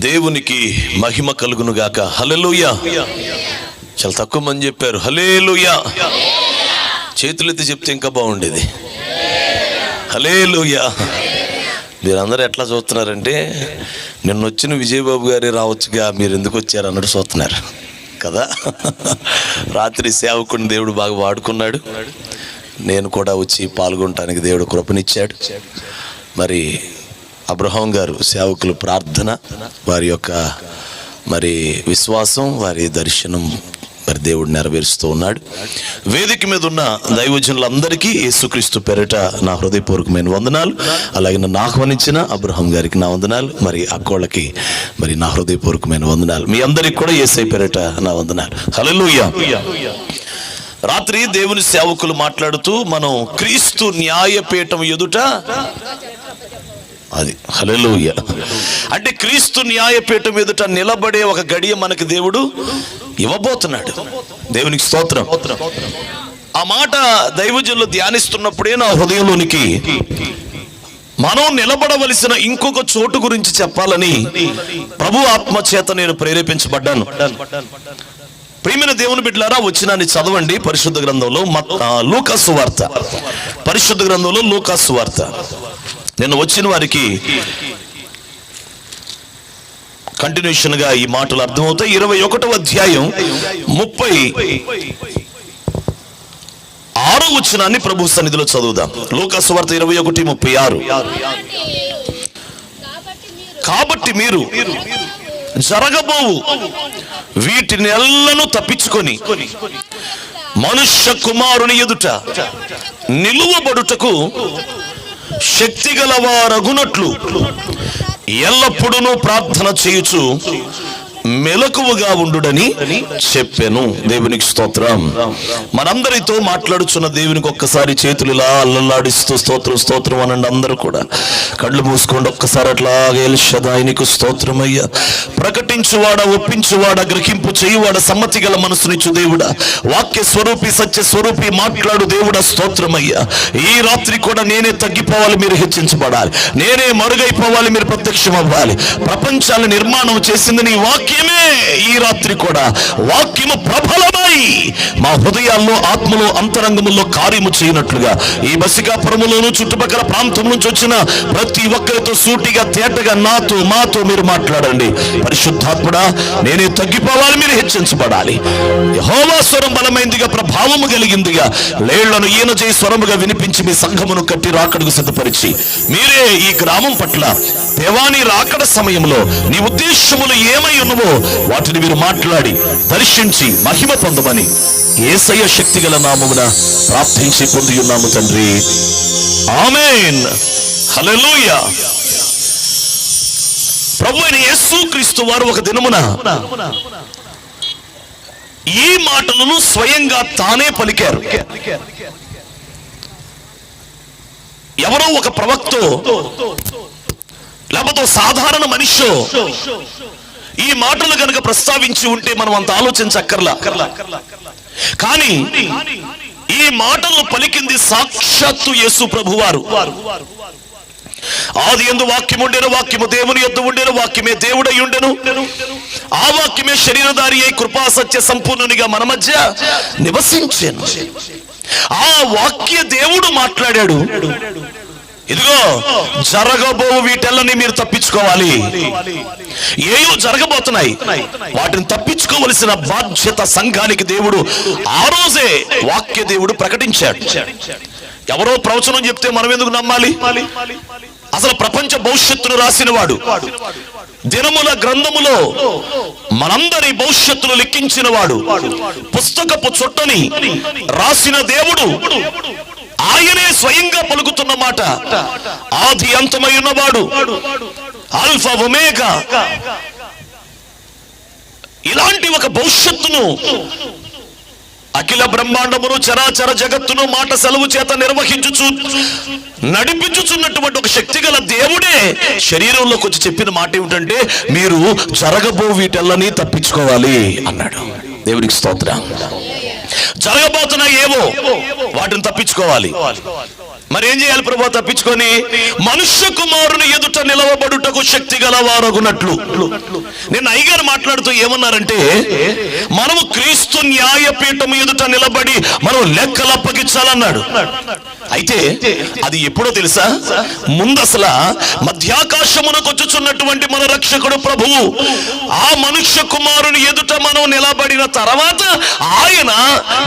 దేవునికి మహిమ కలుగును గాక. హల్లెలూయా. చాలా తక్కువ మంది చెప్పారు హల్లెలూయా. చేతులెత్తి చెప్తే ఇంకా బాగుండేది. హల్లెలూయా. మీరందరూ ఎట్లా చూస్తున్నారంటే నిన్న వచ్చిన విజయబాబు గారే రావచ్చుగా, మీరు ఎందుకు వచ్చారు అన్నట్టు చూస్తున్నారు కదా. రాత్రి సేవకుని దేవుడు బాగా వాడుకున్నాడు. నేను కూడా వచ్చి పాల్గొనటానికి దేవుడు కృపనిచ్చాడు. మరి అబ్రహాం గారు సేవకులు ప్రార్థన, వారి యొక్క మరి విశ్వాసం, వారి దర్శనం మరి దేవుడు నెరవేరుస్తూ ఉన్నాడు. వేదిక మీద ఉన్న దైవజనులందరికీ యేసుక్రీస్తు పేరిట నా హృదయపూర్వకమైన వందనాలు. అలాగే నన్ను ఆహ్వానించిన అబ్రహాం గారికి నా వందనాలు, మరి అక్కోళ్ళకి మరి నా హృదయపూర్వకమైన వందనాలు. మీ అందరికి కూడా యేసయ్య పేరిట నా వందనాలు. హల్లెలూయా. రాత్రి దేవుని సేవకులు మాట్లాడుతూ మనం క్రీస్తు న్యాయపీఠం ఎదుట, అది హల్లెలూయా, అంటే క్రీస్తు న్యాయపీఠం ఎదుట నిలబడే ఒక గడియ మనకి దేవుడు ఇవ్వబోతున్నాడు. దేవునికి స్తోత్రం. ఆ మాట దైవజనులు ధ్యానిస్తున్నప్పుడే నా హృదయంలోనికి మనం నిలబడవలసిన ఇంకొక చోటు గురించి చెప్పాలని ప్రభు ఆత్మ చేత నేను ప్రేరేపించబడ్డాను. ప్రియమైన దేవుని బిడ్డలారా, వచ్చినాన్ని చదవండి పరిశుద్ధ గ్రంథంలో లూకా సువార్త. పరిశుద్ధ గ్రంథంలో లూకా సువార్త. నిన్న వచ్చిన వారికి కంటిన్యూషన్ గా ఈ మాటలు అర్థమవుతాయి. 21వ అధ్యాయం 36వ వచనాన్ని ప్రభు సన్నిధిలో చదువుదాం. లూకా సువార్త 21:36. కాబట్టి మీరు జరగబోవు వీటినెల్లను తప్పించుకొని మనుష్య కుమారుని ఎదుట నిలువబడుటకు శక్తిగల వారగునట్లు ఎల్లప్పుడూ ప్రార్థన చేయుచు మెలకువగా ఉండుడని చెప్పాను. దేవునికి స్తోత్రం. మనందరితో మాట్లాడుచున్న దేవునికి ఒక్కసారి చేతులు ఇలా అల్లలాడిస్తూ స్తోత్రం స్తోత్రం అనండి. అందరూ కూడా కళ్ళు మూసుకోండి. ఒక్కసారి అట్లాగే ఎల్ షదాయి నీకు స్తోత్రమయ్యా. ప్రకటించువాడ, ఒప్పించువాడ, గ్రహింపు చేయువాడ, సమ్మతి గల మనసునిచ్చు దేవుడా, వాక్య స్వరూపి, సత్య స్వరూపి, మాట్లాడు దేవుడా, స్తోత్రమయ్యా. ఈ రాత్రి కూడా నేనే తగ్గిపోవాలి, మీరు హెచ్చించబడాలి. నేనే మరుగైపోవాలి, మీరు ప్రత్యక్షం అవ్వాలి. ప్రపంచాన్ని నిర్మాణం చేసింది నీ వాక్యమే. ఈ రాత్రి కూడా వాక్యము ప్రబలమై మా హృదయాల్లో, ఆత్మలో, అంతరంగముల్లో కార్యము చేయనట్లుగా ఈ బసికాపురములోను చుట్టుపక్కల ప్రాంతం నుంచి వచ్చిన ప్రతి ఒక్కరితో సూటిగా తేటగా నాతో మాతో మీరు మాట్లాడండి. పరిశుద్ధాత్ముడా, నేనే తగ్గిపోవాలి, మీరు హెచ్చించబడాలి. యెహోవా స్వరం బలమైందిగా, ప్రభావము కలిగిందిగా, లేళ్లను ఈయన చేయి స్వరముగా వినిపించి మీ సంఘమును కట్టి రాకడకు సిద్ధపరిచి మీరే ఈ గ్రామం పట్ల దేవాని రాకడ సమయంలో నీ ఉద్దేశములు ఏమై ఉన్నవో వాటిని మీరు మాట్లాడి దర్శించి మహిమ పొందమని యేసయ్య శక్తిగల నామమున ప్రార్థించి పొంది ఉన్నాము తండ్రి. ఆమేన్. హల్లెలూయా. ప్రభు అయిన యేసుక్రీస్తు వారు ఒక దినమున ఈ మాటలను స్వయంగా తానే పలికారు. ఎవరో ఒక ప్రవక్తో లేకపోతే సాధారణ మనిషి ఈ మాటలు కనుక ప్రస్తావించి ఉంటే మనం అంత ఆలోచించక్కర్లా. కానీ ఈ మాటలు పలికింది సాక్షాత్తు యేసు ప్రభువారు. ఆది యందు వాక్యము ఉండెను, వాక్యము దేవుని యొద్ద ఉండెను, వాక్యమే దేవుడై ఉండెను, ఆ వాక్యమే శరీరధారి అయి కృపా సత్య సంపూర్ణునిగా మన మధ్య నివసించెను. ఆ వాక్య దేవుడు మాట్లాడాడు. ఇదిగో జరగబో వీటెల్లని మీరు తప్పించుకోవాలి. ఏయో జరగబోతున్నాయి, వాటిని తప్పించుకోవలసిన బాధ్యత సంఘానికి దేవుడు ఆ రోజే వాక్య దేవుడు ప్రకటించాడు. ఎవరో ప్రవచనం చెప్తే మనం ఎందుకు నమ్మాలి? అసలు ప్రపంచ భవిష్యత్తును రాసిన వాడు, దినముల గ్రంథములో మనందరి భవిష్యత్తును లెక్కించిన వాడు, పుస్తకపు చుట్టని రాసిన దేవుడు ఆయనే స్వయంగా పలుకుతున్న మాట, ఆది అంతమై ఉన్నవాడు, ఆల్ఫా ఒమేగా, ఇలాంటి ఒక భవిష్యత్తును అఖిల బ్రహ్మాండమును చరాచర జగత్తును మాట సెలవు చేత నడిపించుచున్నటువంటి ఒక శక్తి గల దేవుడే శరీరంలోకి వచ్చి చెప్పిన మాట ఏమిటంటే మీరు జరగబో వీటెల్లని తప్పించుకోవాలి అన్నాడు. దేవునికి స్తోత్రం. జరగబోతున్నాయి ఏవో వాటిని తప్పించుకోవాలి. మరేం చేయాలి ప్రభు తప్పించుకొని? మనుష్య కుమారుని ఎదుట నిలవబడుటకు శక్తి గలవారగునట్లు. నేను అయ్యగారు మాట్లాడుతూ ఏమన్నారంటే, మనము క్రీస్తు న్యాయపీఠము ఎదుట నిలబడి మనం లెక్కలు అప్పగించాలన్నాడు. అయితే అది ఎప్పుడో తెలుసా? ముందు అసలు మధ్యాకాశమునకు వచ్చుచున్నటువంటి మన రక్షకుడు ప్రభువు ఆ మనుష్య కుమారుని ఎదుట మనం నిలబడిన తర్వాత ఆయన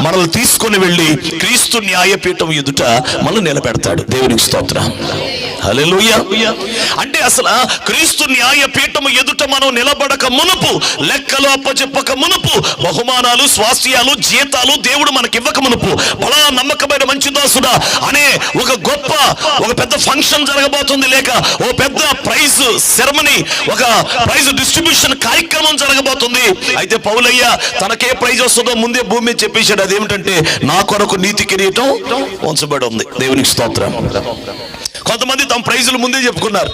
మనల్ని తీసుకొని వెళ్ళి క్రీస్తు న్యాయపీఠం ఎదుట మనం నిలబెడతాడు. దేవునికి స్తోత్రం, హల్లెలూయా. అంటే అసలు క్రీస్తు న్యాయపీఠము ఎదుట మనం నిలబడక మునుపు, లెక్కలు అప్పచెప్పక మునుపు, బహుమానాలు, స్వాస్థ్యాలు, జీతాలు దేవుడు మనకి ఇవ్వక మునుపు, బలా నమ్మకమైన మంచి దాసుడా అనే ఒక పెద్ద ఫంక్షన్ జరగబోతుంది, లేక ఓ పెద్ద ప్రైజ్ సెరమనీ, ఒక ప్రైజ్ డిస్ట్రిబ్యూషన్ కార్యక్రమం జరగబోతుంది. అయితే పౌలయ్య తనకే ప్రైజ్ వస్తుందో ముందే భూమి మీద చెప్పేశాడు. అదేమిటంటే, నా కొరకు నీతి కిరీటం ఉంచబడి ఉంది. దేవునికి స్తోత్రం. కొంతమంది తమ ప్రైజులు ముందే చెప్పుకున్నారు,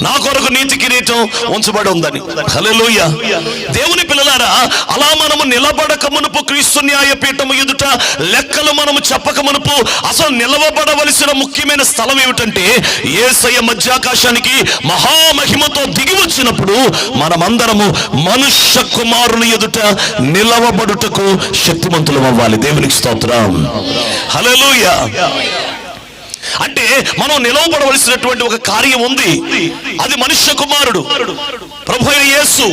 నా కొరకు నీతి కిరీటం ఉంచబడి ఉందని. హల్లెలూయా. దేవుని పిల్లలారా, అలా మనము నిలబడక మునుపు, క్రీస్తు న్యాయపీఠము ఎదుట లెక్కలు మనము చెప్పక మునుపు, అసలు నిలవబడవలసిన ముఖ్యమైన స్థలం ఏమిటంటే, యేసయ్య మధ్యాకాశానికి మహామహిమతో దిగి వచ్చినప్పుడు మనమందరము మనుష్య కుమారుని ఎదుట నిలవబడుటకు శక్తిమంతులం అవ్వాలి. దేవునికి స్తోత్రం, హల్లెలూయా. అంటే మనం నిలవబడవలసినటువంటి ఒక కార్యం ఉంది. అది మనుష్య కుమారుడు ప్రభు అయిన యేసు.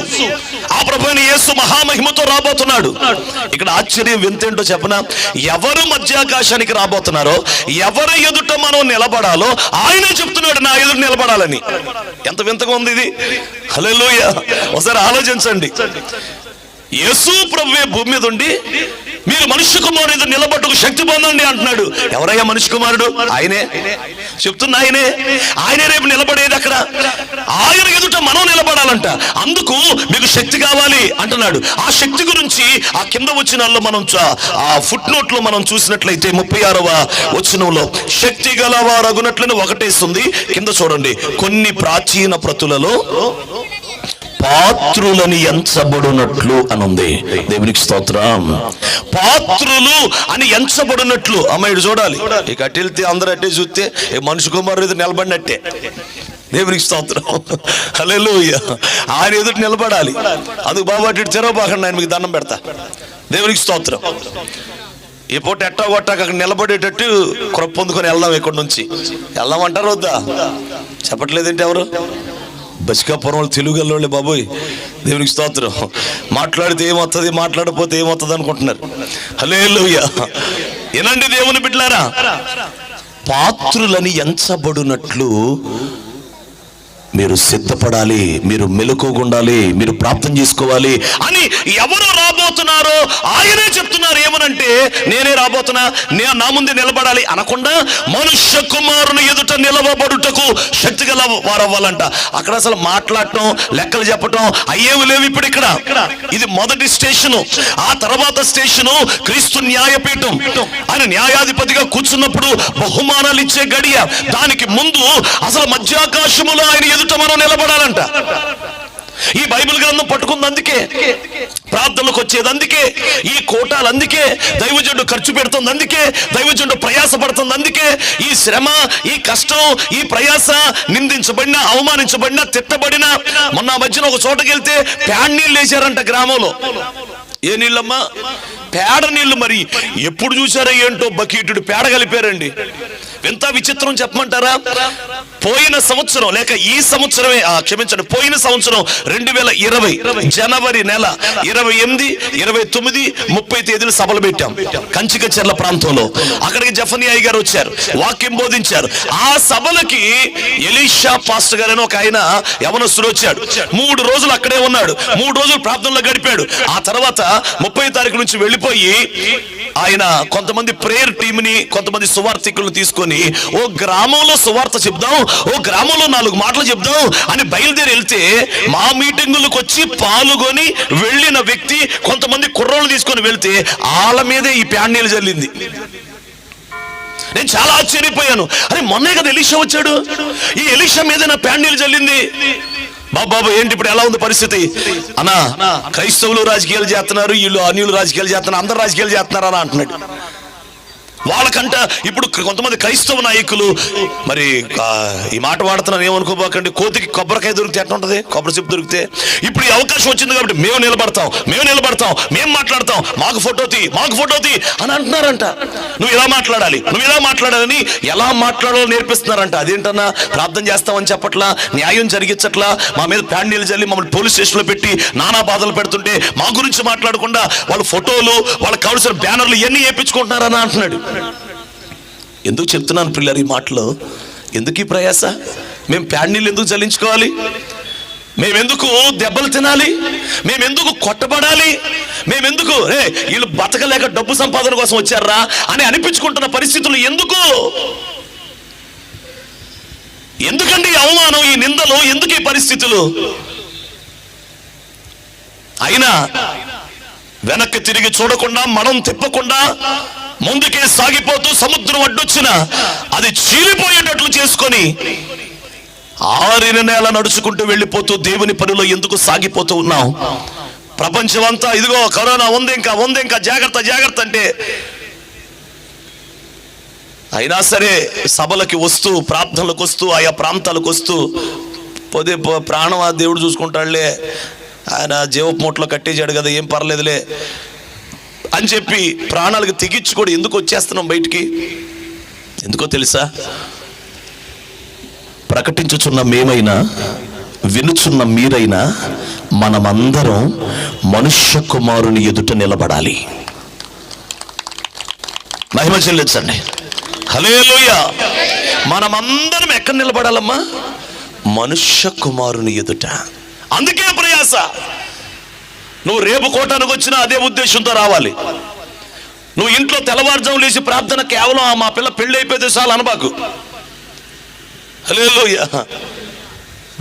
ఆ ప్రభు అయిన యేసు మహామహిమతో రాబోతున్నాడు. ఇక్కడ ఆశ్చర్యం వింతేంటో చెప్పనా? ఎవరు మధ్యాకాశానికి రాబోతున్నారో, ఎవరి ఎదుట మనం నిలబడాలో ఆయనే చెప్తున్నాడు, నా ఎదుట నిలబడాలని. ఎంత వింతగా ఉంది ఇది. హల్లెలూయా. ఒకసారి ఆలోచించండి. యేసు ప్రభువే భూమి మీద ఉండి మీరు మనుష్య కుమారుడు ఎదుట నిలబట్టుకు శక్తి పొందండి అంటున్నాడు. ఎవరయ్యా మనుష్య కుమారుడు? ఆయనే చెప్తున్నా, ఆయనే రేపు నిలబడేది. అక్కడ ఆయన ఎదుట మనం నిలబడాలంట. అందుకు మీకు శక్తి కావాలి అంటున్నాడు. ఆ శక్తి గురించి ఆ కింద వచనాల్లో మనం ఆ ఫుట్ నోట్ లో మనం చూసినట్లయితే 36వ వచనంలో శక్తి గలవారగునట్లని ఒకటేస్తుంది. కింద చూడండి, కొన్ని ప్రాచీన ప్రతులలో పాత్రులని ఎంచబడినట్లు అని ఉంది. దేవునికి స్తోత్రం. పాత్రులు అని ఎంచబడినట్లు. అమ్మాయిడు చూడాలి. ఇక అటు వెళ్తే అందరూ అట్టే చూస్తే మనిషి కుమారుడు నిలబడినట్టే. దేవునికి స్తోత్రం, హల్లెలూయా. ఆయన ఎదుటి నిలబడాలి. అందుకు బాబు అటు తెరవబాకండి, ఆయన మీకు దండం పెడతా. దేవునికి స్తోత్రం. ఈ పూట ఎట్టా కొట్టాక అక్కడ నిలబడేటట్టు కృప పొందుకొని వెళ్దాం. ఇక్కడి నుంచి వెళ్దామంటారు వద్దా? చెప్పట్లేదేంటి ఎవరు? బసికాపురం తెలుగులోళ్ళే బాబోయ్. దేవునికి స్తోత్రం. మాట్లాడితే ఏమవుతుంది, మాట్లాడకపోతే ఏమవుతుంది అనుకుంటున్నారు. హల్లెలూయా. ఏనండి దేవుని బిడ్డలారా, పాత్రులని ఎంచబడినట్లు మీరు సిద్ధపడాలి, మీరు మెలకువగుండాలి, మీరు ప్రార్థన చేసుకోవాలి అని ఎవరు రాబోతున్నారో ఆయనే చెప్తున్నారు. ఏమనంటే, నేనే రాబోతున్నా, నేను నా ముందే నిలబడాలి అనకుండా మనుష్య కుమారుని ఎదుట నిలవబడుటకు శక్తి గల వారవ్వాలంట. అక్కడ అసలు మాట్లాడటం, లెక్కలు చెప్పటం అయ్యేవి లేవు. ఇప్పుడు ఇక్కడ ఇది మొదటి స్టేషను. ఆ తర్వాత స్టేషను క్రీస్తు న్యాయపీఠం. ఆయన న్యాయాధిపతిగా కూర్చున్నప్పుడు బహుమానాలు ఇచ్చే గడియ. దానికి ముందు అసలు మధ్యాకాశములో ఆయన ఎదుట మనం నిలబడాలంట. ఈ బైబిల్ గ్రంథం పట్టుకుంది అందుకే, ప్రార్థనలకు వచ్చేది అందుకే, ఈ కోటాలు అందుకే, దైవజనుడు ఖర్చు పెడుతుంది అందుకే, దైవజనుడు ప్రయాస పడుతుంది అందుకే. ఈ శ్రమ, ఈ కష్టం, ఈ ప్రయాస, నిందించబడినా, అవమానించబడినా, తిట్టబడినా. మొన్న మధ్యన ఒక చోటకి వెళ్తే ప్యాడ్ నీళ్ళు వేశారంట గ్రామంలో. ఏ నీళ్ళమ్మా? పేడ నీళ్లు. మరి ఎప్పుడు చూసారో ఏంటో బకీటుడు పేడ కలిపారండి. ఎంత విచిత్రం చెప్పమంటారా? పోయిన సంవత్సరం, లేక ఈ సంవత్సరమే, క్షమించండి, పోయిన సంవత్సరం 2020 జనవరి నెల 28, 29, 30 తేదీలు సభలు పెట్టాం కంచికచెర్ల ప్రాంతంలో. అక్కడికి జఫనియా గారు వచ్చారు, వాక్యం బోధించారు. ఆ సభలకి ఎలీషా పాస్టర్ గారు అని ఒక ఆయన యవనస్తుడు వచ్చాడు. 3 రోజులు అక్కడే ఉన్నాడు. 3 రోజులు ప్రార్థనలో గడిపాడు. ఆ తర్వాత 30వ తారీఖు నుంచి వెళ్ళిపోయి ఆయన కొంతమంది ప్రేయర్ టీంని, కొంతమంది సువార్థికులను తీసుకొని ఓ గ్రామంలో సువార్త చెప్దాం, ఓ గ్రామంలో 4 మాటలు చెప్దాం అని బయలుదేరి వెళ్తే, మా మీటింగులకు వచ్చి పాల్గొని వెళ్ళిన వ్యక్తి కొంతమంది కుర్రోళ్ళు తీసుకొని వెళ్తే వాళ్ళ మీదే ఈ ప్యాడ్ నీళ్ళు జల్లింది. నేను చాలా ఆశ్చర్యపోయాను. అరే మొన్నే కదా ఎలీషా వచ్చాడు, ఈ ఎలీషా మీద నా ప్యాడ్ నీళ్ళు జల్లింది. బాబు ఏంటి ఇప్పుడు ఎలా ఉంది పరిస్థితి? అన్నా, క్రైస్తవులు రాజకీయాలు చేస్తున్నారు, వీళ్ళు అన్యులు రాజకీయాలు చేస్తున్నారు, అందరు రాజకీయాలు చేస్తున్నారు అని అంటున్నాడు. వాళ్ళకంట ఇప్పుడు కొంతమంది క్రైస్తవ నాయకులు, మరి ఈ మాట వాడుతున్నాను ఏమనుకోబాకండి, కోతికి కొబ్బరికాయ దొరికితే ఎట్లా ఉంటుంది, కొబ్బరి చెప్పు దొరికితే. ఇప్పుడు ఈ అవకాశం వచ్చింది కాబట్టి మేము నిలబడతాం, మేము మాట్లాడతాం, మాకు ఫోటో తీ అని అంటున్నారంట. నువ్వు ఇలా మాట్లాడాలని ఎలా మాట్లాడాలో నేర్పిస్తున్నారంట. అదేంటన్నా ప్రార్థన చేస్తామని చెప్పట్లా, న్యాయం జరిగించట్లా, మా మీద ప్యాండీలు చల్లి మమ్మల్ని పోలీస్ స్టేషన్లో పెట్టి నానా బాధలు పెడుతుంటే మా గురించి మాట్లాడకుండా వాళ్ళ ఫోటోలు, వాళ్ళకి కావాల్సిన బ్యానర్లు ఇవన్నీ వేయించుకుంటున్నారని అంటున్నాడు. ఎందుకు చెప్తున్నాను పిల్లలు ఈ మాటలు? ఎందుకు ఈ ప్రయాస? మేము ప్యాండీలు ఎందుకు చల్లించుకోవాలి? మేమెందుకు దెబ్బలు తినాలి? మేమెందుకు కొట్టబడాలి? మేమెందుకు వీళ్ళు బతకలేక డబ్బు సంపాదన కోసం వచ్చారా అని అనిపించుకుంటున్న పరిస్థితులు ఎందుకండి ఈ అవమానం, ఈ నిందలు, ఎందుకు ఈ పరిస్థితులు? అయినా వెనక్కి తిరిగి చూడకుండా, మనం తిప్పకుండా ముందుకే సాగిపోతూ సముద్రం అడ్డొచ్చిన అది చీలిపోయేటట్లు చేసుకొని ఆరిన నేల నడుచుకుంటూ వెళ్ళిపోతూ దేవుని పనిలో ఎందుకు సాగిపోతూ ఉన్నాం? ప్రపంచం అంతా ఇదిగో కరోనా ఉంది ఇంకా జాగ్రత్త అంటే, అయినా సరే సభలకి వస్తూ, ప్రార్థనలకు వస్తూ, ఆయా ప్రాంతాలకు వస్తూ, పోతే ప్రాణం ఆ దేవుడు చూసుకుంటాడులే, ఆయన జీవపు మూటలో కట్టేశాడు కదా, ఏం పర్లేదులే అని చెప్పి ప్రాణాలకు తెగించి కూడా ఎందుకు వచ్చేస్తున్నాం బయటికి? ఎందుకో తెలుసా? ప్రకటించుచున్న మేమైనా, వినుచున్న మీరైనా, మనమందరం మనుష్య కుమారుని ఎదుట నిలబడాలి. మహిమ చెల్లించండి. హల్లెలూయా. మనమందరం ఎక్కడ నిలబడాలమ్మా? మనుష్య కుమారుని ఎదుట. అందుకే ప్రయాస. నువ్వు రేపు కోటానికి వచ్చినా అదే ఉద్దేశంతో రావాలి. నువ్వు ఇంట్లో తెల్లవారుజాము లేచి ప్రార్థన కేవలం మా పిల్ల పెళ్ళి అయిపోతే చాలు అనబాకు. హల్లెలూయా.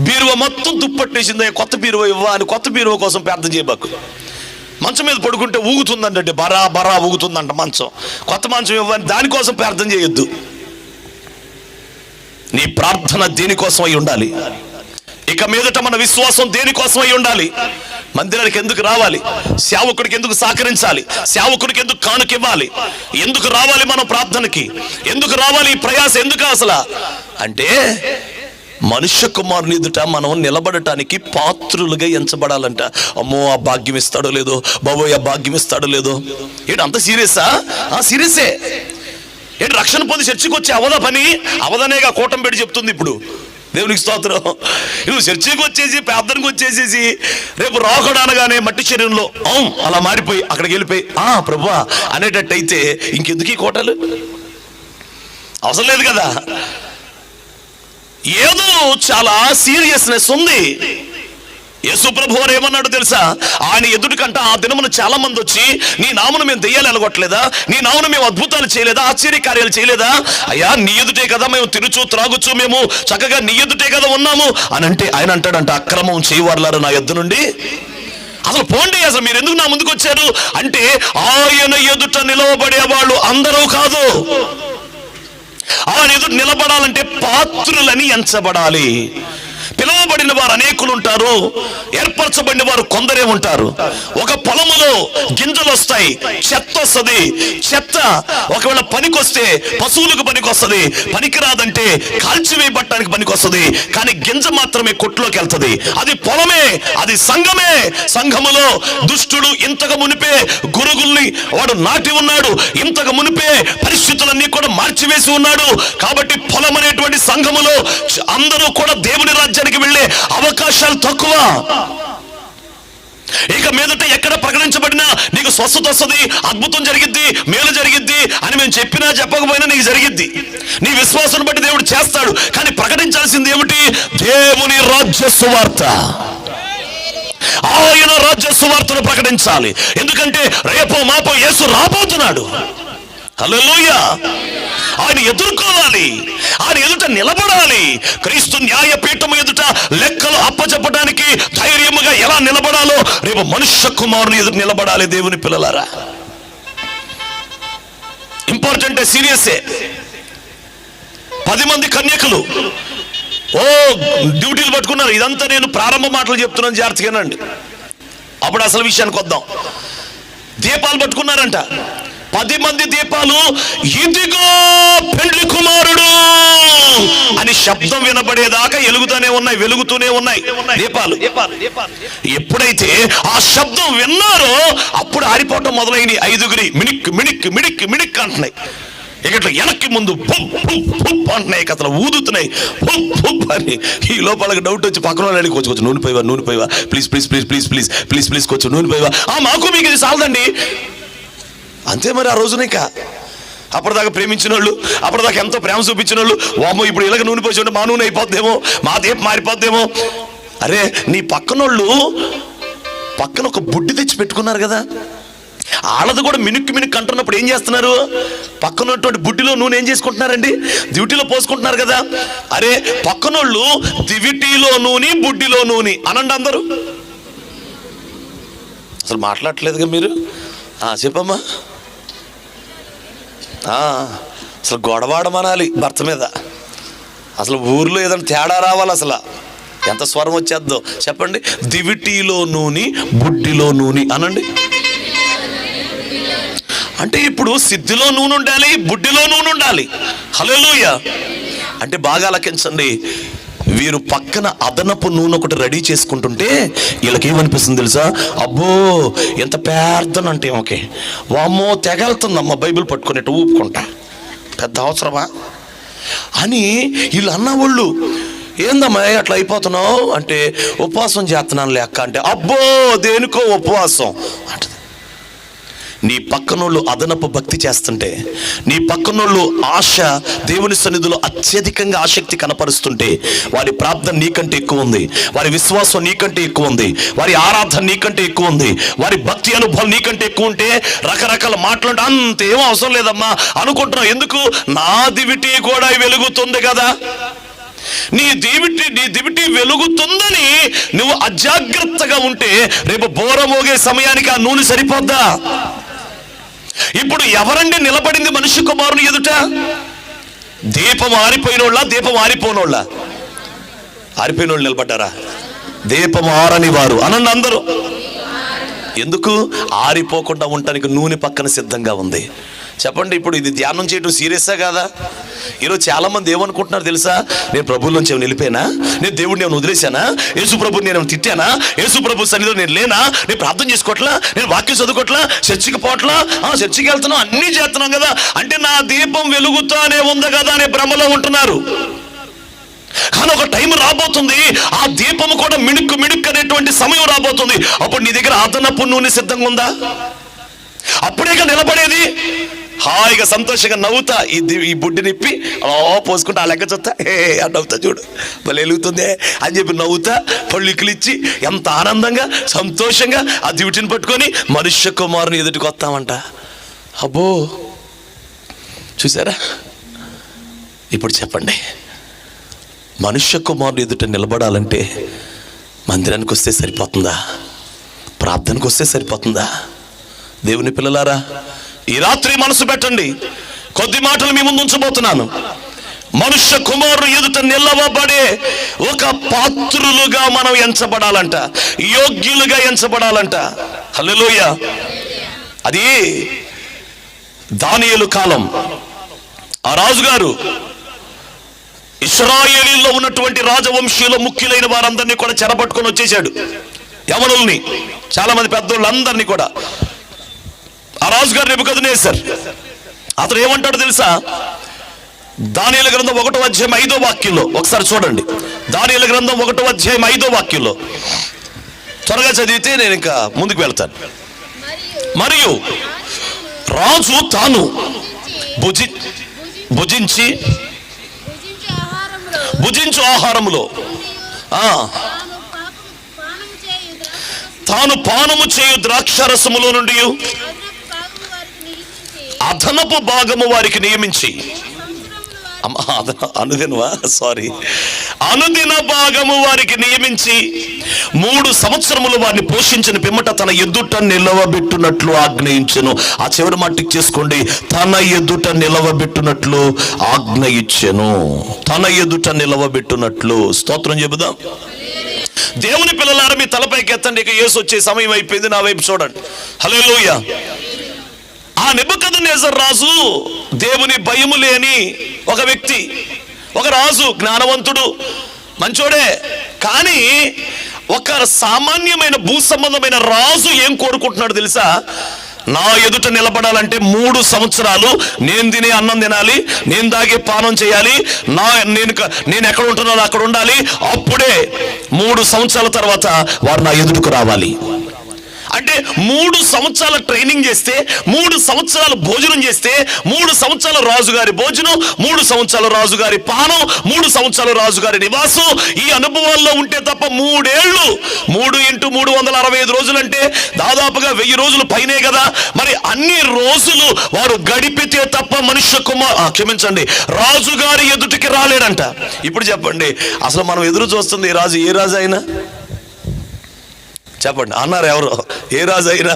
బీరువా మొత్తం దుప్పట్టేసింది, కొత్త బీరువా ఇవ్వా అని కొత్త బీరువా కోసం ప్రార్థన చేయబాకు. మంచం మీద పడుకుంటే ఊగుతుందంటే బరా ఊగుతుందంట మంచం, కొత్త మంచం ఇవ్వని దానికోసం ప్రార్థన చేయొద్దు. నీ ప్రార్థన దేనికోసం అయి ఉండాలి? ఇక మీదట మన విశ్వాసం దేనికోసం అయి ఉండాలి? మందిరానికి ఎందుకు రావాలి? సేవకుడికి ఎందుకు సహకరించాలి? సేవకుడికి ఎందుకు కానుక ఇవ్వాలి? ఎందుకు రావాలి మనం ప్రార్థనకి? ఎందుకు రావాలి ఈ ప్రయాస? ఎందుకు అసలు అంటే మనుష్య కుమారుని ఎదుట మనం నిలబడటానికి పాత్రులుగా ఎంచబడాలంట. అమ్మో ఆ భాగ్యం ఇస్తాడో లేదో, బాబోయ్ ఆ భాగ్యం ఇస్తాడో లేదో. ఏంటి అంత సీరియసా? సీరియసే. ఏంటి రక్షణ పొంది చర్చికి వచ్చి అవదా పని? అవదనేగా కూటం పెట్టి చెప్తుంది ఇప్పుడు. దేవునికి స్తోత్రం. నువ్వు చర్చికి వచ్చేసి ప్రార్థనకు వచ్చేసేసి రేపు రాకడ అనగానే మట్టి శరీరంలో అలా మారిపోయి అక్కడికి వెళ్ళిపోయి ప్రభువా అనేటట్టు అయితే ఇంకెందుకు ఈ కోటలు? అవసరం లేదు కదా. ఏదో చాలా సీరియస్నెస్ ఉంది. యేసు ప్రభు వారు ఏమన్నాడు తెలుసా? ఆయన ఎదుటికంట ఆ దినమున చాలా మంది వచ్చి, నీ నామను మేము దెయ్యాలు ఎలగొట్టలేదా? నీ నామను మేము అద్భుతాలు చేయలేదా? ఆశ్చర్యకార్యాలు చేయలేదా? అయ్యా నీ ఎదుటే కదా మేము తినుచు త్రాగుచు మేము చక్కగా నీ ఎదుటే కదా ఉన్నాము అని అంటే, ఆయన అంటాడంట, అక్రమం చేయవారులారు నా ఎద్దు నుండి. అసలు పోండి, అసలు మీరు ఎందుకు నా ముందుకు వచ్చారు అంటే, ఆయన ఎదుట నిలవబడే వాళ్ళు అందరూ కాదు. ఆయన ఎదుట నిలబడాలంటే పాత్రులని ఎంచబడాలి. పిలువబడిన వారు అనేకులు ఉంటారు, ఏర్పరచబడిన వారు కొందరే ఉంటారు. ఒక పొలములో గింజలు వస్తాయి, చెత్త వస్తుంది. చెత్త ఒకవేళ పనికొస్తే పశువులకు పనికొస్తుంది, పనికిరాదంటే కాల్చివేయబట్టడానికి పనికొస్తుంది. కానీ గింజ మాత్రమే కొట్టులోకి వెళ్తుంది. అది పొలమే, అది సంఘమే. సంఘములో దుష్టుడు ఇంతకు మునిపే గురుగుల్ని వాడు నాటి ఉన్నాడు, ఇంతకు మునిపే పరిస్థితులన్నీ కూడా మార్చివేసి ఉన్నాడు. కాబట్టి పొలం అనేటువంటి సంఘములో అందరూ కూడా దేవుని రాజ్యానికి వెళ్ళే అవకాశాలు తక్కువ. ఇక మీదట ఎక్కడ ప్రకటించబడినా నీకు స్వస్థత వస్తుంది, అద్భుతం జరిగిద్ది, మేలు జరిగిద్ది అని మేము చెప్పినా చెప్పకపోయినా నీకు జరిగిద్ది. నీ విశ్వాసం బట్టి దేవుడు చేస్తాడు. కానీ ప్రకటించాల్సింది ఏమిటి? దేవుని రాజ్య సువార్త. ఆయన రాజ్య సువార్తను ప్రకటించాలి. ఎందుకంటే రేపో మాపో యేసు రాబోతున్నాడు. హల్లెలూయా. ఆయన ఎదుర్కోవాలి, ఆయన ఎదుట నిలబడాలి. క్రీస్తు న్యాయపీఠము ఎదుట లెక్కలు అప్పచెప్పడానికి ధైర్యముగా ఎలా నిలబడాలో రేపు మనుష్య కుమారుని ఎదుట నిలబడాలి. దేవుని పిల్లలారా, ఇంపార్టెంటే, సీరియసే. 10 మంది కన్యకలు డ్యూటీలు పట్టుకున్నారు. ఇదంతా నేను ప్రారంభ మాటలు చెప్తున్నాను, జాగ్రత్తగానండి. అప్పుడు అసలు విషయానికి వద్దాం. దీపాలు పట్టుకున్నారంట. 10 మంది దీపాలు ఇదిగో పెండ్లి కుమారుడు అని శబ్దం వినబడేదాకా వెలుగుతూనే ఉన్నాయి దీపాలు. ఎప్పుడైతే ఆ శబ్దం విన్నారో అప్పుడు ఆరిపోవటం మొదలైంది. 5గురి మిణిక్ మిణిక్ మిణిక్ మిణిక్ అంటున్నాయి. ఇక వెనక్కి ముందు అంటున్నాయి, కథలు ఊదుతున్నాయి అని. ఈ లోపలకి డౌట్ వచ్చి పక్కన వాళ్ళు అడిగి కొంచెం నూనె పోయివా please please please please please please please కొంచెం నూనె పోయివా. మాకు మీకు ఇది చాలదండి అంతే. మరి ఆ రోజున ఇంకా అప్పటిదాకా ప్రేమించిన వాళ్ళు, అప్పటిదాకా ఎంతో ప్రేమ చూపించిన వాళ్ళు, వామో ఇప్పుడు ఇలాగ నూనె పోసి ఉంటే మా నూనె అయిపోద్దేమో, మా దీపం మారిపోద్దేమో. అరే నీ పక్కనోళ్ళు పక్కన ఒక బుడ్డి తెచ్చి పెట్టుకున్నారు కదా, వాళ్ళది కూడా మినుక్కి మినుక్కి అంటున్నప్పుడు ఏం చేస్తున్నారు? పక్కనటువంటి బుడ్డిలో నూనె ఏం చేసుకుంటున్నారండి? దివిటీలో పోసుకుంటున్నారు కదా. అరే పక్కనోళ్ళు దివిటీలో నూనె బుడ్డిలో నూనె అనండి అందరూ. అసలు మాట్లాడట్లేదుగా మీరు. చెప్పమ్మా. అసలు గొడవాడమనాలి భర్త మీద. అసలు ఊర్లో ఏదైనా తేడా రావాలి. అసలు ఎంత స్వరం వచ్చేద్దో చెప్పండి. దివిటీలో నూనె బుడ్డిలో నూనె అనండి. అంటే ఇప్పుడు సిద్ధిలో నూనె ఉండాలి, బుడ్డిలో నూనె ఉండాలి. హల్లెలూయా. అంటే బాగా ఆలకించండి. వీరు పక్కన అదనపు నూనె ఒకటి రెడీ చేసుకుంటుంటే వీళ్ళకి ఏమనిపిస్తుంది తెలుసా? అబ్బో ఎంత పెద్దనంటే ఓకే, వామ్మో తెగలుతుందమ్మా బైబిల్ పట్టుకునేట్టు ఊపుకుంటా, పెద్ద అవసరమా అని వీళ్ళు అన్నవాళ్ళు. ఏందమ్మా అట్లా అయిపోతున్నావు అంటే ఉపవాసం చేస్తున్నాను లెక్క అంటే, అబ్బో దేనికో ఉపవాసం అంటే. నీ పక్కనోళ్ళు అదనపు భక్తి చేస్తుంటే, నీ పక్కనోళ్ళు ఆశ దేవుని సన్నిధిలో అత్యధికంగా ఆసక్తి కనపరుస్తుంటే, వారి ప్రార్థన నీకంటే ఎక్కువ ఉంది, వారి విశ్వాసం నీకంటే ఎక్కువ ఉంది, వారి ఆరాధన నీకంటే ఎక్కువ ఉంది, వారి భక్తి అనుభవం నీకంటే ఎక్కువ ఉంటే రకరకాల మాట్లాడి అంతేం అవసరం లేదమ్మా అనుకుంటున్నావు. ఎందుకు? నా దివిటీ కూడా వెలుగుతుంది కదా. నీ దివిటి వెలుగుతుందని నువ్వు అజాగ్రత్తగా ఉంటే రేపు బోర మోగే సమయానికి ఆ నూనె సరిపోద్దా? ఇప్పుడు ఎవరండి నిలబడింది మనుష్య కుమారుని ఎదుట? దీపం ఆరిపోయినోళ్ళ, దీపం ఆరిపోనోళ్ళ? ఆరిపోయినోళ్ళు నిలబడ్డారా? దీపం ఆరని వారు అనండి అందరూ. ఎందుకు? ఆరిపోకుండా ఉండటానికి నూనె పక్కన సిద్ధంగా ఉంది. చెప్పండి. ఇప్పుడు ఇది ధ్యానం చేయడం సీరియస్సా కాదా? ఈరోజు చాలా మంది ఏమనుకుంటున్నారు తెలుసా? నేను ప్రభువుల నుంచి ఏమైనా వెళ్ళిపోయానా? నేను దేవుడిని ఏమైనా వదిలేశానా? యేసు ప్రభుని నేను తిట్టానా? యేసు ప్రభు సన్నిధిలో నేను లేనా? నేను ప్రార్థన చేసుకోవట్లా? నేను వాక్యం చదువుకోవట్లా? చర్చికి పోవట్లా? చర్చికి వెళ్తున్నాం, అన్నీ చేస్తున్నాం కదా. అంటే నా దీపం వెలుగుతానే ఉంది కదా అనే భ్రమలో ఉంటున్నారు. కానీ ఒక టైం రాబోతుంది, ఆ దీపము కూడా మిణుక్కు మిణుక్కు అనేటువంటి సమయం రాబోతుంది. అప్పుడు నీ దగ్గర అదనపు నూనె సిద్ధంగా ఉందా? అప్పుడేగా నిలబడేది. హాయిగా సంతోషంగా నవ్వుతా ఈ బుడ్డి నిప్పి పోసుకుంటా, ఆ లెక్క చూస్తా, నవ్వుతా, చూడు మళ్ళీ వెలుగుతుంది అని చెప్పి నవ్వుతా, పళ్ళిక్కులు ఇచ్చి ఎంత ఆనందంగా సంతోషంగా ఆ దివిటిని పట్టుకొని మనుష్య కుమారుని ఎదుటికి వస్తామంట. అబ్బో చూసారా? ఇప్పుడు చెప్పండి, మనుష్య కుమారుని ఎదుట నిలబడాలంటే మందిరానికి వస్తే సరిపోతుందా? ప్రార్థనకు వస్తే సరిపోతుందా? దేవుని పిల్లలారా, ఈ రాత్రి మనసు పెట్టండి. కొద్ది మాటలు మీ ముందు ఉంచబోతున్నాను. మనుష్య కుమారుడు ఎదుట నిలవబడే ఒక పాత్రులుగా మనం ఎంచబడాలంట, యోగ్యులుగా ఎంచబడాలంట. హల్లెలూయా. అది దానియేలు కాలం. ఆ రాజుగారు ఇశ్రాయేలీల్లో ఉన్నటువంటి రాజవంశీయుల ముఖ్యులైన వారందరినీ కూడా చెరపట్టుకొని వచ్చేసాడు. యవనుల్ని, చాలా మంది పెద్దోళ్ళందరినీ కూడా. ఆ రాజుగారు నెబుకద్నెజర్ అతను ఏమంటాడు తెలుసా? దానియేలు గ్రంథం 1వ అధ్యాయం 5వ వాక్యంలో ఒకసారి చూడండి. దానియేలు గ్రంథం 1వ అధ్యాయం 5వ వాక్యంలో త్వరగా చదివితే నేను ఇంకా ముందుకు వెళ్తాను. మరియు రాజు తాను భుజించు ఆహారములో తాను పానము చేయు ద్రాక్షారసములో నుండి అదనపు భాగము వారికి నియమించి, అనుదిన భాగము వారికి నియమించి 3 సంవత్సరములు వారిని పోషించిన పిమ్మట తన ఎదుట నిలవబెట్టునట్లు ఆజ్ఞయించెను. ఆ చివరి మాటికి చేసుకోండి, తన ఎదుట నిలవబెట్టునట్లు ఆజ్ఞ ఇచ్చెను. తన ఎదుట నిలవబెట్టునట్లు. స్తోత్రం చెబుదాం. దేవుని పిల్లలారా, మీ తలపైకి ఎత్తండి. ఇక యేసు వచ్చే సమయం అయిపోయింది. నా వైపు చూడండి. హల్లెలూయా. ఆ నెబుకద్నెజర్ రాజు దేవుని భయము లేని ఒక వ్యక్తి, ఒక రాజు, జ్ఞానవంతుడు, మంచోడే. కానీ ఒక సామాన్యమైన భూ సంబంధమైన రాజు ఏం కోరుకుంటున్నాడు తెలుసా? నా ఎదుట నిలబడాలంటే 3 సంవత్సరాలు నేను తినే అన్నం తినాలి, నేను తాగే పానం చేయాలి, నేను ఎక్కడ ఉంటున్నానో అక్కడ ఉండాలి. అప్పుడే 3 సంవత్సరాల తర్వాత వారు నా ఎదుటకు రావాలి. అంటే 3 సంవత్సరాల ట్రైనింగ్ చేస్తే, 3 సంవత్సరాలు భోజనం చేస్తే, 3 సంవత్సరాల రాజుగారి భోజనం, 3 సంవత్సరాల రాజుగారి పానం, 3 సంవత్సరాల రాజుగారి నివాసం, ఈ అనుభవాల్లో ఉంటే తప్ప 3 ఏళ్ళు, 3 × 365 రోజులంటే దాదాపుగా 1000 రోజులు పైనే కదా. మరి అన్ని రోజులు వారు గడిపితే తప్ప క్షమించండి, రాజుగారి ఎదుటికి రాలేడంట. ఇప్పుడు చెప్పండి, అసలు మనం ఎదురు చూస్తుంది ఏ రాజు? ఏ రాజు అయినా చెప్పండి, అన్నారు ఎవరు? ఏ రాజు అయినా?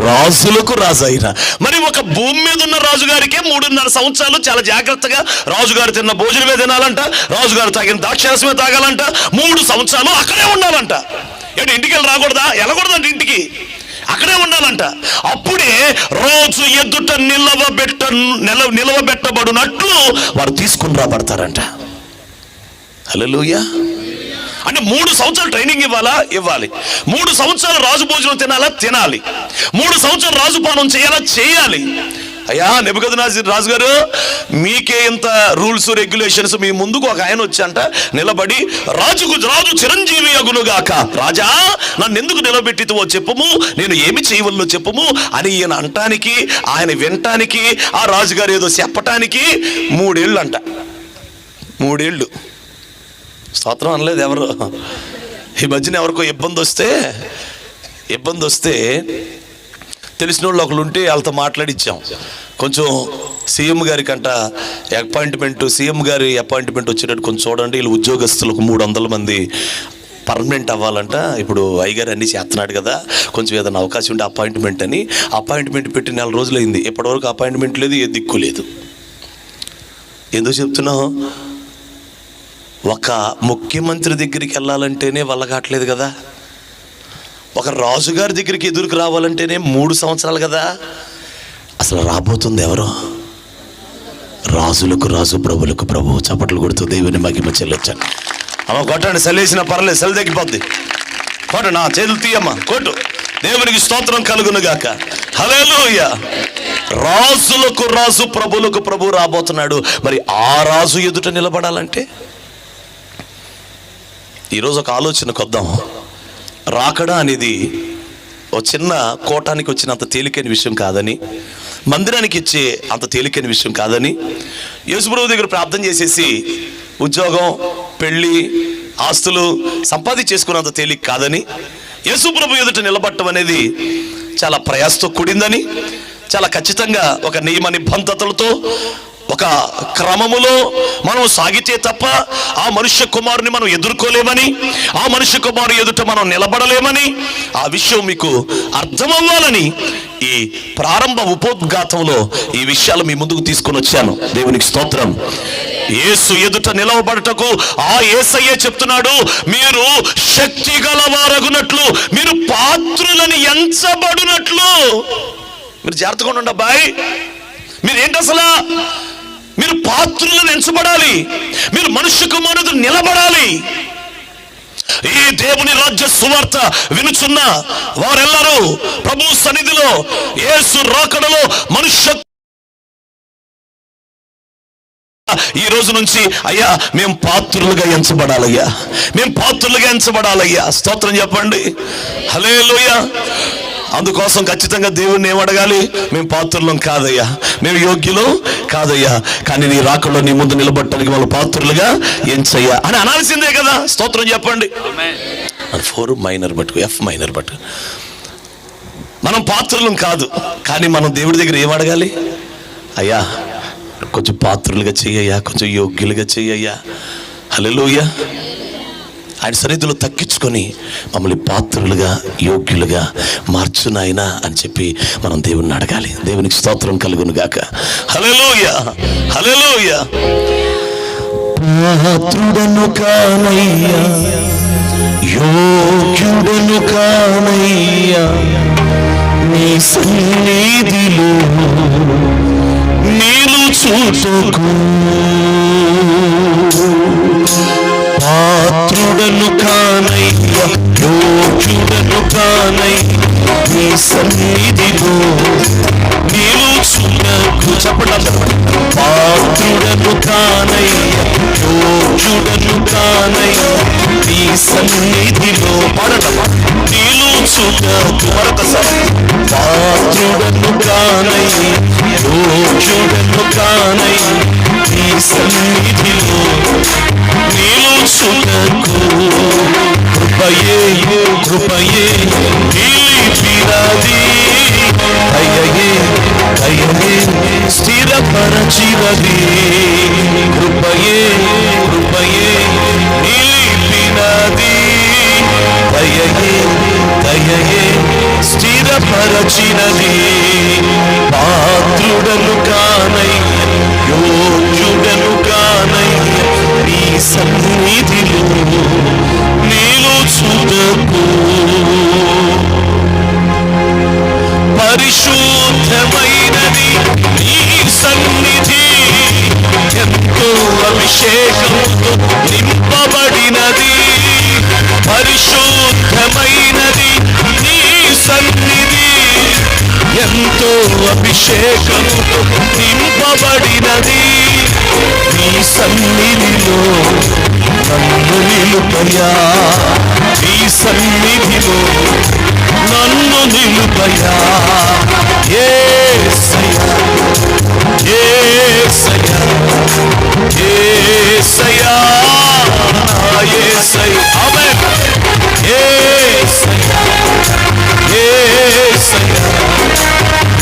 రాజులకు రాజు అయినా. మరి ఒక భూమి మీద ఉన్న రాజుగారికే 3.5 సంవత్సరాలు చాలా జాగ్రత్తగా రాజుగారు తిన్న భోజనమే తినాలంట, రాజుగారు తాగిన ద్రాక్షారసమే తాగాలంట, 3 సంవత్సరాలు అక్కడే ఉండాలంట. ఏంటి, ఇంటికి వెళ్ళి రాకూడదా? వెళ్ళకూడదంట, ఇంటికి అక్కడే ఉండాలంట. అప్పుడే రోజు ఎదుట నిలవబెట్టబడినట్లు వారు తీసుకుని రాబడతారంట. హల్లెలూయా. అంటే 3 సంవత్సరాలు ట్రైనింగ్ ఇవ్వాలి. 3 సంవత్సరాలు రాజు భోజనం తినాలి. 3 సంవత్సరాలు రాజు పానం చేయాలి. అయ్యా నెబుకద్నెజర్ రాజు గారు, మీకే ఇంత రూల్స్ రెగ్యులేషన్స్, మీ ముందుకు ఒక ఆయన వచ్చంట నిలబడి, రాజు చిరంజీవి అగునుగాక, రాజా నన్ను ఎందుకు నిలబెట్టితువో చెప్పుము, నేను ఏమి చేయవల్లో చెప్పుము అని ఈయన అంటానికి, ఆయన వినటానికి, ఆ రాజుగారు ఏదో చెప్పటానికి 3 ఏళ్ళు అంట. 3 ఏళ్ళు స్తోత్రం అనలేదు ఎవరు. ఈ మధ్యన ఎవరికో ఇబ్బంది వస్తే తెలిసిన వాళ్ళు ఒకళ్ళు ఉంటే వాళ్ళతో మాట్లాడిచ్చాం. కొంచెం సీఎం గారికి అంట సీఎం గారి అపాయింట్మెంట్ వచ్చేటట్టు కొంచెం చూడండి, వీళ్ళు ఉద్యోగస్తులకు 300 మంది పర్మనెంట్ అవ్వాలంట. ఇప్పుడు అయ్యగారు అన్నీ చేస్తున్నాడు కదా, కొంచెం ఏదైనా అవకాశం ఉంటే అపాయింట్మెంట్ అని. అపాయింట్మెంట్ పెట్టి 4 రోజులు అయింది, ఇప్పటివరకు అపాయింట్మెంట్ లేదు, ఏ దిక్కు లేదు. ఎందుకు చెప్తున్నావు? ఒక ముఖ్యమంత్రి దగ్గరికి వెళ్ళాలంటేనే వల్ల కావట్లేదు కదా, ఒక రాజుగారి దగ్గరికి ఎదురుకు రావాలంటేనే 3 సంవత్సరాలు కదా. అసలు రాబోతుంది ఎవరో? రాజులకు రాజు, ప్రభులకు ప్రభు. చప్పట్లు కొడుతూ దేవుని మహిమ చెల్లొచ్చాను. అమ్మ కొట్టండి, సెల్లేసిన పర్లేదు, సెల్ తగ్గిపోద్ది. కొట్టు, నా చేతులు తీయమ్మ, కొట్టు. దేవునికి స్తోత్రం కలుగునుగాక. హల్లెలూయా. రాజులకు రాజు, ప్రభులకు ప్రభు రాబోతున్నాడు. మరి ఆ రాజు ఎదుట నిలబడాలంటే ఈరోజు ఒక ఆలోచన కొద్దాం. రాకడా అనేది ఒక చిన్న కోటానికి వచ్చినంత తేలికైన విషయం కాదని, మందిరానికి ఇచ్చే అంత తేలికైన విషయం కాదని, యేసుప్రభు దగ్గర ప్రార్థన చేసేసి ఉద్యోగం, పెళ్ళి, ఆస్తులు సంపాదించేసుకున్నంత తేలిక కాదని, యేసుప్రభు ఎదుట నిలబడటం అనేది చాలా ప్రయాసతో కూడిందని, చాలా ఖచ్చితంగా ఒక నియమ నిబంధనలతో, ఒక క్రమములో మనం సాగితే తప్ప ఆ మనుష్య కుమారుని మనం ఎదుర్కోలేమని, ఆ మనుష్య కుమారు ఎదుట మనం నిలబడలేమని, ఆ విషయం మీకు అర్థమవ్వాలని ఈ ప్రారంభ ఉపోద్ఘాతంలో ఈ విషయాలు మీ ముందుకు తీసుకొని వచ్చాను. దేవునికి స్తోత్రం. యేసు ఎదుట నిలవబడటకు ఆ యేసయ్యే చెప్తున్నాడు, మీరు శక్తి గలవారగునట్లు, మీరు పాత్రులని ఎంచబడినట్లు. మీరు జాగ్రత్తగా ఉండండి అబ్బాయి. మీరేంటి అసలు? మీరు పాత్రులను ఎంచబడాలి, మీరు మనుష్య కుమారుడు నిలబడాలి. ఈ దేవుని రాజ్య సువార్త వినుచున్న వారెల్లరూ ప్రభు సన్నిధిలో యేసు రాకడలో మనుష్య ఈ రోజు నుంచి అయ్యా మేము పాత్రులుగా ఎంచబడాలయ్యా, మేము పాత్రులుగా ఎంచబడాలయ్యా. స్తోత్రం చెప్పండి. హల్లెలూయా. అందుకోసం ఖచ్చితంగా దేవుణ్ణి ఏమడగాలి? మేము పాత్రులం కాదయ్యా, మేము యోగ్యులు కాదయ్యా, కానీ నీ రాకడలో నీ ముందు నిలబడటానికి వాళ్ళు పాత్రులుగా ఎంచయ్యా అని అనాల్సిందే కదా. స్తోత్రం చెప్పండి. 4 మైనర్ బట్టు, F మైనర్ బట్టు. మనం పాత్రులం కాదు, కానీ మనం దేవుడి దగ్గర ఏమడగాలి? అయ్యా కొంచెం పాత్రులుగా చెయ్యయ్యా, కొంచెం యోగ్యులుగా చెయ్యయ్యా. హల్లెలూయా. ఆయన సన్నిధిలో తగ్గించుకొని మమ్మల్ని పాత్రులుగా, యోగ్యులుగా మార్చు నాయనా అని చెప్పి మనం దేవుణ్ణి అడగాలి. దేవునికి స్తోత్రం కలుగును గాక. హల్లెలూయా, హల్లెలూయా. పాత్రుడను కానయ్యా, యోగ్యుడను కానయ్యా, నీ సన్నిధిలో నిలుచుటకు పాత్రుడను కానయ్య, యోగ్యుడను కానయ్య, నీ సన్నిధిలో నిలుచుటకు. చెప్పండి, పాత్రుడను కానయ్య, యోగ్యుడను కానయ్య, నీ సన్నిధిలో నిలుచుటకు. మరొకసారి, పాత్రుడను కానయ్య, యోగ్యుడను కానయ్య, నీ సన్నిధిలో నిలుచుటకు. కృపయే కృపయే నిలిపినది, దయయే దయయే స్థిరపరచినది. కృపయే కృపయే నిలిపినది, దయయే దయయే స్థిరపరచినది. పాత్రుడను కానయ్య, యోగ్యుడను కానయ్య, నీ సన్నిధిలో నిలుచుటకు. పరిశుద్ధమైనది నీ సన్నిధి, ఎంతో అభిషేకంతో నింపబడినది. పరిశుద్ధమైనది నీ సన్నిధి, ఎంతో అభిషేకంతో నింపబడినది. నీ సన్నిధిలో నన్ను నిలుపయా, నీ సన్నిధిలో నన్ను నిలుపయా. యేసయ్యా యేసయ్యా యేసయ్యా నా యేసయ్యా. ఆమేన్. యేసయ్యా యేసయ్యా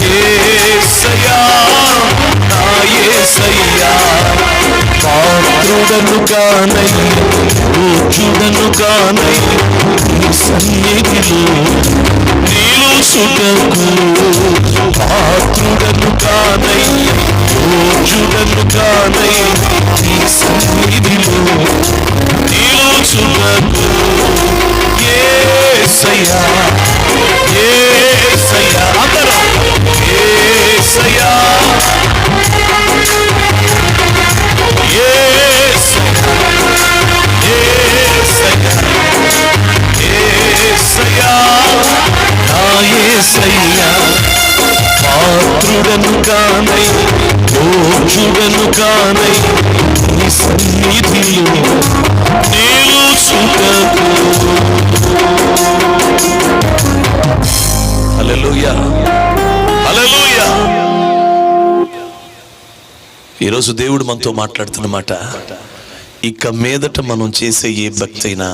యేసయ్యా నా యేసయ్యా. పాత్రుడను కానయ్య, యోగ్యుడను కానయ్య, నీ సన్నిధిలో నిలుచుటకు. పాత్రుడను కానయ్య, యోగ్యుడను కానయ్య, నీ సన్నిధిలో నిలుచుటకు. యేసయ్యా యేసయ్యా అందరూ యేసయ్యా యేసయ్యా యేసయ్యా నా యేసయ్యా. పాత్రుడను కానయ్య, యోగ్యుడను కానయ్య, నీ సన్నిధిలో నిలుచుటకు. హల్లెలూయా హల్లెలూయా. ఈరోజు దేవుడు మనతో మాట్లాడుతున్నమాట, ఇక మీదట మనం చేసే ఏ భక్తి అయినా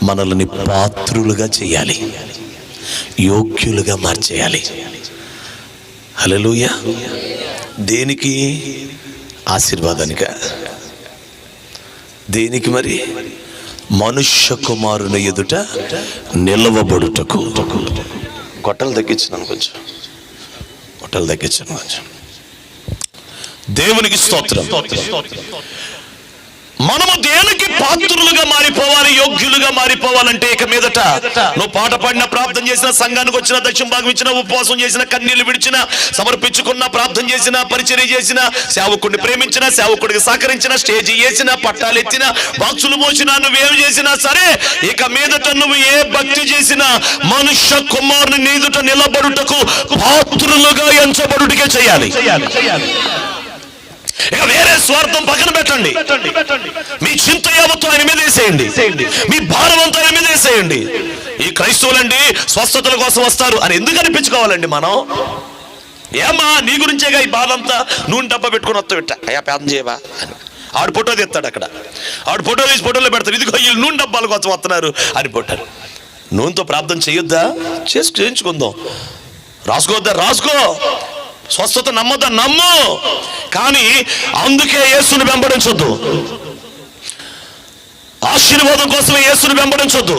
మనల్ని పాత్రులుగా చేయాలి, యోగ్యులుగా మార్చేయాలి. హల్లెలూయా. దేనికి? ఆశీర్వాదానిక? దేనికి మరి? మనుష్య కుమారుని ఎదుట నిలవబడుటకు. గొట్టలు తగ్గించున్నాను కొంచెం, గొట్టలు తగ్గించాను కొంచెం. దేవునికి స్తోత్రం. మనము దేనికి పాత్రులుగా మారిపోవాలి, యోగ్యులుగా మారిపోవాలంటే ఇక మీదట నువ్వు పాట పాడిన, ప్రార్థన చేసిన, సంఘానికి వచ్చిన, దక్షిణ భాగం ఇచ్చిన, ఉపవాసం చేసిన, కన్నీళ్లు విడిచిన, సమర్పించుకున్న, ప్రార్థన చేసిన, పరిచర్య చేసిన, సేవకుడిని ప్రేమించిన, సేవకుడికి సహకరించిన, స్టేజీ వేసిన, పట్టాలు ఎత్తిన, బాక్సులు మోసినా, నువ్వేం చేసినా సరే, ఇక మీదట నువ్వు ఏ భక్తి చేసినా మనుష్య కుమారుని ఎదుట నిలబడుటకు పాత్రులుగా ఎంచబడుటకే చేయాలి. ఇక వేరే స్వార్థం పక్కన పెట్టండి. మీ చింత యావత్తు ఆయన మీద వేసేయండి, మీ భారం అంతా ఆయన మీద వేసేయండి. ఈ క్రైస్తవులండి స్వస్థతల కోసం వస్తారు అని ఎందుకు అనిపించుకోవాలండి మనం? ఏమా నీ గురించేగా ఈ బాధ అంతా, నూనె డబ్బా పెట్టుకుని వస్తా పెట్టా, అయ్యా పేదం చేయవా అని ఆడు ఫోటో తీస్తాడు. అక్కడ ఆడు ఫోటో తీసి ఫోటోలో పెడతాడు, ఇదిగో వీళ్ళు నూనె డబ్బాల కోసం వస్తున్నారు అని పోతారు. నూనెతో ప్రార్థన చేయొద్దా? చేయించుకుందాం. రాసుకోవద్దా? రాసుకో. స్వస్థత నమ్మద్దా? నమ్ము. కానీ అందుకే యేసుని వెంబడించొద్దు. ఆశీర్వాదం కోసమే యేసుని వెంబడించొద్దు.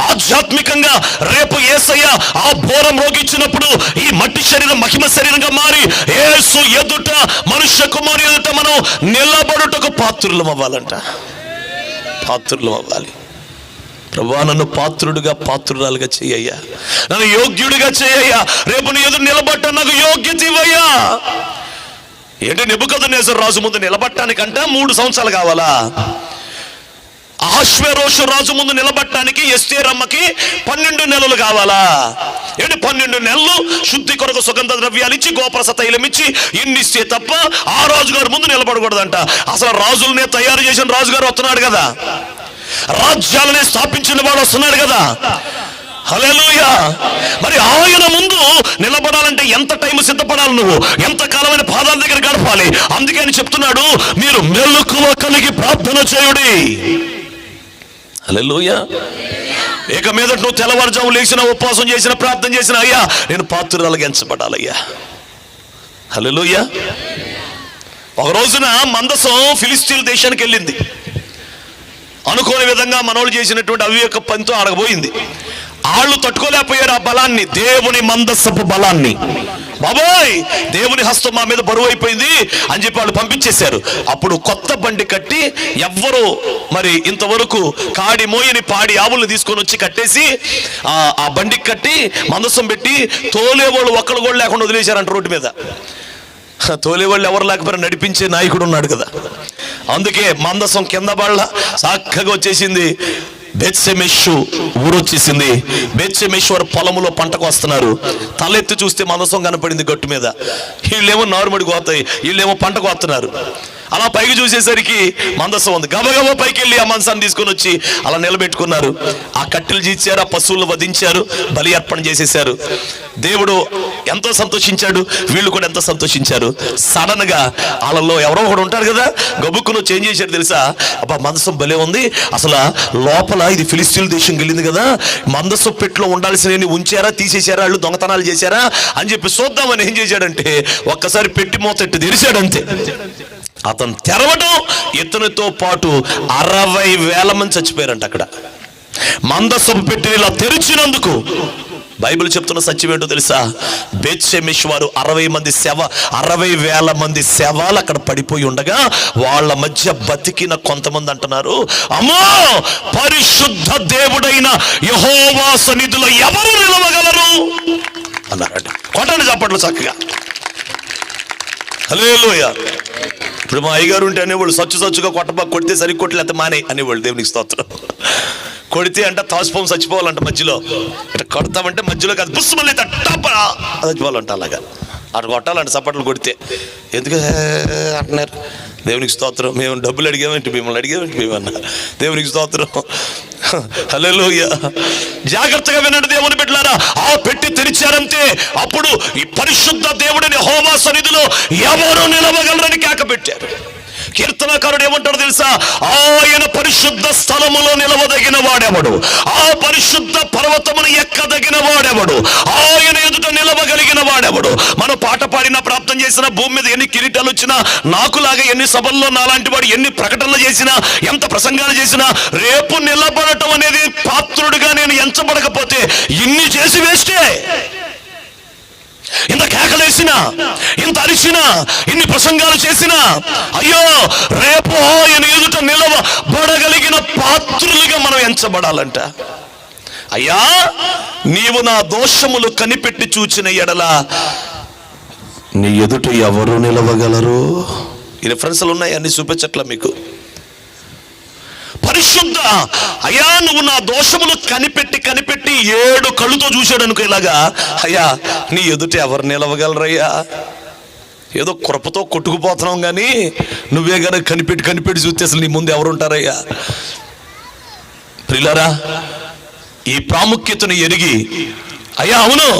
ఆధ్యాత్మికంగా రేపు యేసయ్య ఆ బోరం రోగించినప్పుడు ఈ మట్టి శరీరం మహిమ శరీరంగా మారి యేసు ఎదుట, మనుష్య కుమారు ఎదుట మనం నిలబడుటకు పాత్రులం అవ్వాలంట. పాత్రులం అవ్వాలి. ప్రభువా నన్ను పాత్రుడుగా పాత్రురాలుగా చేయయ్యా, నన్ను యోగ్యుడిగా చేయయ్యా, రేపు నీ ఎదురు నిలబట్ట నాకు యోగ్యత ఇవ్వయ్యా. ఏంటి నెబుకద్నెజరు రాజు ముందు నిలబట్టడానికంటే 3 సంవత్సరాలు కావాలా? అహష్వేరోషు రాజు ముందు నిలబట్టడానికి ఎస్తేర్ అమ్మకి 12 నెలలు కావాలా? ఏంటి 12 నెలలు శుద్ధి కొరకు సుగంధ ద్రవ్యాలు ఇచ్చి గోప్రస తైలం ఇచ్చి ఇన్నిస్తే తప్ప ఆ రాజుగారు ముందు నిలబడకూడదంట. అసలు రాజులనే తయారు చేసిన రాజుగారు వస్తున్నాడు కదా, రాజ్యాలనే స్థాపించిన వాడు వస్తున్నాడు కదా. హల్లెలూయా. మరి ఆయన ముందు నిలబడాలంటే ఎంత టైం సిద్ధపడాలి, నువ్వు ఎంత కాలమైన పాదాల దగ్గర గడపాలి. అందుకే ఆయన చెప్తున్నాడు, మీరు మెలకువ కలిగి ప్రార్థన చేయుడి. హల్లెలూయా. ఇక మీద నువ్వు తెల్లవారుజాము లేచిన, ఉపవాసం చేసిన, ప్రార్థన చేసిన, అయ్యా నేను పాత్రురాలుగా ఎంచబడాలయ్యా. హల్లెలూయా. ఒక రోజున మందసం ఫిలిస్తీన్ దేశానికి వెళ్ళింది. అనుకోని విధంగా మనోళ్ళు చేసినటువంటి అవివేక పనితో ఆడకపోయింది. వాళ్ళు తట్టుకోలేకపోయారు ఆ బలాన్ని, దేవుని మందసపు బలాన్ని. బాబోయ్ దేవుని హస్తం మా మీద బరువు అయిపోయింది అని చెప్పి వాళ్ళు పంపించేశారు. అప్పుడు కొత్త బండి కట్టి, ఎవ్వరు మరి ఇంతవరకు కాడి మోయని పాడి ఆవులను తీసుకొని వచ్చి కట్టేసి ఆ బండికి కట్టి మందసం పెట్టి తోలేవాళ్ళు ఒక్కడు కూడా లేకుండా వదిలేశారంట రోడ్డు మీద. తోలేవాళ్ళు ఎవరు లేకపోయినా నడిపించే నాయకుడు ఉన్నాడు కదా. అందుకే మందసం కింద బళ్ళ చక్కగా వచ్చేసింది. బెత్షెమెషు ఊరొచ్చేసింది. బెత్షెమెషు వారు పొలములో పంటకు వస్తున్నారు. తలెత్తి చూస్తే మందసం కనపడింది గట్టు మీద. వీళ్ళేమో నారుమడికి పోతాయి, వీళ్ళేమో పంటకు వస్తున్నారు. అలా పైకి చూసేసరికి మందసం ఉంది. గబగబా పైకి వెళ్ళి ఆ మందసాన్ని తీసుకొని వచ్చి అలా నిలబెట్టుకున్నారు. ఆ కట్టెలు చీల్చారు, ఆ పశువులు వధించారు, బలి అర్పణ చేసేసారు. దేవుడు ఎంతో సంతోషించాడు, వీళ్ళు కూడా ఎంతో సంతోషించారు. సడన్ గా వాళ్ళలో ఎవరో ఒకడు ఉంటారు కదా, గబుక్కును చేంజ్ చేశారు తెలుసా. అబ్బా మందసం భలే ఉంది, అసలు లోపల ఇది ఫిలిస్తీన్ దేశం వెళ్ళింది కదా, మందసం పెట్టులో ఉండాల్సిన ఉంచారా తీసేశారా, వాళ్ళు దొంగతనాలు చేశారా అని చెప్పి చూద్దామని ఏం చేశాడంటే ఒక్కసారి పెట్టి మోతెట్టు తెరిచాడంతే. అతను తెరవడం, ఇతనితో పాటు 60,000 మంది చచ్చిపోయారంట అక్కడ. మందసపు పెట్టి ఇలా తెరిచినందుకు బైబిల్ చెప్తున్న సత్యం ఏంటో తెలుసా, బెత్షెమెషు వారు 60,000 మంది శవాలు అక్కడ పడిపోయి ఉండగా వాళ్ళ మధ్య బతికిన కొంతమంది అంటున్నారు, అమ్మో పరిశుద్ధ దేవుడైన యెహోవా సన్నిధిలో ఎవరు నిలవగలరు అన్నారట. కొట్టండి చప్పట్లు చక్కగా. హల్లెలూయా. ఇప్పుడు మా అయ్యగారు ఉంటే అనేవాళ్ళు సచ్చుగా కొడితే సరి కొట్టలేకపోతే మానే అనేవాళ్ళు. దేవునికి స్తోత్రం. కొడితే అంటే తాసుపోం చచ్చిపోవాలంట, మధ్యలో ఇట్లా కొడతామంటే మధ్యలో కాదు బుస్సు మళ్ళీ చచ్చిపోవాలంట. అలాగా అటు కొట్టాలంట చప్పట్లు కొడితే. ఎందుకు అంటున్నారు? దేవునికి స్తోత్రం. మేము డబ్బులు అడిగామేంటి, మిమ్మల్ని అడిగామేంటి మేమన్నా? దేవునికి స్తోత్రం. హల్లెలూయా. జాగ్రత్తగా వినండి దేవుని బిడ్డలారా. ఆ పెట్టి తెరిచారంటే అప్పుడు ఈ పరిశుద్ధ దేవుడిని యెహోవా సన్నిధిలో ఎవరు నిలవగలరని కేక పెట్టారు. కీర్తనకారుడు ఏమంటాడు తెలుసా, ఆయన పరిశుద్ధ స్థలములో నిలవదగిన వాడెవడు, ఆ పరిశుద్ధ పర్వతమును ఎక్కదగిన వాడెవడు, ఆయన ఎదుట నిలవగలిగిన వాడెవడు. మనం పాట పాడినా ప్రార్థన చేసినా భూమి మీద ఎన్ని కిరీటాలు వచ్చినా, నాకులాగా ఎన్ని సభల్లో నాలాంటి వాడు ఎన్ని ప్రకటనలు చేసినా, ఎంత ప్రసంగాలు చేసినా, రేపు నిలబడటం అనేది పాత్రుడిగా నేను ఎంచబడకపోతే ఇన్ని చేసి వేస్టే. ఇంత కేకలేసినా, ఇంత అరిచినా, ఇన్ని ప్రసంగాలు చేసినా, అయ్యో రేపు ఆయన ఎదుట నిలవబడగలిగిన పాత్రులుగా మనం ఎంచబడాలంట. అయ్యా నీవు నా దోషములు కనిపెట్టి చూచిన ఎడల నీ ఎదుట ఎవరు నిలవగలరు? ఈ రిఫరెన్స్లు ఉన్నాయి, అన్ని చూపించట్లా మీకు. పరిశుద్ధ అయ్యా నువ్వు నా దోషములు కనిపెట్టి 7 కళ్ళుతో చూశాడు అనుకో ఇలాగా, అయ్యా నీ ఎదుట ఎవరు నిలవగలరయ్యా? ఏదో కృపతో కొట్టుకుపోతున్నాం కానీ నువ్వే కనుక కనిపెట్టి చూస్తే అసలు నీ ముందు ఎవరు ఉంటారయ్యా? ప్రియులారా, ఈ ప్రాముఖ్యతను ఎరిగి, అయ్యా అవును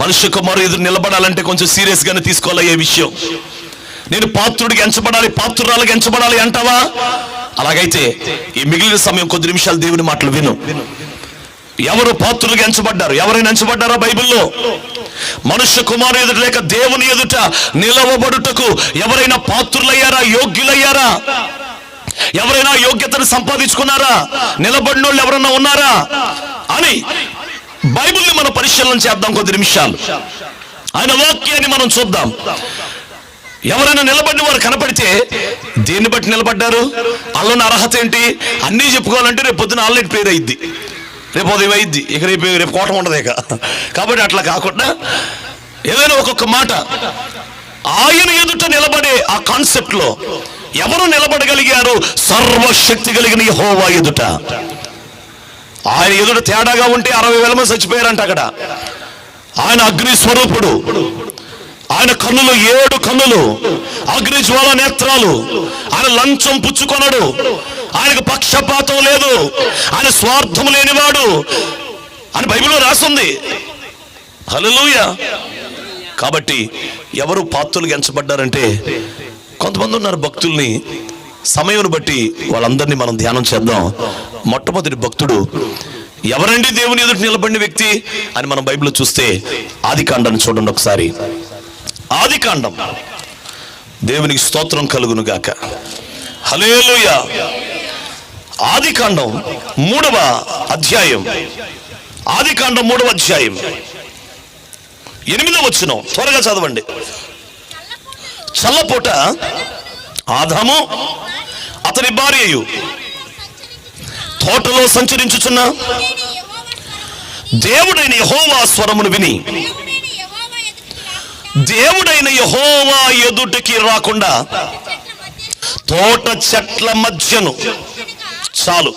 మనుష్య కుమారుడు ఎదురు నిలబడాలంటే కొంచెం సీరియస్ గానే తీసుకోవాలి ఏ విషయం. నేను పాత్రుడికి ఎంచబడాలి, పాత్రురాలుగా ఎంచబడాలి అంటావా? అలాగైతే ఈ మిగిలిన సమయం కొద్ది నిమిషాలు దేవుని మాటలు విను. ఎవరు పాత్రులుగా ఎంచబడ్డారు? ఎవరైనా ఎంచబడ్డారా బైబిల్లో? మనుష్య కుమారుడు ఎదుట లేక దేవుని ఎదుట నిలవబడుటకు ఎవరైనా పాత్రులయ్యారా, యోగ్యులయ్యారా? ఎవరైనా యోగ్యతను సంపాదించుకున్నారా? నిలబడిన వాళ్ళు ఎవరన్నా ఉన్నారా అని బైబిల్ని మనం పరిశీలన చేద్దాం కొద్ది నిమిషాలు. ఆయన వాక్యాన్ని మనం చూద్దాం. ఎవరైనా నిలబడిన వారు కనపడితే దేన్ని బట్టి నిలబడ్డారు, వాళ్ళని అర్హత ఏంటి అన్నీ చెప్పుకోవాలంటే రేపు పొద్దున ఆల్రెడీ ప్రేర్ అయింది, రేపు ఉదయం అయింది, ఇక రేపు కోటం ఉండదు ఇక. కాబట్టి అట్లా కాకుండా ఏదైనా ఒక్కొక్క మాట ఆయన ఎదుట నిలబడే ఆ కాన్సెప్ట్ లో ఎవరు నిలబడగలిగారు? సర్వశక్తి కలిగిన యెహోవా ఎదుట. ఆయన ఎదుట తేడాగా ఉంటే 60,000 మంది చచ్చిపోయారంట అక్కడ. ఆయన అగ్ని స్వరూపుడు, ఆయన కన్నులు 7 కన్నులు, అగ్ని జ్వాల నేత్రాలు, ఆయన లంచం పుచ్చుకొనడు, ఆయనకు పక్షపాతం లేదు, ఆయన స్వార్థం లేనివాడు అని బైబిల్లో రాస్తుంది. హల్లెలూయా. కాబట్టి ఎవరు పాత్రలు ఎంచబడ్డారంటే కొంతమంది ఉన్నారు భక్తుల్ని, సమయం బట్టి వాళ్ళందరినీ మనం ధ్యానం చేద్దాం. మొట్టమొదటి భక్తుడు ఎవరండి దేవుని ఎదుట నిలబడిన వ్యక్తి అని మనం బైబిల్లో చూస్తే ఆదికాండాన్ని చూడండి ఒకసారి. ఆదికాండం, దేవునికి స్తోత్రం కలుగును గాక. హల్లెలూయా. ఆదికాండం 3వ అధ్యాయం, ఆదికాండం 3వ అధ్యాయం 8వ వచనం త్వరగా చదవండి. చల్లపూట ఆదాము అతని భార్యయు తోటలో సంచరించుచున్న దేవుడైన యెహోవా స్వరమును విని దేవుడైన యెహోవా ఎదుటికి రాకుండా తోట చెట్ల మధ్యను, చాలు,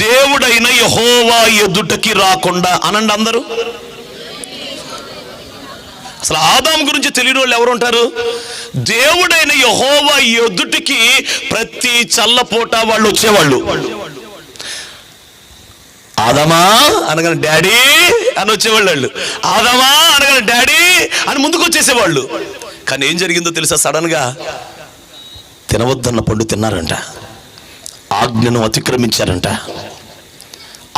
దేవుడైన యెహోవా ఎదుటికి రాకుండా అనండి అందరూ. అసలు ఆదాము గురించి తెలియని వాళ్ళు ఎవరు ఉంటారు? దేవుడైన యెహోవా ఎదుటికి ప్రతి చల్లపూట వాళ్ళు వచ్చేవాళ్ళు. ఆదామా అనగానే డాడీ అని వచ్చేవాళ్ళు వాళ్ళు. ఆదామా అనగానే డాడీ అని ముందుకు వచ్చేసేవాళ్ళు. కానీ ఏం జరిగిందో తెలుసా? సడన్ గా తినవద్దన్న పండు తిన్నారంట, ఆజ్ఞను అతిక్రమించారంట,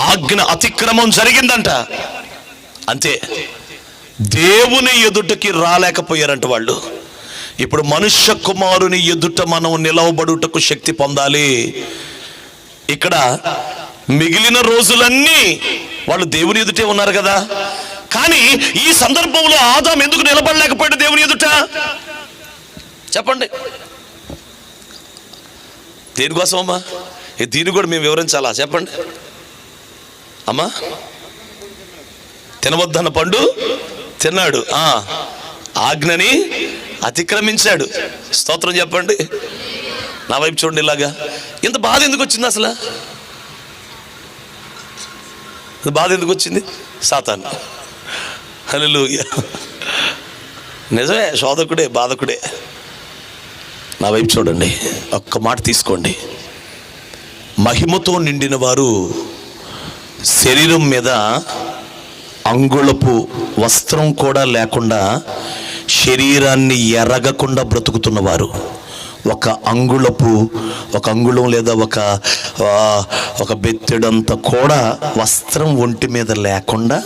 ఆజ్ఞ అతిక్రమం జరిగిందంట. అంతే, దేవుని ఎదుటకి రాలేకపోయారంట వాళ్ళు. ఇప్పుడు మనుష్య కుమారుని ఎదుట మనం నిలవబడుటకు శక్తి పొందాలి. ఇక్కడ మిగిలిన రోజులన్నీ వాళ్ళు దేవుని ఎదుటే ఉన్నారు కదా. కానీ ఈ సందర్భంలో ఆదాం ఎందుకు నిలబడలేకపోయాడు దేవుని ఎదుట? చెప్పండి, దేనికోసం అమ్మా? దీన్ని కూడా మేము వివరించాలా? చెప్పండి అమ్మా. తినవద్దన్న పండు తిన్నాడు, ఆజ్ఞని అతిక్రమించాడు. స్తోత్రం చెప్పండి. నా వైపు చూడండి. ఇలాగా ఇంత బాధ ఎందుకు వచ్చింది అసలు? బాధ ఎందుకు వచ్చింది? సాతాను. హల్లెలూయా. నిజమే, శోధకుడే, బాధకుడే. నా వైపు చూడండి, ఒక్క మాట తీసుకోండి. మహిమతో నిండిన వారు శరీరం మీద అంగుళపు వస్త్రం కూడా లేకుండా శరీరాన్ని ఎరగకుండా బ్రతుకుతున్నవారు. ఒక అంగుళం లేదా ఒక బెత్తెడంత కూడా వస్త్రం ఒంటి మీద లేకుండా,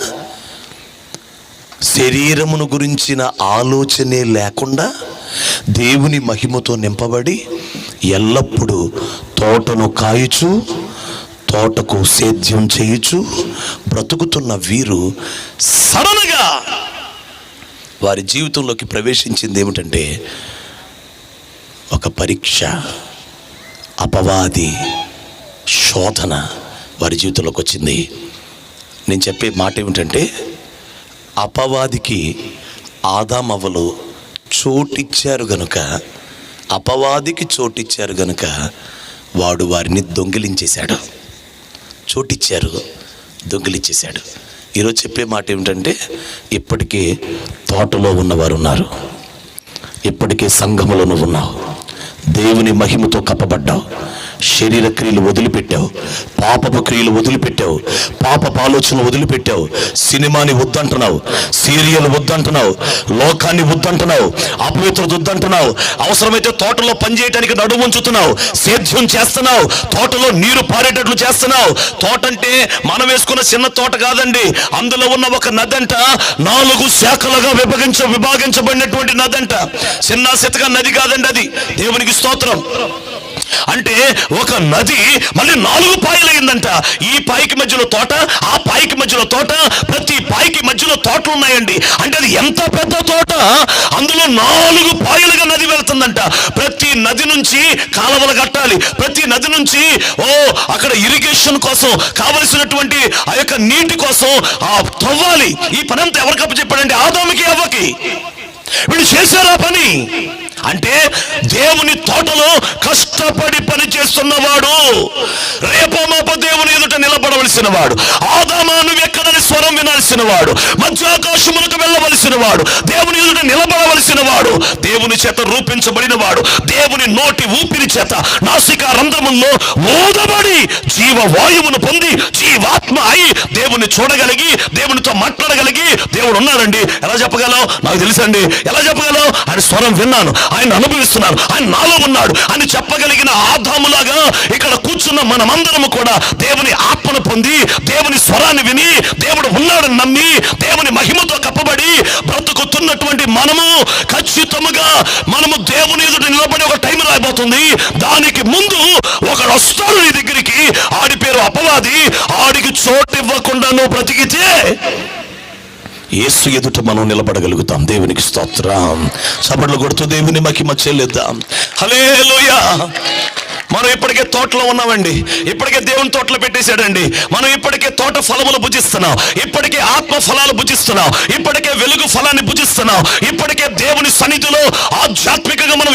శరీరమును గురించిన ఆలోచనే లేకుండా దేవుని మహిమతో నింపబడి ఎల్లప్పుడూ తోటను కాయుచు, తోటకు సేద్యం చేయుచు బ్రతుకుతున్న వీరు సడన్గా వారి జీవితంలోకి ప్రవేశించింది ఏమిటంటే ఒక పరీక్ష, అపవాది శోధన వారి జీవితంలోకి వచ్చింది. నేను చెప్పే మాట ఏమిటంటే, అపవాదికి ఆదామవ్వలు చోటిచ్చారు గనుక, అపవాదికి చోటిచ్చారు గనుక వాడు వారిని దొంగిలించేశాడు. చోటిచ్చారు, దొంగిలించేశాడు. ఈరోజు చెప్పే మాట ఏమిటంటే, ఇప్పటికే తోటలో ఉన్నవారు ఉన్నారు, ఇప్పటికే సంఘములో ఉన్నావు, దేవుని మహిమతో కప్పబడ్డావు, శరీర క్రియలు వదిలిపెట్టావు, పాపపు క్రియలు వదిలిపెట్టావు, పాపపు ఆలోచనలు వదిలిపెట్టావు, సినిమాని వద్దంటున్నావు, సీరియల్ వద్దంటున్నావు, లోకాన్ని వద్దంటున్నావు, అపవిత్రత వద్దంటున్నావు, అవసరమైతే తోటలో పనిచేయడానికి నడుము ఉంచుతున్నావు, సేద్యం చేస్తున్నావు, తోటలో నీరు పారేటట్లు చేస్తున్నావు. తోట అంటే మనం వేసుకున్న చిన్న తోట కాదండి, అందులో ఉన్న ఒక నదంట 4 శాఖలుగా విభాగించబడినటువంటి నదంట. చిన్న సితక నది కాదండి అది. దేవునికి స్తోత్రం. అంటే ఒక నది మళ్ళీ 4 పాయలైందంట. ఈ పాయికి మధ్యలో తోట, ఆ పాయికి మధ్యలో తోట, ప్రతి పాయికి మధ్యలో తోటలు ఉన్నాయండి. అంటే అది ఎంత పెద్ద తోట, అందులో 4 పాయలుగా నది వెళ్తుందంట. ప్రతి నది నుంచి కాలువలు కట్టాలి, ప్రతి నది నుంచి అక్కడ ఇరిగేషన్ కోసం కావలసినటువంటి ఆ యొక్క నీటి కోసం తవ్వాలి. ఈ పని అంతా ఎవరికి అప్పచెప్పాడంటే ఆదాముకి అవ్వకి. వీళ్ళు చేశారా పని? అంటే దేవుని తోటలో కష్టపడి పని చేస్తున్నవాడు, రేపో మాపో దేవుని ఎదుట నిలబడవలసిన వాడు, ఆదామా నువ్వు ఎక్కడని స్వరం వినాల్సిన వాడు, మధ్యాకాశములకు వెళ్ళవలసిన వాడు, దేవుని ఎదుట నిలబడవలసిన వాడు, దేవుని చేత రూపించబడిన వాడు, దేవుని నోటి ఊపిరి చేత నాసికా రంధ్రముల్లో ఊదబడి జీవవాయువును పొంది జీవాత్మ అయి దేవుని చూడగలిగి దేవునితో మాట్లాడగలిగి దేవుడు ఉన్నాడండి. ఎలా చెప్పగలవు? నాకు తెలుసండి. ఎలా చెప్పగలవు? ఆయన స్వరం విన్నాను, ఆయన అనుభవిస్తున్నాను, ఆయన నాలో ఉన్నాడు అని చెప్పగలిగిన ఆదాములాగా ఇక్కడ కూర్చున్న మనమందరము కూడా దేవుని ఆత్మను పొంది దేవుని స్వరాన్ని విని దేవుడు ఉన్నాడని నమ్మి దేవుని మహిమతో కప్పబడి బ్రతుకుతున్నటువంటి మనము ఖచ్చితంగా మనము దేవుని ఎదుట నిలబడి ఒక టైం రాబోతుంది. దానికి ముందు ఒకడు వస్తాడు నీ దగ్గరికి, ఆడి పేరు అపవాది. ఆడికి చోటు ఇవ్వకుండా నువ్వు బ్రతికితే యేసు ఎదుట మనం నిలబడగలుగుతాం. దేవునికి స్తోత్రం. చప్పట్లు కొడుతూ దేవుని మహిమ చెల్లిద్దాం. హల్లెలూయా. మనం ఇప్పటికే తోటలో ఉన్నామండి, ఇప్పటికే దేవుని తోటలో పెట్టేశాడండి. మనం ఇప్పటికే తోట ఫలములు భుజిస్తున్నాం, ఇప్పటికే ఆత్మ ఫలాలు భుజిస్తున్నాం, ఇప్పటికే వెలుగు ఫలాన్ని భుజిస్తున్నాం, ఇప్పటికే దేవుని సన్నిధిలో ఆధ్యాత్మికంగా మనం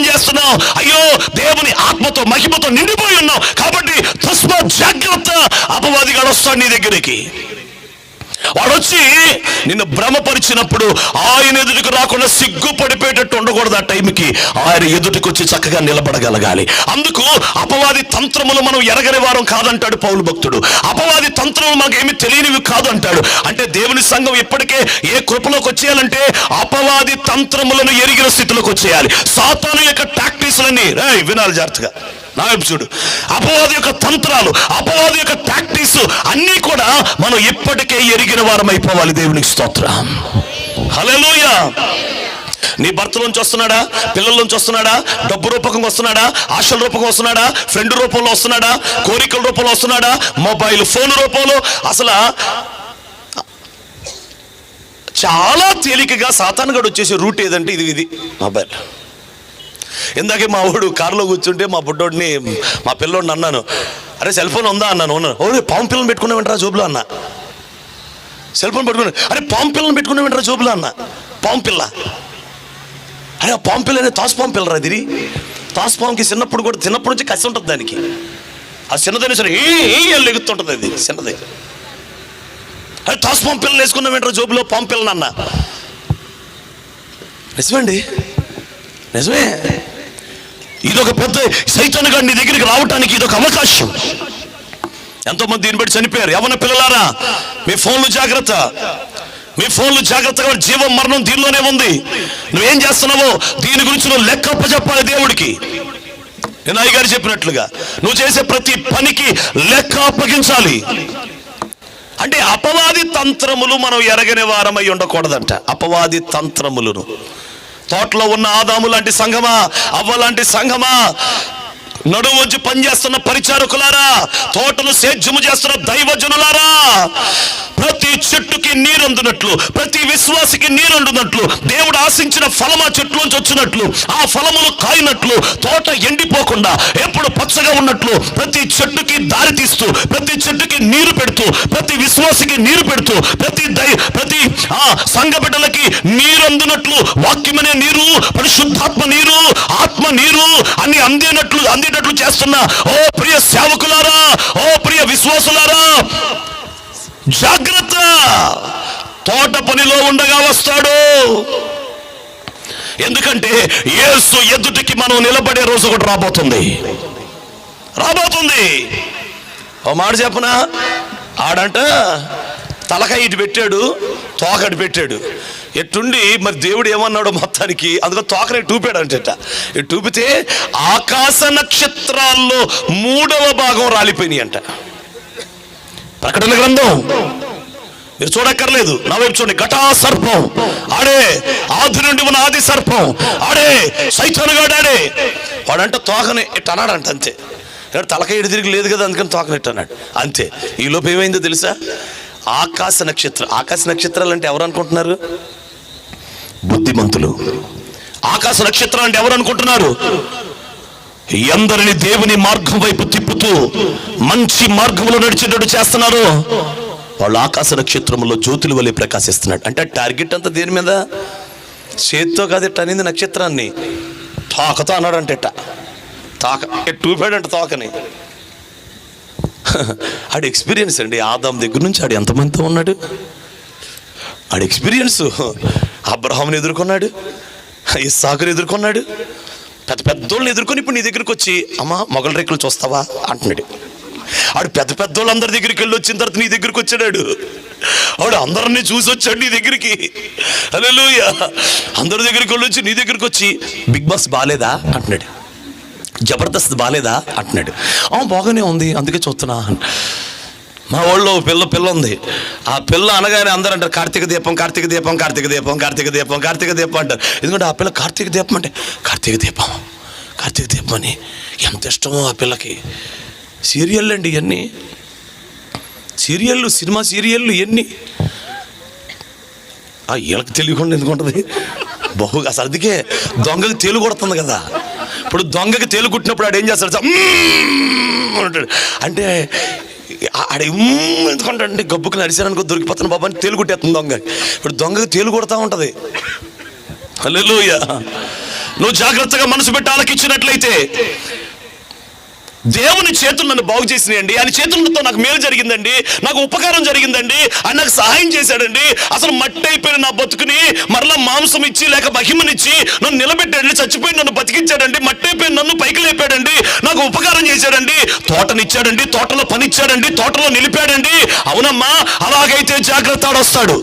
చేస్తున్నాం. అయ్యో, దేవుని ఆత్మతో మహిమతో నిండిపోయి ఉన్నాం. కాబట్టి తస్మాత్ జాగ్రత్త, అపవాదిగాడు వస్తాడు నీ దగ్గరికి. వాడు వచ్చి నిన్ను భ్రమపరిచినప్పుడు ఆయన ఎదుటికి రాకుండా సిగ్గుపడిపోయేటట్టు ఉండకూడదు. ఆ టైంకి ఆయన ఎదుటికి వచ్చి చక్కగా నిలబడగలగాలి. అందుకు అపవాది తంత్రములు మనం ఎరగని వారం కాదంటాడు పౌలు భక్తుడు. అపవాది తంత్రములు మనకు ఏమి తెలియనివి కాదు అంటాడు. అంటే దేవుని సంఘం ఇప్పటికే ఏ కృపలోకి వచ్చేయాలంటే అపవాది తంత్రములను ఎరిగిన స్థితిలోకి వచ్చేయాలి. సాతాను యొక్క టాక్టిక్స్లన్నీ వినాలి జాగ్రత్తగా. నా వైపు చూడు. అపవాది యొక్క తంత్రాలు, అపవాది యొక్క టాక్టిక్స్ అన్నీ కూడా మనం ఇప్పటికే ఎరిగిన వారం అయిపోవాలి. దేవునికి స్తోత్రం. హల్లెలూయా. నీ భర్తలోంచి వస్తున్నాడా, పిల్లల్లోంచి వస్తున్నాడా, డబ్బు రూపకంగా వస్తున్నాడా, ఆశల రూపంగా వస్తున్నాడా, ఫ్రెండ్ రూపంలో వస్తున్నాడా, కోరికల రూపంలో వస్తున్నాడా, మొబైల్ ఫోన్ రూపంలో. అసలు చాలా తేలికగా సాతాను గడు వచ్చేసే రూట్ ఏదంటే ఇది మొబైల్. ఇందాకే మా వాడు కారులో కూర్చుంటే మా బుడ్డోడిని, మా పిల్లోడిని అన్నాను, అరే సెల్ ఫోన్ ఉందా అన్నాను. పాము పిల్లలు పెట్టుకున్నామంటారా జోబులో అన్న. సెల్ ఫోన్ పెట్టుకున్నా. అరే పాము పిల్లలు పెట్టుకున్నామంటారా జోబులో అన్న. పాము పిల్ల. అరే ఆ పాము పిల్ల అనేది తాసుపాము పిల్లరా. ఇది తాసుపాముకి చిన్నప్పటి నుంచి కసి ఉంటుంది దానికి. ఆ చిన్నదని సరే ఎగుతుంటుంది అది చిన్నది. అరే తాసుపాము పిల్లలు వేసుకున్నామంటారా జోబులో పాము పిల్లని అన్న. నిజమండి, నిజమే. ఇదొక పెద్ద సైతాను గాడు నీ దగ్గరికి రావటానికి ఇదొక అవకాశం. ఎంతోమంది దీన్ని బట్టి చనిపోయారు. యవ్వన పిల్లలారా, మీ ఫోన్లు జాగ్రత్త, మీ ఫోన్లు జాగ్రత్తగా. జీవం మరణం దీనిలోనే ఉంది. నువ్వేం చేస్తున్నావో దీని గురించి నువ్వు లెక్క చెప్పాలి దేవుడికి. నేను అయ్యగారు చెప్పినట్లుగా నువ్వు చేసే ప్రతి పనికి లెక్క అప్పగించాలి. అంటే అపవాది తంత్రములు మనం ఎరగని వారమై ఉండకూడదంట. అపవాది తంత్రములను తోటలో ఉన్న ఆదాము లాంటి సంఘమా, అవ్వ లాంటి సంఘమా, నడుము వచ్చి పనిచేస్తున్న పరిచారకులారా, తోటను సేద్యము చేస్తున్న దైవజనులారా, ప్రతి చెట్టుకి నీరందునట్లు, ప్రతి విశ్వాసికి నీరందునట్లు, దేవుడు ఆశించిన ఫలం ఆ చెట్లోంచి వచ్చినట్లు, ఆ ఫలములు కాయినట్లు, తోట ఎండిపోకుండా ఎప్పుడు పచ్చగా ఉన్నట్లు ప్రతి చెట్టుకి దారి తీస్తూ, ప్రతి చెట్టుకి నీరు పెడుతూ, ప్రతి విశ్వాసికి నీరు పెడుతూ, ప్రతి సంఘ బిడ్డలకి నీరందునట్లు, వాక్యమనే నీరు, పరిశుద్ధాత్మ నీరు, ఆత్మ నీరు అన్ని అందేటట్లు చేస్తున్న ఓ ప్రియ సేవకులారా, ఓ ప్రియ విశ్వాసులారా, జాగ్రత్త. తోట పనిలో ఉండగా వస్తాడు. ఎందుకంటే యేసు ఎదుటికి మనం నిలబడే రోజు ఒకటి రాబోతుంది. ఓ మాట చెప్పనా, ఆడంట తలకాయ ఇటు పెట్టాడు, తోకటి పెట్టాడు. ఎట్టుండి మరి దేవుడు ఏమన్నాడు మొత్తానికి, అందులో తోకనే టూపాడు అంటట. టూపితే ఆకాశ నక్షత్రాల్లో 3వ భాగం రాలిపోయినాయి అంట. ప్రకటన గ్రంథం మీరు చూడక్కర్లేదు, నా వైపు చూడండి. ఘటా సర్పం ఆడే, ఆది నుండి ఉన్న ఆది సర్పం ఆడే, సైతానుగాడు ఆడే. వాడంట తోకని ఇట్ట అన్నాడంట, అంతే. తలకాయ ఎడు తిరిగి లేదు కదా, అందుకని తోకని ఇట్ట అన్నాడు, అంతే. ఈ లోపు ఏమైందో తెలుసా? ఆకాశ నక్షత్రాలు అంటే ఎవరు అనుకుంటున్నారు? బుద్ధిమంతులు. ఆకాశ నక్షత్రాలు అంటే ఎవరు అనుకుంటున్నారు? ఎందరిని దేవుని మార్గం వైపు తిప్పుతూ మంచి మార్గంలో నడిచేటట్టు చేస్తున్నారు. వాళ్ళు ఆకాశ నక్షత్రంలో జ్యోతుల వలె ప్రకాశిస్తున్నాడు. అంటే టార్గెట్ అంతా దేని మీద? చేతితో కాదు ఇట్ట అనేది నక్షత్రాన్ని, తోకతో అన్నాడంటే ఇట్ట తోక టూపాడంట తోకని. ఆడి ఎక్స్పీరియన్స్ అండి. ఆదాం దగ్గర నుంచి ఆడు ఎంతమందితో ఉన్నాడు, ఆడి ఎక్స్పీరియన్స్. అబ్రహాముని ఎదుర్కొన్నాడు, ఇస్సాకుని ఎదుర్కొన్నాడు, పెద్ద పెద్దోళ్ళని ఎదుర్కొని ఇప్పుడు నీ దగ్గరికి వచ్చి అమ్మా మొగల రేకులు చూస్తావా అంటున్నాడు. ఆడు పెద్ద పెద్దోళ్ళు అందరి దగ్గరికి వెళ్ళి వచ్చిన తర్వాత నీ దగ్గరికి వచ్చాడు. ఆడు అందరినీ చూసి వచ్చాడు నీ దగ్గరికి. హల్లెలూయా. అందరి దగ్గరికి వెళ్ళి వచ్చి నీ దగ్గరికి వచ్చి బిగ్ బాస్ బాలేదా అంటున్నాడు, జబర్దస్త్ బాలేదా అంటున్నాడు. బాగానే ఉంది అందుకే చూస్తున్నా. మా ఊళ్ళో పిల్ల ఉంది. ఆ పిల్ల అనగానే అందరూ అంటారు కార్తీక దీపం అంటారు. ఎందుకంటే ఆ పిల్ల కార్తీక దీపం అంటే కార్తీక దీపం అని ఎంత ఇష్టమో ఆ పిల్లకి. సీరియల్ అండి ఇవన్నీ, సినిమా సీరియళ్ళు ఇవన్నీ. వీళ్ళకి తెలియకుండా ఎందుకుంటుంది అసలు. అందుకే దొంగకి తేలు కొడుతుంది కదా. ఇప్పుడు దొంగకి తేలు కుట్టినప్పుడు ఆడు ఏం చేస్తాడు అంటాడు, అంటే ఆడ ఎందుకంటే గబ్బుకి నరిశారనుకో దొరికిపోతాను బాబా అని తేలు కుట్టేస్తుంది దొంగ. ఇప్పుడు దొంగకి తేలు కొడతా ఉంటుంది. హల్లెలూయా. నువ్వు జాగ్రత్తగా మనసు పెట్టి ఆలకించినట్లయితే దేవుని చేతులు నన్ను బాగు చేసినాయండి, ఆయన చేతులతో నాకు మేలు జరిగిందండి, నాకు ఉపకారం జరిగిందండి, ఆయన నాకు సహాయం చేశాడండి. అసలు మట్టి అయిపోయిన నా బతుకుని మరలా మాంసం ఇచ్చి లేక మహిమనిచ్చి నన్ను నిలబెట్టాడండి, చచ్చిపోయి నన్ను బతికించాడండి, మట్టి అయిపోయి నన్ను పైకి లేపాడండి, నాకు ఉపకారం చేశాడండి, తోటనిచ్చాడండి, తోటలో పనిచ్చాడండి, తోటలో నిలిపాడండి. అవునమ్మా, అలాగైతే జాగ్రత్త వస్తాడు.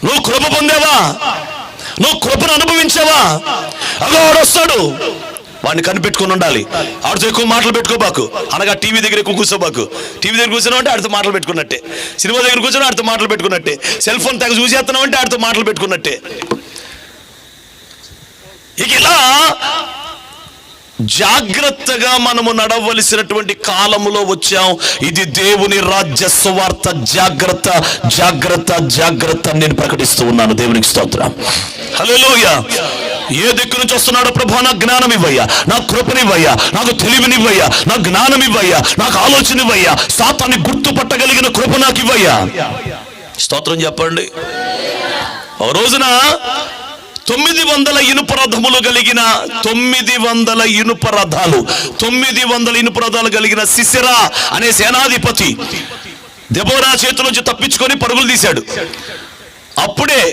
నువ్వు కృప పొందావా, నువ్వు కృపను అనుభవించావా, అగోడు వస్తాడు. వాడిని కనిపెట్టుకుని ఉండాలి. ఆడితో ఎక్కువ మాటలు పెట్టుకోబాకు, అనగా టీవీ దగ్గర ఎక్కువ కూర్చోబాకు. టీవీ దగ్గర కూర్చున్నావు అంటే ఆడితో మాటలు పెట్టుకున్నట్టే, సినిమా దగ్గర కూర్చొని ఆడితో మాటలు పెట్టుకున్నట్టే, సెల్ ఫోన్ తెగ చూసేస్తున్నావు అంటే ఆడితో మాటలు పెట్టుకున్నట్టే. ఇక ఇలా జాగ్రత్తగా మనము నడవలసినటువంటి కాలములో వచ్చాం. ఇది దేవుని రాజ్య సువార్త. జాగ్రత్త జాగ్రత్త జాగ్రత్త నేను ప్రకటిస్తూ ఉన్నాను. దేవునికి స్తోత్రం. హల్లెలూయా. ఏ దిక్కు నుంచి వస్తున్నాడో ప్రభా నాకు జ్ఞానం ఇవ్వయ్యా, నాకు కృపనివ్వయ్యా, నాకు తెలివినివ్వయ్యా, నాకు జ్ఞానం ఇవ్వయ్యా, నాకు ఆలోచన ఇవ్వయ్యా, సాతాన్ని గుర్తుపట్టగలిగిన కృప నాకు ఇవ్వయ్యా. స్తోత్రం చెప్పండి. ఓ రోజున 900 ఇనుప రథములు కలిగిన 900 ఇనుప రథాలు కలిగిన సిసిరా అనే సేనాధిపతి దెబోరా చేతుల నుంచి తప్పించుకొని పరుగులు తీశాడు. అప్పుడే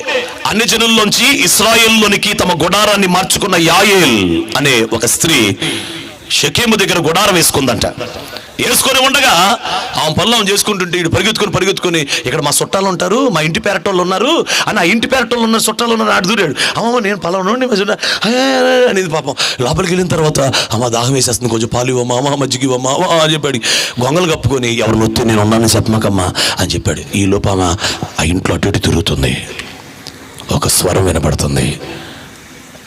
అన్ని జనుల్లోంచి ఇశ్రాయేలులోనికి తమ గుడారాన్ని మార్చుకున్న యాయేల్ అనే ఒక స్త్రీ షెకెము దగ్గర గుడారం వేసుకుందంట. వేసుకొని ఉండగా ఆమె పనులు చేసుకుంటుంటే ఇటు పరిగెత్తుకొని ఇక్కడ మా చుట్టాలు ఉంటారు, మా ఇంటి పేరటోళ్ళు ఉన్నారు అని, ఆ ఇంటి పేరటోళ్ళు ఉన్న చుట్టాలు ఉన్నారు ఆడు దూరాడు. అమ్మ నేను పలానా అనేది పాపం. లోపలికి వెళ్ళిన తర్వాత అమ్మ దాహం వేసేస్తుంది, కొంచెం పాలు ఇవ్వమ్మా, అమ్మ మజ్జిగ ఇవ్వమ్మా అని చెప్పాడు. గొంగలు కప్పుకొని ఎవరు నొత్తి నేను ఉన్నానని చెప్పమాకమ్మా అని చెప్పాడు. ఈ లోపు ఆమె ఆ ఇంట్లో అటు ఇటు తిరుగుతుంది. ఒక స్వరం వినపడుతుంది,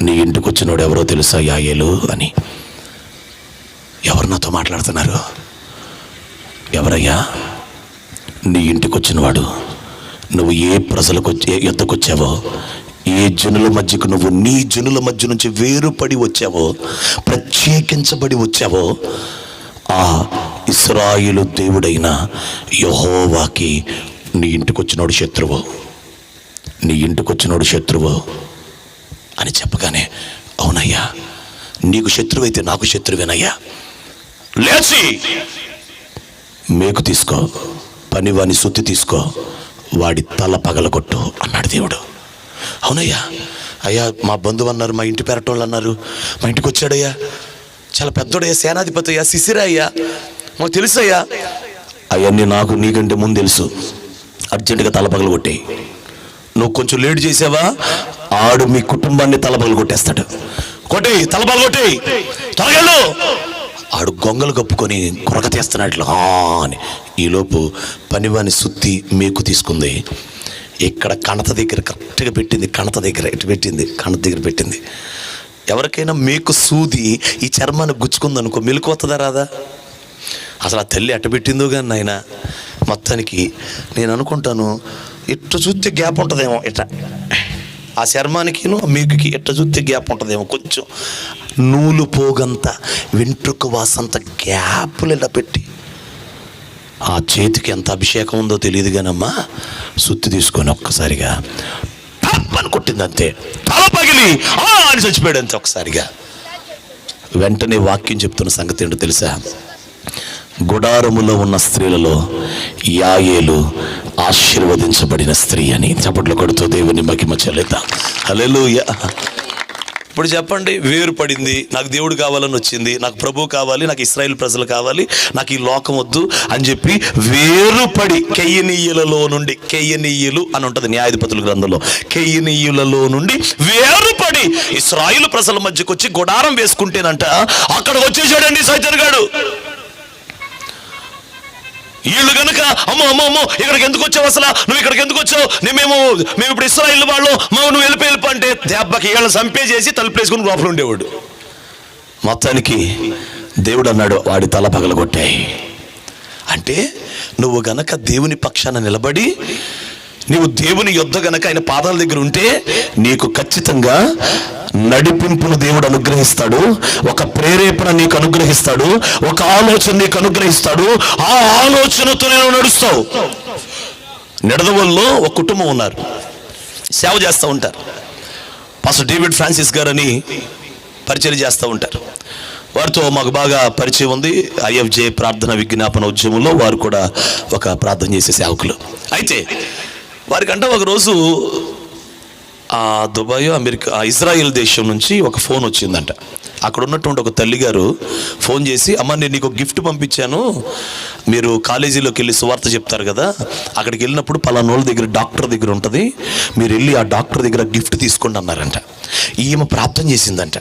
నీ ఇంటికి వచ్చినోడు ఎవరో తెలుసా యాయేలు అని. ఎవరు నాతో మాట్లాడుతున్నారు? ఎవరయ్యా? నీ ఇంటికి వచ్చినవాడు. నువ్వు ఏ ప్రజలకు యుద్ధకు వచ్చావో, ఏ జనుల మధ్యకు నువ్వు నీ జనుల మధ్య నుంచి వేరుపడి వచ్చావో, ప్రత్యేకించబడి వచ్చావో, ఆ ఇశ్రాయేలు దేవుడైన యెహోవాకి నీ ఇంటికి వచ్చినోడు శత్రువు అని చెప్పగానే, అవునయ్యా నీకు శత్రువు అయితే నాకు శత్రువేనయ్యా, లేచి మేకు తీసుకో, పనివాని సుత్తి తీసుకో, వాడి తల పగలగొట్టు అన్నాడు దేవుడు. అవునయ్యా, అయ్యా మా బంధువు అన్నారు, మా ఇంటి పెరటోళ్ళు అన్నారు, మా ఇంటికి వచ్చాడయ్యా, చాలా పెద్దోడయ్యా, సేనాధిపతి అయ్యా, సిసిరా అయ్యా, మాకు తెలుసయ్యా. అవన్నీ నాకు నీకంటే ముందు తెలుసు. అర్జెంటుగా తల పగలగొట్టేయి. నువ్వు కొంచెం లేట్ చేసావా ఆడు మీ కుటుంబాన్ని తల పగలగొట్టేస్తాడు. కొట్టేయి, తల పగలగొట్టేయి, త్వరగెళ్ళు ఆడు గొంగలు కప్పుకొని కొరక తీస్తున్నట్లు అని. ఈలోపు పనివాని సుత్తి మేకు తీసుకుంది, ఇక్కడ కణత దగ్గర కరెక్ట్గా పెట్టింది. కణత దగ్గర ఇటు పెట్టింది, కణత దగ్గర పెట్టింది. ఎవరికైనా మేకు సూది ఈ చర్మాన్ని గుచ్చుకుందనుకో మెలకు వస్తుందా రాదా? అసలు ఆ తల్లి అట్ట పెట్టిందో కానీ నాయన. మొత్తానికి నేను అనుకుంటాను ఇట్ట చూస్తే గ్యాప్ ఉంటుందేమో, ఇట్ట ఆ చర్మానికిను ఆ మేకుకి ఇట్ట చూస్తే గ్యాప్ ఉంటుందేమో, కొంచెం నూలు పోగంత వెంట్రుక వాసంత గ్యాప్లు ఇలా పెట్టి. ఆ చేతికి ఎంత అభిషేకం ఉందో తెలియదు కానమ్మా, సుత్తి తీసుకొని ఒక్కసారిగా అని కొట్టింది అంతే. తల పగిలి అని చచ్చిపోయాడు అంతే ఒక్కసారిగా. వెంటనే వాక్యం చెప్తున్న సంగతి ఏంటో తెలుసా? గుడారములో ఉన్న స్త్రీలలో యాయేలు ఆశీర్వదించబడిన స్త్రీ అని. చప్పట్లు కొడుతూ దేవుని మహిమ చెల్లిద్దాం. హల్లెలూయా. ఇప్పుడు చెప్పండి, వేరు పడింది, నాకు దేవుడు కావాలని వచ్చింది, నాకు ప్రభువు కావాలి, నాకు ఇశ్రాయేల్ ప్రజలు కావాలి, నాకు ఈ లోకం వద్దు అని చెప్పి వేరుపడి కెయ్యనీయులలో నుండి, కెయ్యనీయులు అని ఉంటుంది న్యాయాధిపతుల గ్రంథంలో, కెయ్యనీయులలో నుండి వేరుపడి ఇశ్రాయేలు ప్రజల మధ్యకు వచ్చి గుడారం వేసుకుంటేనంట అక్కడికి వచ్చేసాడండి సైతాను గాడు. వీళ్ళు కనుక అమ్మో ఇక్కడికి ఎందుకు వచ్చావు, అసలు నువ్వు ఇక్కడికి ఎందుకు వచ్చావు, మేము ఇప్పుడు ఇశ్రాయేలు వాళ్ళు నువ్వు వెళ్ళిపో అంటే దెబ్బకి వీళ్ళని చంపేసేసి తలుపులేసుకుని లోపల ఉండేవాడు. మొత్తానికి దేవుడు అన్నాడు, వాడి తల పగలగొట్టాయి. అంటే నువ్వు గనక దేవుని పక్షాన నిలబడి నీవు దేవుని యొద్ద గనక ఆయన పాదాల దగ్గర ఉంటే నీకు ఖచ్చితంగా నడిపింపును దేవుడు అనుగ్రహిస్తాడు, ఒక ప్రేరేపణ నీకు అనుగ్రహిస్తాడు, ఒక ఆలోచన నీకు అనుగ్రహిస్తాడు. ఆ ఆలోచనతో నేను నడుస్తావు. నిడదవోలులో ఒక కుటుంబం ఉన్నారు, సేవ చేస్తూ ఉంటారు. పాస్టర్ డేవిడ్ ఫ్రాన్సిస్ గారు అని పరిచయం చేస్తూ ఉంటారు. వారితో మాకు బాగా పరిచయం ఉంది. IFJ ప్రార్థన విజ్ఞాపన ఉద్యమంలో వారు కూడా ఒక ప్రార్థన చేసే సేవకులు. అయితే వారికంటే ఒకరోజు దుబాయ్, అమెరికా, ఇజ్రాయెల్ దేశం నుంచి ఒక ఫోన్ వచ్చిందంట. అక్కడ ఉన్నటువంటి ఒక తల్లిగారు ఫోన్ చేసి, అమ్మ నేను నీకు గిఫ్ట్ పంపించాను, మీరు కాలేజీలోకి వెళ్ళి సువార్త చెప్తారు కదా, అక్కడికి వెళ్ళినప్పుడు పలానోళ్ళ దగ్గర డాక్టర్ దగ్గర ఉంటుంది, మీరు వెళ్ళి ఆ డాక్టర్ దగ్గర గిఫ్ట్ తీసుకోండి అన్నారంట. ఈమె ప్రార్థన చేసిందంట.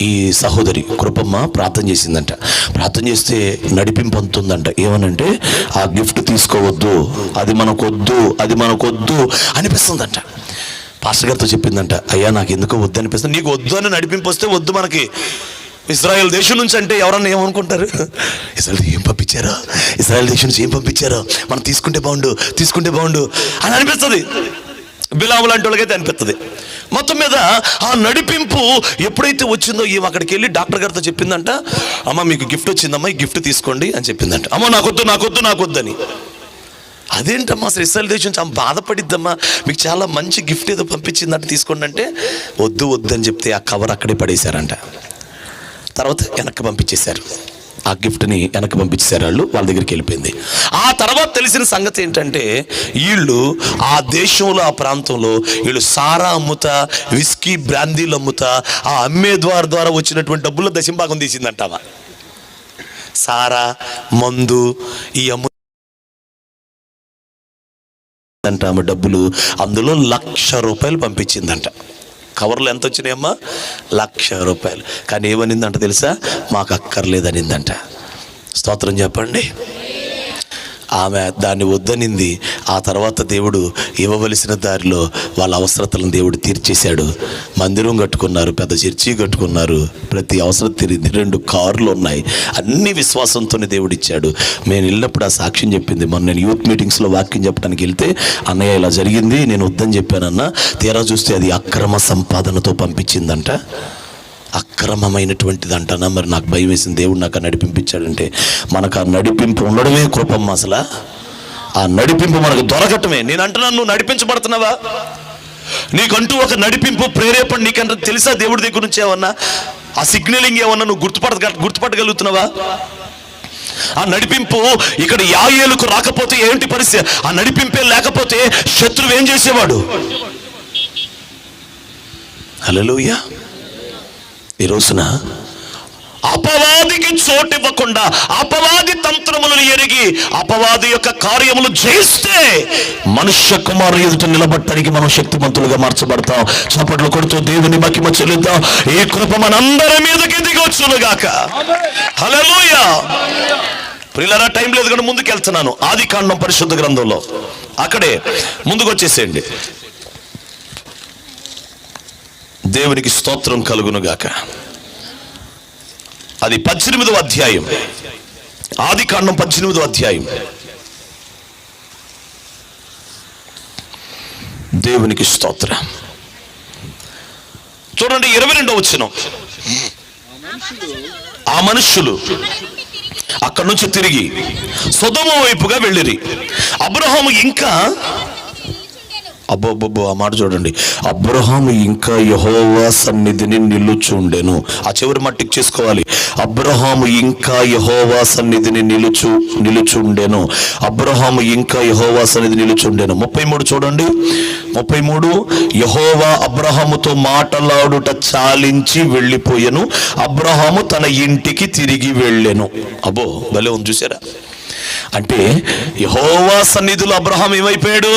ఈ సహోదరి కృపమ్మ ప్రార్థన చేసిందంట. ప్రార్థన చేస్తే నడిపింపు అందుతుందంట. ఏమనంటే ఆ గిఫ్ట్ తీసుకోవద్దు, అది మనకొద్దు అనిపిస్తుందంట. పాస్టర్ గారితో చెప్పిందంట, అయ్యా నాకు ఎందుకో వద్దు అనిపిస్తుంది. నీకు వద్దు అని నడిపింపు వస్తే వద్దు. మనకి ఇజ్రాయెల్ దేశం నుంచి అంటే ఎవరన్నా ఏమనుకుంటారు, ఇజ్రాయెల్ దేశం నుంచి ఏం పంపించారో మనం తీసుకుంటే బాగుండు అని అనిపిస్తుంది. బిలాము లాంటి వాళ్ళకైతే అనిపిస్తుంది. మొత్తం మీద ఆ నడిపింపు ఎప్పుడైతే వచ్చిందో ఈమె అక్కడికి వెళ్ళి డాక్టర్ గారితో చెప్పిందంట, అమ్మ మీకు గిఫ్ట్ వచ్చిందమ్మా, ఈ గిఫ్ట్ తీసుకోండి అని చెప్పిందంట. అమ్మ నాకొద్దు అని. అదేంటమ్మా అసలు ఇశ్రాయేల్ దేశం చాలా బాధపడిద్దమ్మా, మీకు చాలా మంచి గిఫ్ట్ ఏదో పంపించిందంటే తీసుకోండి అంటే వద్దు అని చెప్తే ఆ కవర్ అక్కడే పడేశారంట. తర్వాత వెనక్కి పంపించేశారు. ఆ గిఫ్ట్ని వెనక్కి పంపించేశారు. వాళ్ళ దగ్గరికి వెళ్ళిపోయింది. ఆ తర్వాత తెలిసిన సంగతి ఏంటంటే వీళ్ళు ఆ దేశంలో, ఆ ప్రాంతంలో వీళ్ళు సారా అమ్ముతా, విస్కీ, బ్రాందీలు అమ్ముతా, ఆ అమ్మే ద్వారా వచ్చినటువంటి డబ్బుల్లో దశంభాగం తీసిందంటావా. సారా, మందు, ఈ ఆమె డబ్బులు, అందులో ₹1,00,000 పంపించిందంట. కవర్లో ఎంత వచ్చినాయమ్మా? ₹1,00,000. కానీ ఏమనిందంట తెలుసా? మాకు అక్కర్లేదనిందంట. స్తోత్రం చెప్పండి. ఆమె దాన్ని వద్దనింది. ఆ తర్వాత దేవుడు ఇవ్వవలసిన దారిలో వాళ్ళ అవసరతలను దేవుడు తీర్చేశాడు. మందిరం కట్టుకున్నారు, పెద్ద చర్చి కట్టుకున్నారు, ప్రతి అవసరం తీరింది. 2 కార్లు ఉన్నాయి. అన్ని విశ్వాసంతోనే దేవుడు ఇచ్చాడు. నేను వెళ్ళినప్పుడు ఆ సాక్ష్యం చెప్పింది. మొన్న నేను యూత్ మీటింగ్స్లో వాక్యం చెప్పడానికి వెళ్తే, అన్నయ్య ఇలా జరిగింది, నేను వద్దని చెప్పానన్నా, తీరా చూస్తే అది అక్రమ సంపాదనతో పంపించిందంట. అక్రమమైనటువంటిది అంటానా. మరి నాకు భయం వేసింది. దేవుడు నాకు ఆ నడిపించాడంటే మనకు ఆ నడిపింపు ఉండడమే కృపమ్మ. అసలు ఆ నడిపింపు మనకు దొరకటమే. నేను అంటున్నాను, నువ్వు నడిపించబడుతున్నావా? నీకంటూ ఒక నడిపింపు, ప్రేరేపణ నీకంటే తెలుసా? దేవుడి దగ్గర నుంచి ఏమన్నా ఆ సిగ్నలింగ్ ఏమన్నా నువ్వు గుర్తుపట్టగలుగుతున్నావా? ఆ నడిపింపు ఇక్కడ యాయేలుకు రాకపోతే ఏంటి పరిస్థితి? ఆ నడిపింపే లేకపోతే శత్రువు ఏం చేసేవాడు? హల్లెలూయా. ఈ రోజున అపవాదికి చోటు ఇవ్వకుండా, అపవాది తంత్రములను ఎరిగి అపవాది యొక్క కార్యములు జయిస్తే మనుష్య కుమారుని ఎదుట నిలబడటానికి మనం శక్తిమంతులుగా మార్చబడతాం. చప్పట్లు కొడుతూ దేవుని మహిమ చెల్లిద్దాం. ఈ కృప మనందరి మీదకి దిగొచ్చునుగాక. హల్లెలూయా. ప్రియులారా, టైం లేదు కానీ ముందుకు వెళ్తున్నాను. ఆదికాండం పరిశుద్ధ గ్రంథంలో అక్కడే ముందుకు వచ్చేసేయండి. దేవునికి స్తోత్రం కలుగునుగాక. అది 18వ అధ్యాయం. ఆదికాండం 18వ అధ్యాయం. దేవునికి స్తోత్రం. చూడండి 22వ వచనం. ఆ మనుష్యులు అక్కడి నుంచి తిరిగి సొదొమ వైపుగా వెళ్ళిరి. అబ్రహాము ఇంకా అబ్బో ఆ మాట చూడండి. అబ్రహాము ఇంకా యెహోవా సన్నిధిని నిలుచుండెను. ఆ చివరి మట్టికి చేసుకోవాలి. అబ్రహాము ఇంకా యెహోవా సన్నిధిని నిలుచుండెను. అబ్రహాము ఇంకా యెహోవా సన్నిధి నిలుచుండెను. 33 చూడండి. 33 యెహోవా అబ్రహాముతో మాటలాడుట చాలించి వెళ్ళిపోయెను. అబ్రహాము తన ఇంటికి తిరిగి వెళ్ళెను. అబ్బో భలే ఉంది చూసారా. అంటే యెహోవా సన్నిధిలో అబ్రహాం ఏమైపోయాడు?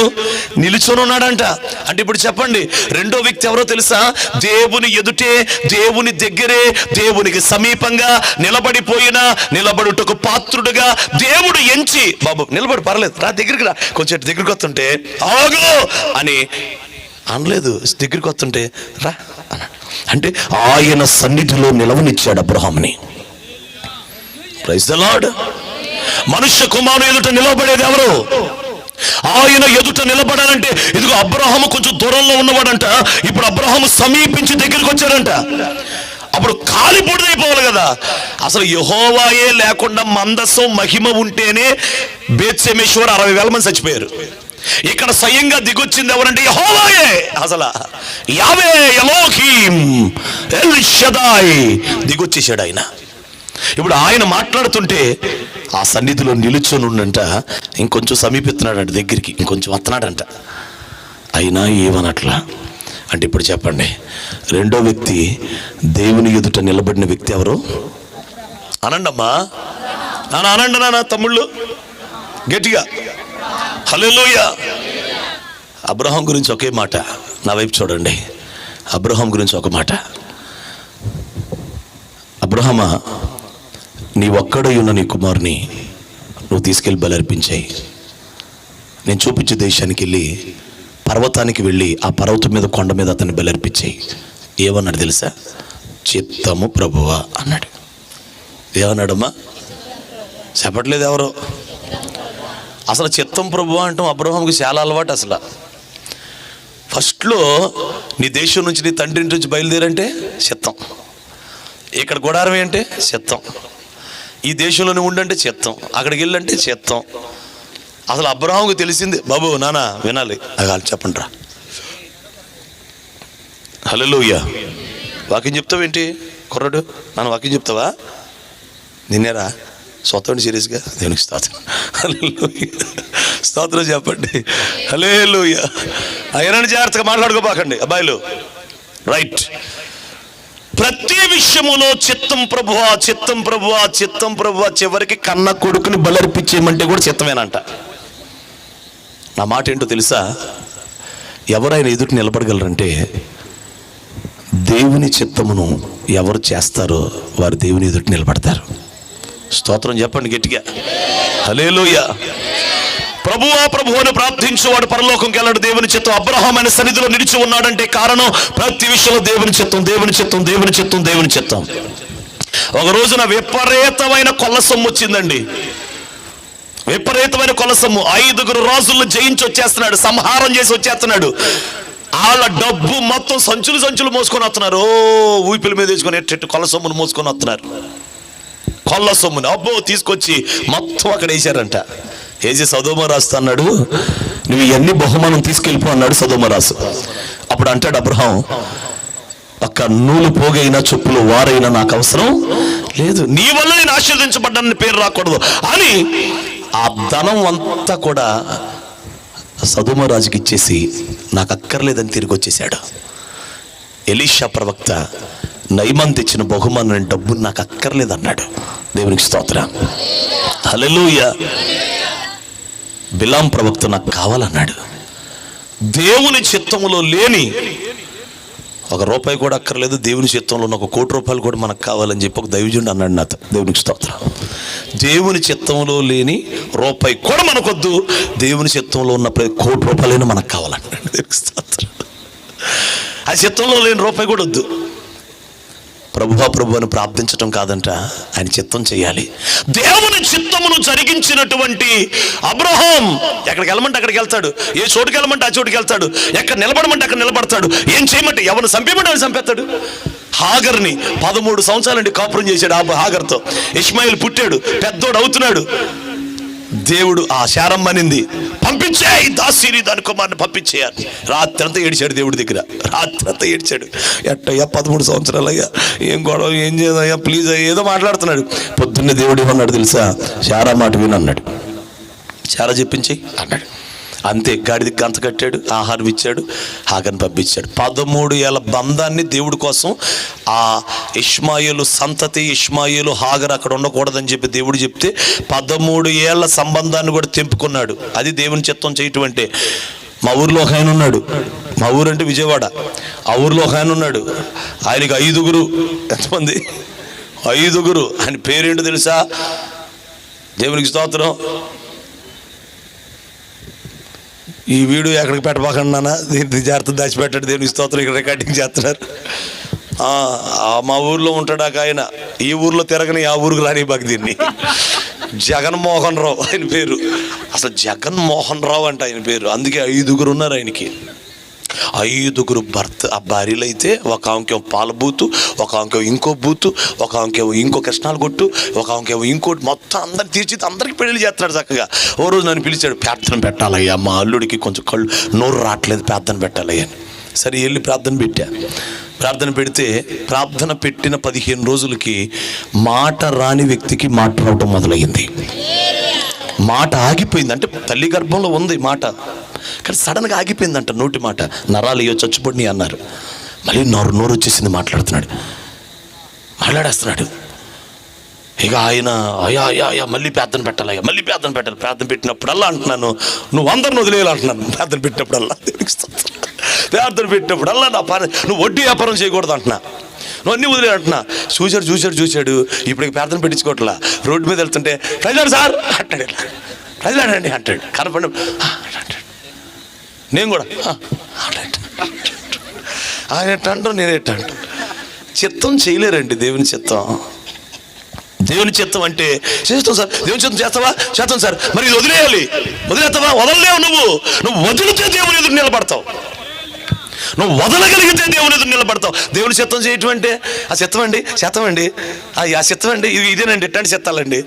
నిలుచొని ఉన్నాడంట. అంటే ఇప్పుడు చెప్పండి, రెండో వ్యక్తి ఎవరో తెలుసా? దేవుని ఎదుటే, దేవుని దగ్గరే, దేవునికి సమీపంగా నిలబడుటకు పాత్రుడుగా దేవుడు ఎంచి, బాబు నిలబడి పర్లేదు, రా దగ్గరికి రా, కొంచెం దగ్గరికి వస్తుంటే ఆగు అని అనలేదు, దగ్గరికి వస్తుంటే రా. అంటే ఆయన సన్నిధిలో నిలవనిచ్చాడు అబ్రహాంని. Praise the Lord. మనుష్య కుమారుడు ఎదుట నిలబడేది ఎవరు? ఆయన ఎదుట నిలబడాలంటే ఇదిగో అబ్రహాము కొంచెం దూరంలో ఉన్నవాడంట. ఇప్పుడు అబ్రహాము సమీపించి దగ్గరికి వచ్చాడంట. అప్పుడు కాలిపొడిదైపోవాలి కదా. అసలు యెహోవాయే లేకుండా మందసం మహిమ ఉంటేనే బేత్షెమెషు 60,000 మంది చచ్చిపోయారు. ఇక్కడ స్వయంగా దిగొచ్చింది ఎవరంటే యెహోవాయే. అసలు యావే ఎలోహీం ఎల్ షదాయ్ దిగొచ్చేసాడు ఆయన. ఇప్పుడు ఆయన మాట్లాడుతుంటే ఆ సన్నిధిలో నిలుచొని ఉండంట. ఇంకొంచెం సమీపిస్తున్నాడంట, దగ్గరికి ఇంకొంచెం వస్తున్నాడంట. అయినా ఏమనట్లా. అంటే ఇప్పుడు చెప్పండి, రెండో వ్యక్తి దేవుని ఎదుట నిలబడిన వ్యక్తి ఎవరు? అనండమ్మా, నాన్న అనండి, నాన్న తమ్ముళ్ళు గట్టిగా హల్లెలూయా. అబ్రహాం గురించి ఒకే మాట. నా వైపు చూడండి. అబ్రహాం గురించి ఒక మాట. అబ్రహామా, నీ ఒక్కడై ఉన్న నీ కుమారుని నువ్వు తీసుకెళ్ళి బలర్పించాయి. నేను చూపించే దేశానికి వెళ్ళి పర్వతానికి వెళ్ళి ఆ పర్వతం మీద కొండ మీద అతన్ని బలర్పించాయి. ఏమన్నాడు తెలుసా? చిత్తము ప్రభువా అన్నాడు. ఏమన్నాడమ్మా? చెప్పట్లేదు ఎవరో. అసలు చిత్తం ప్రభువా అంటాం అబ్రహాంకి చాలా అలవాటు. అసలు ఫస్ట్లో నీ దేశం నుంచి, నీ తండ్రి నుంచి బయలుదేరంటే చిత్తం, ఇక్కడ గుడారం ఏంటే చిత్తం, ఈ దేశంలోనే ఉండంటే చిత్తం, అక్కడికి వెళ్ళంటే చిత్తం. అసలు అబ్రహాంకు తెలిసింది. బాబు నాన్న వినాలి, అది చెప్పండి రా. హల్లెలూయా. వాక్యం చెప్తావేంటి కుర్రాడు? నాన్న వాక్యం చెప్తావా? నిన్నేరా స్వతండి సీరియస్గా. దేవునికి స్తోత్రం. హల్లెలూయా. స్తోత్రం చెప్పండి. హల్లెలూయా. అయినా జాగ్రత్తగా మాట్లాడుకోబాకండి అబ్బాయిలు. రైట్. ప్రతి విషయములో చిత్తం ప్రభువా, చిత్తం ప్రభువా, చిత్తం ప్రభువా. చివరికి కన్న కొడుకుని బలర్పించేయమంటే కూడా చిత్తమేనంట. నా మాట ఏంటో తెలుసా? ఎవరైనా ఎదుటి నిలబడగలరంటే దేవుని చిత్తమును ఎవరు చేస్తారో వారు దేవుని ఎదుటి నిలబడతారు. స్తోత్రం చెప్పండి గట్టిగా. హల్లెలూయా. ప్రభువా ప్రభువు అని ప్రార్థించేవాడు పరలోకంకి వెళ్ళాడు. దేవుని చిత్తం. అబ్రహాం అనే సన్నిధిలో నిలిచి ఉన్నాడంటే కారణం ప్రతి విషయంలో దేవుని చిత్తం, దేవుని చిత్తం, దేవుని చిత్తం, దేవుని చిత్తం. ఒక రోజున విపరీతమైన కొల్ల సొమ్ము వచ్చిందండి. విపరీతమైన కొల్ల సొమ్ము. 5 రాజులను జయించి వచ్చేస్తున్నాడు, సంహారం చేసి వచ్చేస్తున్నాడు. వాళ్ళ డబ్బు మొత్తం సంచులు సంచులు మోసుకొని వస్తున్నారు. ఊపిల మీద వేసుకొని ఎట్టు కొల్ల సొమ్మును మోసుకొని వస్తున్నారు. కొల్ల సొమ్ముని అబ్బో తీసుకొచ్చి మొత్తం అక్కడ వేసారంట. వేసి సొదొమరాజుతో అన్నాడు, నువ్వు ఇవన్నీ బహుమానం తీసుకెళ్ళిపో అన్నాడు సొదొమరాజు. అప్పుడు అంటాడు అబ్రహాం, ఒక్క నూలు పోగైనా చెప్పులు వారైనా నాకు అవసరం లేదు, నీ వల్ల నేను ఆశీర్వదించబడ్డానని పేరు రాకూడదు అని ఆ ధనం అంతా కూడా సొదొమరాజుకి ఇచ్చేసి నాకు అక్కర్లేదని తిరిగి వచ్చేసాడు. ఎలీషా ప్రవక్త నయమాన్ తెచ్చిన బహుమానం డబ్బు నాకు అక్కర్లేదు అన్నాడు. దేవునికి స్తోత్రం. హల్లెలూయా. బిలాం ప్రవక్త నాకు కావాలన్నాడు. దేవుని చిత్తములో లేని ఒక రూపాయి కూడా అక్కర్లేదు, దేవుని చిత్తంలో ఉన్న 1 కోటి రూపాయలు కూడా మనకు కావాలని చెప్పి ఒక దైవజనుడు అన్నాడు నాతో. దేవునికి స్తోత్రం. దేవుని చిత్తంలో లేని రూపాయి కూడా మనకొద్దు, దేవుని చిత్తంలో ఉన్న 1 కోటి రూపాయలైనా మనకు కావాలన్నాడు. దేవునికి స్తోత్రం. ఆ చిత్తంలో లేని రూపాయి కూడా వద్దు. ప్రభువా ప్రభు అని ప్రార్థించటం కాదంట, ఆయన చిత్తం చేయాలి. దేవుని చిత్తమును జరిగించినటువంటి అబ్రహాం ఎక్కడికి వెళ్ళమంటే అక్కడికి వెళ్తాడు, ఏ చోటుకి వెళ్ళమంటే ఆ చోటుకి వెళ్తాడు, ఎక్కడ నిలబడమంటే అక్కడ నిలబడతాడు, ఏం చేయమంటే ఎవరిని చంపేమంటే ఆయన చంపేస్తాడు. హాగర్ని 13 సంవత్సరాలండి కాపురం చేశాడు. హాగర్తో ఇష్మాయిల్ పుట్టాడు, పెద్దోడు అవుతున్నాడు. దేవుడు ఆ శారమ్మనింది, పంపించేయి దాసిని దాని కుమారుని పంపించేయాలి. రాత్రంతా ఏడిచాడు దేవుడి దగ్గర, రాత్రంతా ఏడిచాడు. ఎట్టయ్యా 13 సంవత్సరాలయ్యా, ఏం గొడవ, ఏం చేయదయ్యా, ప్లీజ్ అయ్యా, ఏదో మాట్లాడుతున్నాడు. పొద్దున్నే దేవుడు ఏమన్నాడు తెలుసా? శారా మాట విను అన్నాడు. శారా చెప్పించి అన్నాడు. అంతే, గాడిది గంత కట్టాడు, ఆహారం ఇచ్చాడు, హాగర్ని పంపించాడు. 13 ఏళ్ళ బంధాన్ని దేవుడి కోసం ఆ ఇష్మాయేలు సంతతి, ఇష్మాయేలు హాగర్ అక్కడ ఉండకూడదని చెప్పి దేవుడు చెప్తే 13 ఏళ్ళ సంబంధాన్ని కూడా తెంపుకున్నాడు. అది దేవుని చిత్తం చేయటం అంటే. మా ఊర్లో ఒక ఆయన ఉన్నాడు, మా ఊరు అంటే విజయవాడ. ఆ ఊర్లో ఒక ఆయన ఉన్నాడు, ఆయనకి 5గురు. ఎంతమంది? 5గురు. ఆయన పేరేంటో తెలుసా? దేవునికి స్తోత్రం. ఈ వీడియో ఎక్కడికి పెట్టబాకండి నాన్న, దీన్ని జాగ్రత్త దాచిపెట్టాడు. దేవునికి స్తోత్రం. ఇక్కడ రికార్డింగ్ చేస్తున్నారు. మా ఊర్లో ఉంటాడు ఆయన, ఈ ఊర్లో తిరగని ఆ ఊరికి రాని బాకి. దీన్ని జగన్మోహన్ రావు ఆయన పేరు. అసలు జగన్మోహన్ రావు అంట ఆయన పేరు. అందుకే 5గురు ఉన్నారు ఆయనకి. 5గురు భార్యలు అయితే, ఒక ఆమెకేమో పాల బూతు, ఒక ఆమెకేమో ఇంకో బూతు, ఒక ఆమెకేమో ఇంకో కృష్ణాలు కొట్టు, ఒక ఆమెకేమో ఇంకోటి, మొత్తం అందరిని తీర్చి అందరికి పెళ్లి చేస్తున్నాడు చక్కగా. ఓ రోజు నన్ను పిలిచాడు, ప్రార్థన పెట్టాలయ్యా, మా అల్లుడికి కొంచెం నోరు రావట్లేదు, ప్రార్థన పెట్టాలయ్యా అని. సరే వెళ్ళి ప్రార్థన పెట్టా. ప్రార్థన పెడితే ప్రార్థన పెట్టిన 15 రోజులకి మాట రాని వ్యక్తికి మాట రావటం మొదలయ్యింది. మాట ఆగిపోయింది. అంటే తల్లి గర్భంలో ఉంది మాట, కానీ సడన్గా ఆగిపోయిందంట నోటి మాట. నరాలు అయ్యో చచ్చిపోయి అన్నారు. మళ్ళీ నోరు వచ్చేసింది, మాట్లాడేస్తున్నాడు. ఇక ఆయన అయ్యా అయ్యా అయ్యా మళ్ళీ ప్రార్థన పెట్టాలి, అయ్యా మళ్ళీ ప్రార్థన పెట్టాలి. ప్రార్థన పెట్టినప్పుడల్లా అంటున్నాను, నువ్వు అందరిని వదిలేయాలంటున్నాను. ప్రార్థన పెట్టినప్పుడల్లా, ప్రార్థన పెట్టినప్పుడల్లా నా పని, నువ్వు వడ్డీ వ్యాపారం చేయకూడదు అంటున్నా, నువ్వు అన్నీ వదిలే అంటున్నా. చూశాడు. ఇప్పుడు ప్రార్థన పెట్టించుకోవట్లా. రోడ్డు మీద వెళ్తుంటే ప్రజలాడు సార్ అంటాడు, ప్రజలాడండి అంటాడు. కనపడి అంటాడు. నేను కూడా ఆయన ఎట్టంటో నేను ఎట్టంటో. చిత్తం చేయలేరండి దేవుని చిత్తం. దేవుని చిత్తం అంటే చేస్తాం సార్, దేవుని చిత్తం చేస్తావా? చేస్తాం సార్. మరి ఇది వదిలేయాలి, వదిలేస్తావా? వదలలేవు. నువ్వు వదిలితే దేవుని ఎదురు నిలబడతావు, నువ్వు వదలగలిగితే దేవుని ఎదురు నిలబడతావు. దేవుని చిత్తం చేయటం అంటే ఆ చిత్తం అండి, ఆ చిత్తం అండి, ఇదేనండి, ఎట్లాంటి చిత్తాలండి.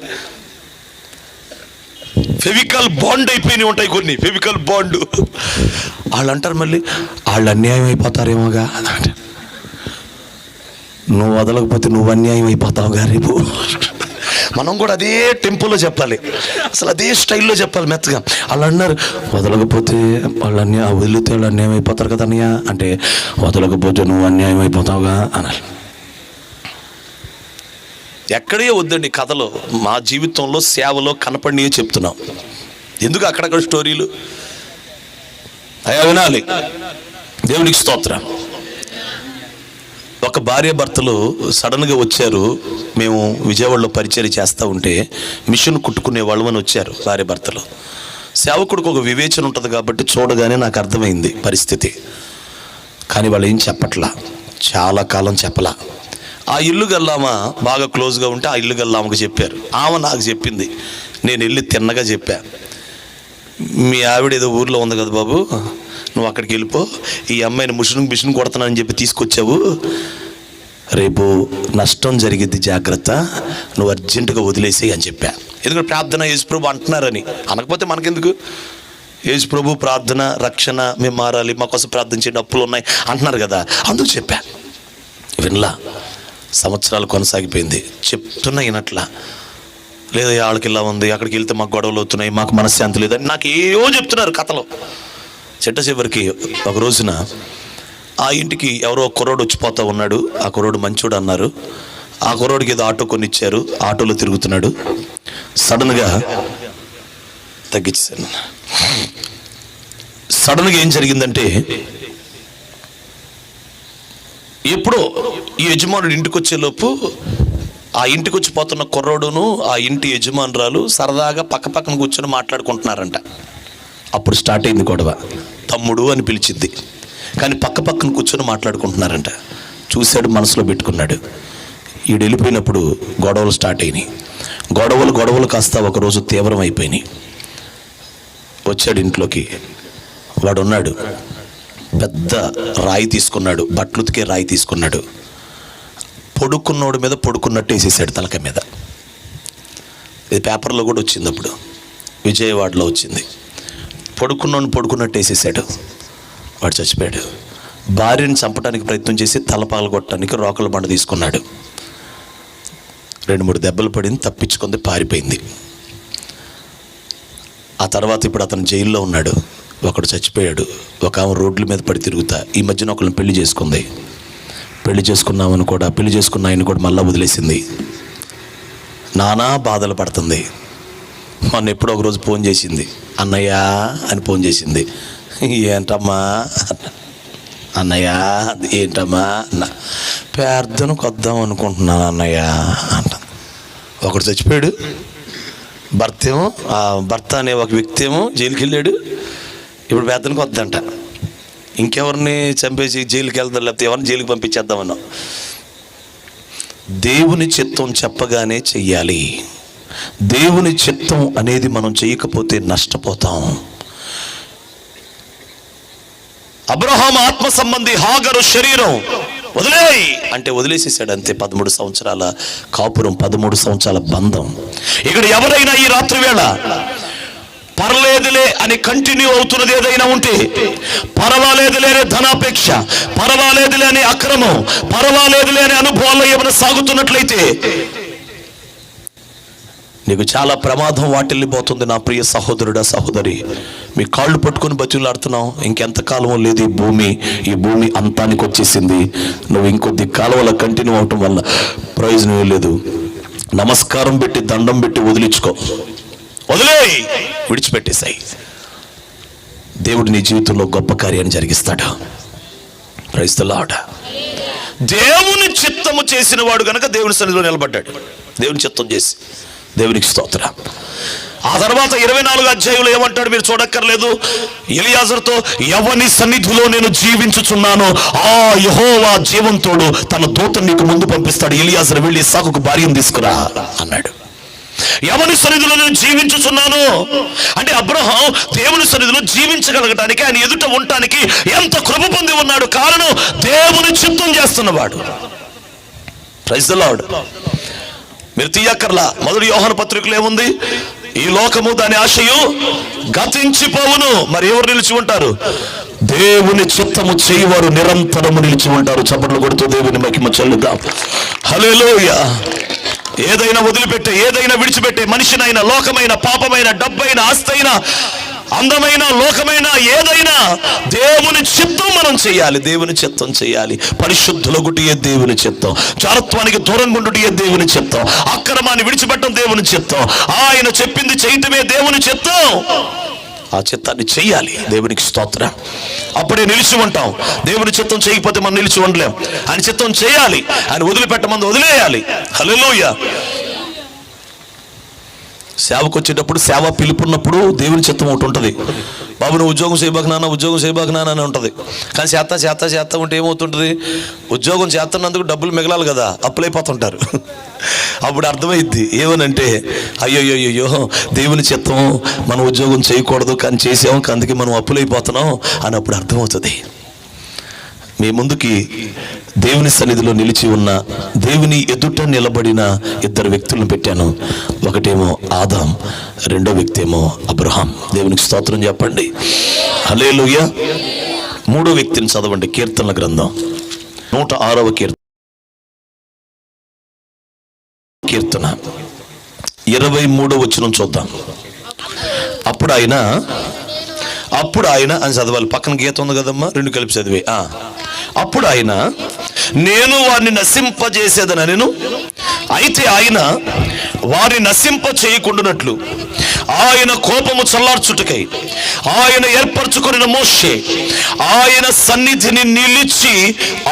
ఫెవికల్ బాండ్ అయిపోయినాయి ఉంటాయి కొన్ని, ఫెవికల్ బాండ్. వాళ్ళు అంటారు మళ్ళీ, వాళ్ళు అన్యాయం అయిపోతారేమోగా. నువ్వు వదలకపోతే నువ్వు అన్యాయం అయిపోతావుగా రేపు. మనం కూడా అదే టెంపోలో చెప్పాలి, అసలు అదే స్టైల్లో చెప్పాలి మెత్తగా. వాళ్ళు అన్నారు, వదలకపోతే వాళ్ళు వదిలితే వాళ్ళు అన్యాయం అయిపోతారు కదా అన్నయ్య అంటే, వదలకపోతే నువ్వు అన్యాయం అయిపోతావుగా అనాలి. ఎక్కడే వద్దండి కథలో, మా జీవితంలో సేవలో కనపడినవి చెప్తున్నాం. ఎందుకు అక్కడక్కడ స్టోరీలు అయ్యా వినాలి. దేవునికి స్తోత్రం. ఒక భార్య భర్తలు సడన్గా వచ్చారు. మేము విజయవాడలో పరిచర్య చేస్తూ ఉంటే మిషన్ కుట్టుకునే వాళ్ళు అని వచ్చారు భార్య భర్తలు. సేవకుడికి ఒక వివేచన ఉంటుంది కాబట్టి చూడగానే నాకు అర్థమైంది పరిస్థితి. కానీ వాళ్ళు ఏం చెప్పట్లా, చాలా కాలం చెప్పలా. ఆ ఇల్లు గల్లామా బాగా క్లోజ్గా ఉంటే ఆ ఇల్లు గల్లామకు చెప్పారు. ఆమె నాకు చెప్పింది, నేను వెళ్ళి తిన్నగా చెప్పా, మీ ఆవిడ ఏదో ఊర్లో ఉంది కదా బాబు, నువ్వు అక్కడికి వెళ్ళిపో, ఈ అమ్మాయిని మిషన్ కొడతానని చెప్పి తీసుకొచ్చావు, రేపు నష్టం జరిగిద్ది, జాగ్రత్త, నువ్వు అర్జెంటుగా వదిలేసేయి అని చెప్పా. ఎందుకంటే ప్రార్థన యేసుప్రభు అంటున్నారని. అనకపోతే మనకెందుకు, యేసుప్రభు ప్రార్థన రక్షణ, మేము మారాలి, మా కోసం ప్రార్థన చేయండి, అప్పులు ఉన్నాయి అంటున్నారు కదా, అందుకు చెప్పా. వినలా. సంవత్సరాలు కొనసాగిపోయింది. చెప్తున్నా వినట్లా. లేదా వాళ్ళకి ఇలా ఉంది, అక్కడికి వెళ్తే మాకు గొడవలు అవుతున్నాయి, మాకు మనశ్శాంతి లేదని నాకు ఏవో చెప్తున్నారు కథలో. చిట్ట చివరికి ఒక రోజున ఆ ఇంటికి ఎవరో కుర్రోడు వచ్చిపోతా ఉన్నాడు. ఆ కుర్రోడు మంచోడు అన్నారు. ఆ కుర్రోడికి ఏదో ఆటో కొనిచ్చారు. ఆటోలో తిరుగుతున్నాడు. సడన్గా తగ్గించాను. సడన్గా ఏం జరిగిందంటే, ఎప్పుడో ఈ యజమానుడు ఇంటికి వచ్చేలోపు ఆ ఇంటికి వచ్చి పోతున్న కుర్రోడును ఆ ఇంటి యజమానురాలు సరదాగా పక్క పక్కన కూర్చొని మాట్లాడుకుంటున్నారంట. అప్పుడు స్టార్ట్ అయింది గొడవ. తమ్ముడు అని పిలిచింది, కానీ పక్క పక్కన కూర్చొని మాట్లాడుకుంటున్నారంట. చూశాడు, మనసులో పెట్టుకున్నాడు. ఈడు వెళ్ళిపోయినప్పుడు గొడవలు స్టార్ట్ అయినాయి. గొడవలు కాస్త ఒకరోజు తీవ్రం అయిపోయినాయి. వచ్చాడు ఇంట్లోకి. వాడు ఉన్నాడు, పెద్ద రాయి తీసుకున్నాడు, బట్టలు ఉతికే రాయి తీసుకున్నాడు. పొడుక్కున్నోడి మీద పొడుకున్నట్టు వేసేసాడు తలక మీద. ఇది పేపర్లో కూడా వచ్చింది, అప్పుడు విజయవాడలో వచ్చింది. పొడుకున్నోడిని పొడుకున్నట్టు వేసేసాడు. వాడు చచ్చిపోయాడు. భార్యని చంపడానికి ప్రయత్నం చేసి తలపాలు కొట్టడానికి రోకల బండ తీసుకున్నాడు. 2-3 దెబ్బలు పడింది, తప్పించుకుంది, పారిపోయింది. ఆ తర్వాత ఇప్పుడు అతను జైల్లో ఉన్నాడు. ఒకడు చచ్చిపోయాడు. ఒక ఆమె రోడ్ల మీద పడి తిరుగుతా ఈ మధ్యన ఒకరిని పెళ్లి చేసుకుంది. పెళ్లి చేసుకున్న ఆయన కూడా మళ్ళా వదిలేసింది. నానా బాధలు పడుతుంది. మొన్న ఎప్పుడో ఒకరోజు ఫోన్ చేసింది, అన్నయ్య అని ఫోన్ చేసింది. ఏంటమ్మా అన్నయ్య, ఏంటమ్మా అన్న, ప్రార్థనకు వద్దాం అనుకుంటున్నాను అన్నయ్య అంట. ఒకడు చచ్చిపోయాడు. భర్త అనే ఒక వ్యక్తి ఏమో జైలుకి వెళ్ళాడు. ఇప్పుడు ప్రార్థనకు వద్దంట. ఇంకెవరిని చంపేసి జైలుకి వెళ్తాం, లేకపోతే ఎవరిని జైలుకి పంపించేద్దామన్నా. దేవుని చిత్తం చెప్పగానే చెయ్యాలి. దేవుని చిత్తం అనేది మనం చేయకపోతే నష్టపోతాం. అబ్రహాం ఆత్మ సంబంధి, హాగరు శరీరం వదిలేయి అంటే వదిలేసేసాడు. అంతే. 13 సంవత్సరాల కాపురం, 13 సంవత్సరాల బంధం. ఇక్కడ ఎవరైనా ఈ రాత్రి వేళ పర్లేదులే అని కంటిన్యూ అవుతున్నది ఏదైనా ఉంటే, పర్వాలేదులే అనే ధనాపేక్ష, పర్వాలేదులే అనే అక్రమం, పర్వాలేదులే అనే అనుభవాల్లో ఏమైనా సాగుతున్నట్లయితే నీకు చాలా ప్రమాదం వాటిల్లిపోతుంది. నా ప్రియ సహోదరుడా, సహోదరి, మీ కాళ్ళు పట్టుకొని బతులాడుతున్నావు. ఇంకెంతకాలం లేదు ఈ భూమి అంతానికి వచ్చేసింది. నువ్వు ఇంకొద్ది కాలం వల్ల కంటిన్యూ అవటం వల్ల ప్రయోజనం లేదు. నమస్కారం పెట్టి దండం పెట్టి వదిలించుకో, వదిలేయి, విడిచిపెట్టేశాయి. దేవుడు నీ జీవితంలో గొప్ప కార్యాన్ని జరిగిస్తాడు. Praise the Lord. దేవుని చిత్తము చేసిన వాడు గనక దేవుని సన్నిధిలో నిలబడ్డాడు. దేవుని చిత్తం చేసి, దేవునికి స్తోత్రం. ఆ తర్వాత 24 అధ్యాయంలో ఏమంటాడు మీరు చూడక్కర్లేదు. ఎలియాజరుతో, ఎవని సన్నిధిలో నేను జీవించుచున్నానో ఆ యెహోవా జీవంతోడు తన దూతను నీకు ముందు పంపిస్తాడు. ఎలియాజరు వెళ్ళి ఇస్సాకుకు భార్యను తీసుకురా అన్నాడు. ఎవని సన్నిధిలో నేను జీవించుచున్నాను అంటే అబ్రహాం దేవుని సన్నిధిలో జీవించగలగటానికి, ఆయన ఎదుట ఉండటానికి ఎంత కృప పొంది ఉన్నాడు. కారణం దేవుని చిత్తం చేస్తున్నవాడు. Praise the lord. మీరు తీయక్కర్లా. 1 యోహాను పత్రికలో ఏముంది? ఈ లోకము దాని ఆశయు గతించిపోవును. మరి ఎవరు నిలిచి ఉంటారు? దేవుని చిత్తము చేయవారు నిరంతరము నిలిచి ఉంటారు. చప్పట్లు కొడుతూ దేవుని మహిమ చెల్లుదాం. హల్లెలూయా. ఏదైనా వదిలిపెట్టే, ఏదైనా విడిచిపెట్టే, మనిషినైనా, లోకమైన, పాపమైన, డబ్బైన, ఆస్తైనా, అందమైన, లోకమైన, ఏదైనా దేవుని చిత్తం మనం చేయాలి. దేవుని చిత్తం చేయాలి. పరిశుద్ధులగుటియే దేవుని చిత్తం, జారత్వానికి దూరంగా ఉండుటయే దేవుని చిత్తం, అక్రమాన్ని విడిచిపెట్టడం దేవుని చిత్తం, ఆయన చెప్పింది చేయటమే దేవుని చిత్తం. ఆ చిత్తాన్ని చెయ్యాలి. దేవునికి స్తోత్రం. అప్పుడే నిలిచి ఉంటాం. దేవుని చిత్తం చేయకపోతే మనం నిలిచి ఉండలేం. ఆయన చిత్తం చేయాలి. ఆయన వదిలిపెట్టమంది వదిలేయాలి. హల్లెలూయా. సేవకు వచ్చేటప్పుడు, సేవ పిలుపున్నప్పుడు దేవుని చిత్తం ఒకటి ఉంటుంది. బాబు నువ్వు ఉద్యోగం చేయబాకనానా అని ఉంటుంది. కానీ చేస్తా ఉంటే ఏమవుతుంటుంది? ఉద్యోగం చేస్తున్నందుకు డబ్బులు మిగలాలి కదా, అప్పులైపోతుంటారు. అప్పుడు అర్థమైద్ది ఏమనంటే, అయ్యో దేవుని చిత్తం మనం ఉద్యోగం చేయకూడదు కానీ చేసాం, అందుకే మనం అప్పులైపోతున్నాం అని అప్పుడు అర్థమవుతుంది. మీ ముందుకి దేవుని సన్నిధిలో నిలిచి ఉన్న, దేవుని ఎదుట నిలబడిన 2 వ్యక్తులను పెట్టాను. ఒకటేమో ఆదాం, రెండో వ్యక్తి ఏమో అబ్రహాం. దేవునికి స్తోత్రం చెప్పండి. హల్లెలూయా. 3వ వ్యక్తిని చదవండి. కీర్తనల గ్రంథం 106వ కీర్తన 23వ వచనం చూద్దాం. అప్పుడు ఆయన, అప్పుడు ఆయన అని చదవాలి, పక్కన గీత ఉంది కదమ్మా, రెండు కలిపి చదివే. అప్పుడు ఆయన నేను వారిని నశింపజేసేదనెను, అయితే ఆయన వారిని నశింప చేయకుండానట్లు ఆయన కోపము చల్లార్చుటకై ఆయన ఏర్పరచుకొనిన మోషే ఆయన సన్నిధిని నిలిచి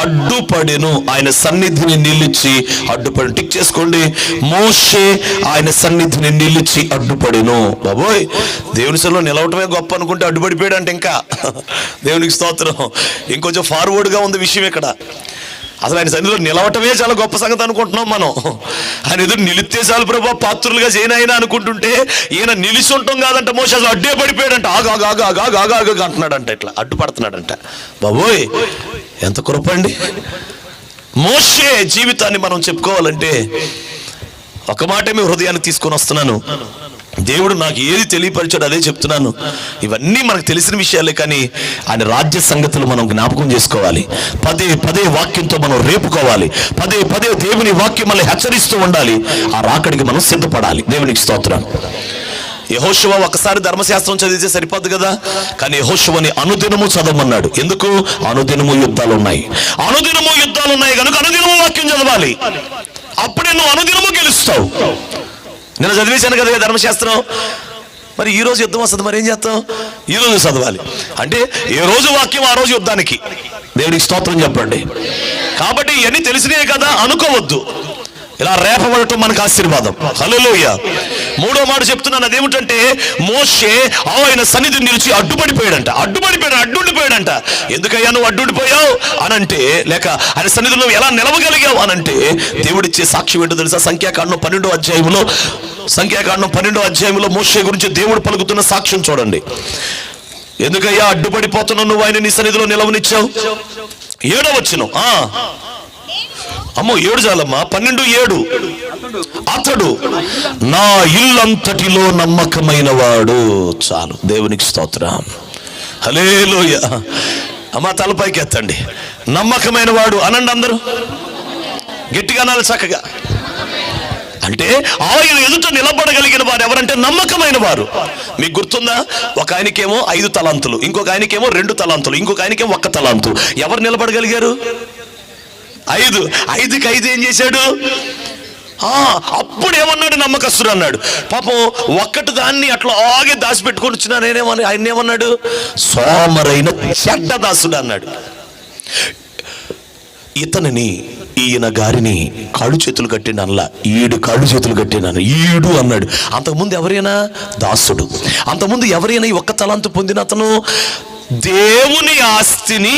అడ్డుపడెను. ఆయన సన్నిధిని నిలిచి అడ్డుపడి, టిక్ చేసుకోండి, మోషే ఆయన సన్నిధిని నిలిచి అడ్డుపడెను. బాబోయ్, దేవుని సన్నిధిలో నిలవటమే గొప్ప అనుకుంటే అడ్డుపడిపోయాడు అంటే ఇంకా దేవునికి స్తోత్రం. ఇంకొంచెం ఫార్వర్డ్గా ఉంది విషయం ఇక్కడ. అసలు ఆయన సన్నిధిలో నిలవటమే చాలా గొప్ప సంగతి అనుకుంటున్నాం మనం. ఆయన ఎదురు నిలిస్తే చాలు ప్రభా, పాత్రులుగా చేయనైనా అనుకుంటుంటే ఈయన నిలిచి ఉంటాం కాదంట. మోషే అసలు అడ్డే పడిపోయాడంట. ఆగా అంటున్నాడంట, ఇట్లా అడ్డుపడుతున్నాడంట. బాబోయ్, ఎంత కృప అండి. మోషే జీవితాన్ని మనం చెప్పుకోవాలంటే ఒక మాట మీ హృదయాన్ని తీసుకొని వస్తున్నాను. దేవుడు నాకు ఏది తెలియపరిచాడు అదే చెప్తున్నాను. ఇవన్నీ మనకు తెలిసిన విషయాలే, కానీ ఆయన రాజ్య సంగతులు మనం జ్ఞాపకం చేసుకోవాలి. పదే పదే వాక్యంతో మనం రేపుకోవాలి. పదే పదే దేవుని వాక్యం మనల్ని హెచ్చరిస్తూ ఉండాలి. ఆ రాకడికి మనం సిద్ధపడాలి. దేవునికి స్తోత్రం. యెహోషువ ఒకసారి ధర్మశాస్త్రం చదివితే సరిపోద్దు కదా, కానీ యెహోషువని అనుదినము చదవమన్నాడు. ఎందుకు? అనుదినము యుద్ధాలు ఉన్నాయి. అనుదినము యుద్ధాలు ఉన్నాయి కనుక అనుదినము వాక్యం చదవాలి. అప్పుడే నువ్వు అనుదినము గెలుస్తావు. నేను చదివేశాను కదా ధర్మశాస్త్రం. మరి ఈ రోజు యుద్ధం వస్తుంది, మరి ఏం చేస్తాం? ఈ రోజు చదవాలి. అంటే ఏ రోజు వాక్యం ఆ రోజు యుద్ధానికి. దేవునికి స్తోత్రం చెప్పండి. కాబట్టి ఇవన్నీ తెలిసినవే కదా అనుకోవద్దు. ఇలా రేపబడటం మనకు ఆశీర్వాదం. హల్లెలూయా. మూడో మాట చెప్తున్నాను, అదేమిటంటే మోషే ఆయన సన్నిధి నిలిచి అడ్డుపడిపోయాడంట. అడ్డుండిపోయాడంట. ఎందుకయ్యా నువ్వు అడ్డుండిపోయావు అనంటే, లేక ఆయన సన్నిధిలో నువ్వు ఎలా నిలవగలిగావు అనంటే దేవుడిచ్చే సాక్ష్యం ఏంటో తెలుసా? సంఖ్యాకాండం 12వ అధ్యాయంలో మోషే గురించి దేవుడు పలుకుతున్న సాక్ష్యం చూడండి. ఎందుకయ్యా అడ్డుపడిపోతున్నావు నువ్వు, ఆయన నీ సన్నిధిలో నిలవనిచ్చావు? 7వ వచనం. అమ్మో 7 చాలమ్మా, 12:7. అతడు నా ఇల్లంతటిలో నమ్మకమైన వాడు. చాలు, దేవునికి స్తోత్రం. హల్లెలూయా. అమ్మా తలపైకి ఎత్తండి. నమ్మకమైన వాడు అనండి అందరూ, గట్టిగా అనాలి చక్కగా. అంటే ఆయన ఎదుట నిలబడగలిగిన వారు ఎవరంటే నమ్మకమైన వారు. మీకు గుర్తుందా? ఒక ఆయనకేమో 5 తలాంతులు, ఇంకొక ఆయనకేమో 2 తలాంతులు, ఇంకొక ఆయనకేమో 1 తలాంతు. ఎవరు నిలబడగలిగారు? 5కి 5 ఏం చేశాడు? అప్పుడు ఏమన్నాడు? నమ్మకస్తుడు అన్నాడు. పాపం ఒక్కటి దాన్ని అట్లా ఆగే దాచిపెట్టుకొని వచ్చినా నేనేమన్నా, ఆయన ఏమన్నాడు? సోమరైన చెడ్డ దాసుడు అన్నాడు. ఇతనిని, ఈయన గారిని కాళ్ళు చేతులు కట్టిండు అనలా, ఈడు కాళ్ళు చేతులు కట్టినాను ఈడు అన్నాడు. అంతకుముందు ఎవరైనా దాసుడు, అంతకుముందు ఎవరైనా ఈ 1 తలాంతు పొందిన అతను దేవుని ఆస్తిని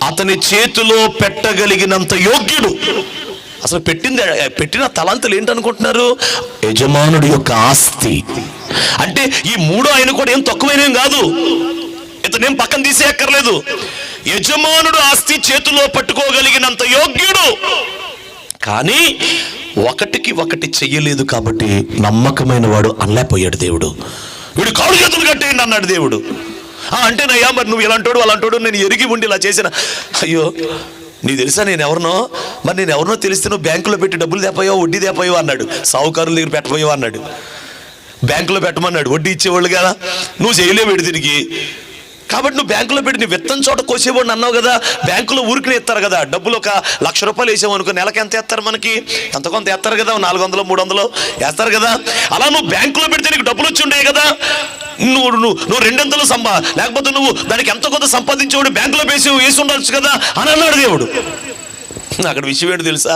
అతని చేతిలో పెట్టగలిగినంత యోగ్యుడు. అసలు పెట్టిన తలాంతులు ఏంటనుకుంటున్నారు? యజమానుడి యొక్క ఆస్తి. అంటే ఈ 3 ఆయన కూడా ఏం తక్కువైనవి కాదు. ఇతనేం పక్కన తీసేయక్కర్లేదు. యజమానుడు ఆస్తి చేతిలో పట్టుకోగలిగినంత యోగ్యుడు. కానీ 1కి 1 చెయ్యలేదు కాబట్టి నమ్మకమైన వాడు అనలేకపోయాడు దేవుడు. వీడు కాళ్ళు చేతులు కట్టేయండి అన్నాడు దేవుడు. అంటేనయ్యా మరి నువ్వు ఇలాంటోడు అలాంటోడు నేను ఎరిగి ఉండి ఇలా చేసిన. అయ్యో నీకు తెలుసా నేను ఎవరినో? మరి నేను ఎవరినో తెలిస్తే నువ్వు బ్యాంకులో పెట్టి డబ్బులు తెపోయావు, వడ్డీ తెపోయావు అన్నాడు. సావుకారుల దగ్గర పెట్టపోయావు అన్నాడు. బ్యాంకులో పెట్టమన్నాడు, వడ్డీ ఇచ్చేవాళ్ళు కదా. నువ్వు చేయలేవు తిరిగి. కాబట్టి నువ్వు బ్యాంకులో పెట్టి నీ విత్తనం చోట కోసేవాడిని అన్నావు కదా. బ్యాంకులో ఊరికి ఎత్తారు కదా డబ్బులు. 1,00,000 రూపాయలు వేసావు అనుకో, నెలకి ఎంత ఎత్తారు? మనకి ఎంత కొంత ఎత్తారు కదా, 400 300 వేస్తారు కదా. అలా నువ్వు బ్యాంకులో పెడితే నీకు డబ్బులు వచ్చి ఉండే కదా. నువ్వు 200 లేకపోతే నువ్వు దానికి ఎంత కొంత సంపాదించేవాడు బ్యాంకులో వేసి ఉండొచ్చు కదా అని అన్నాడు దేవుడు. అక్కడ విషయం ఏంటి తెలుసా?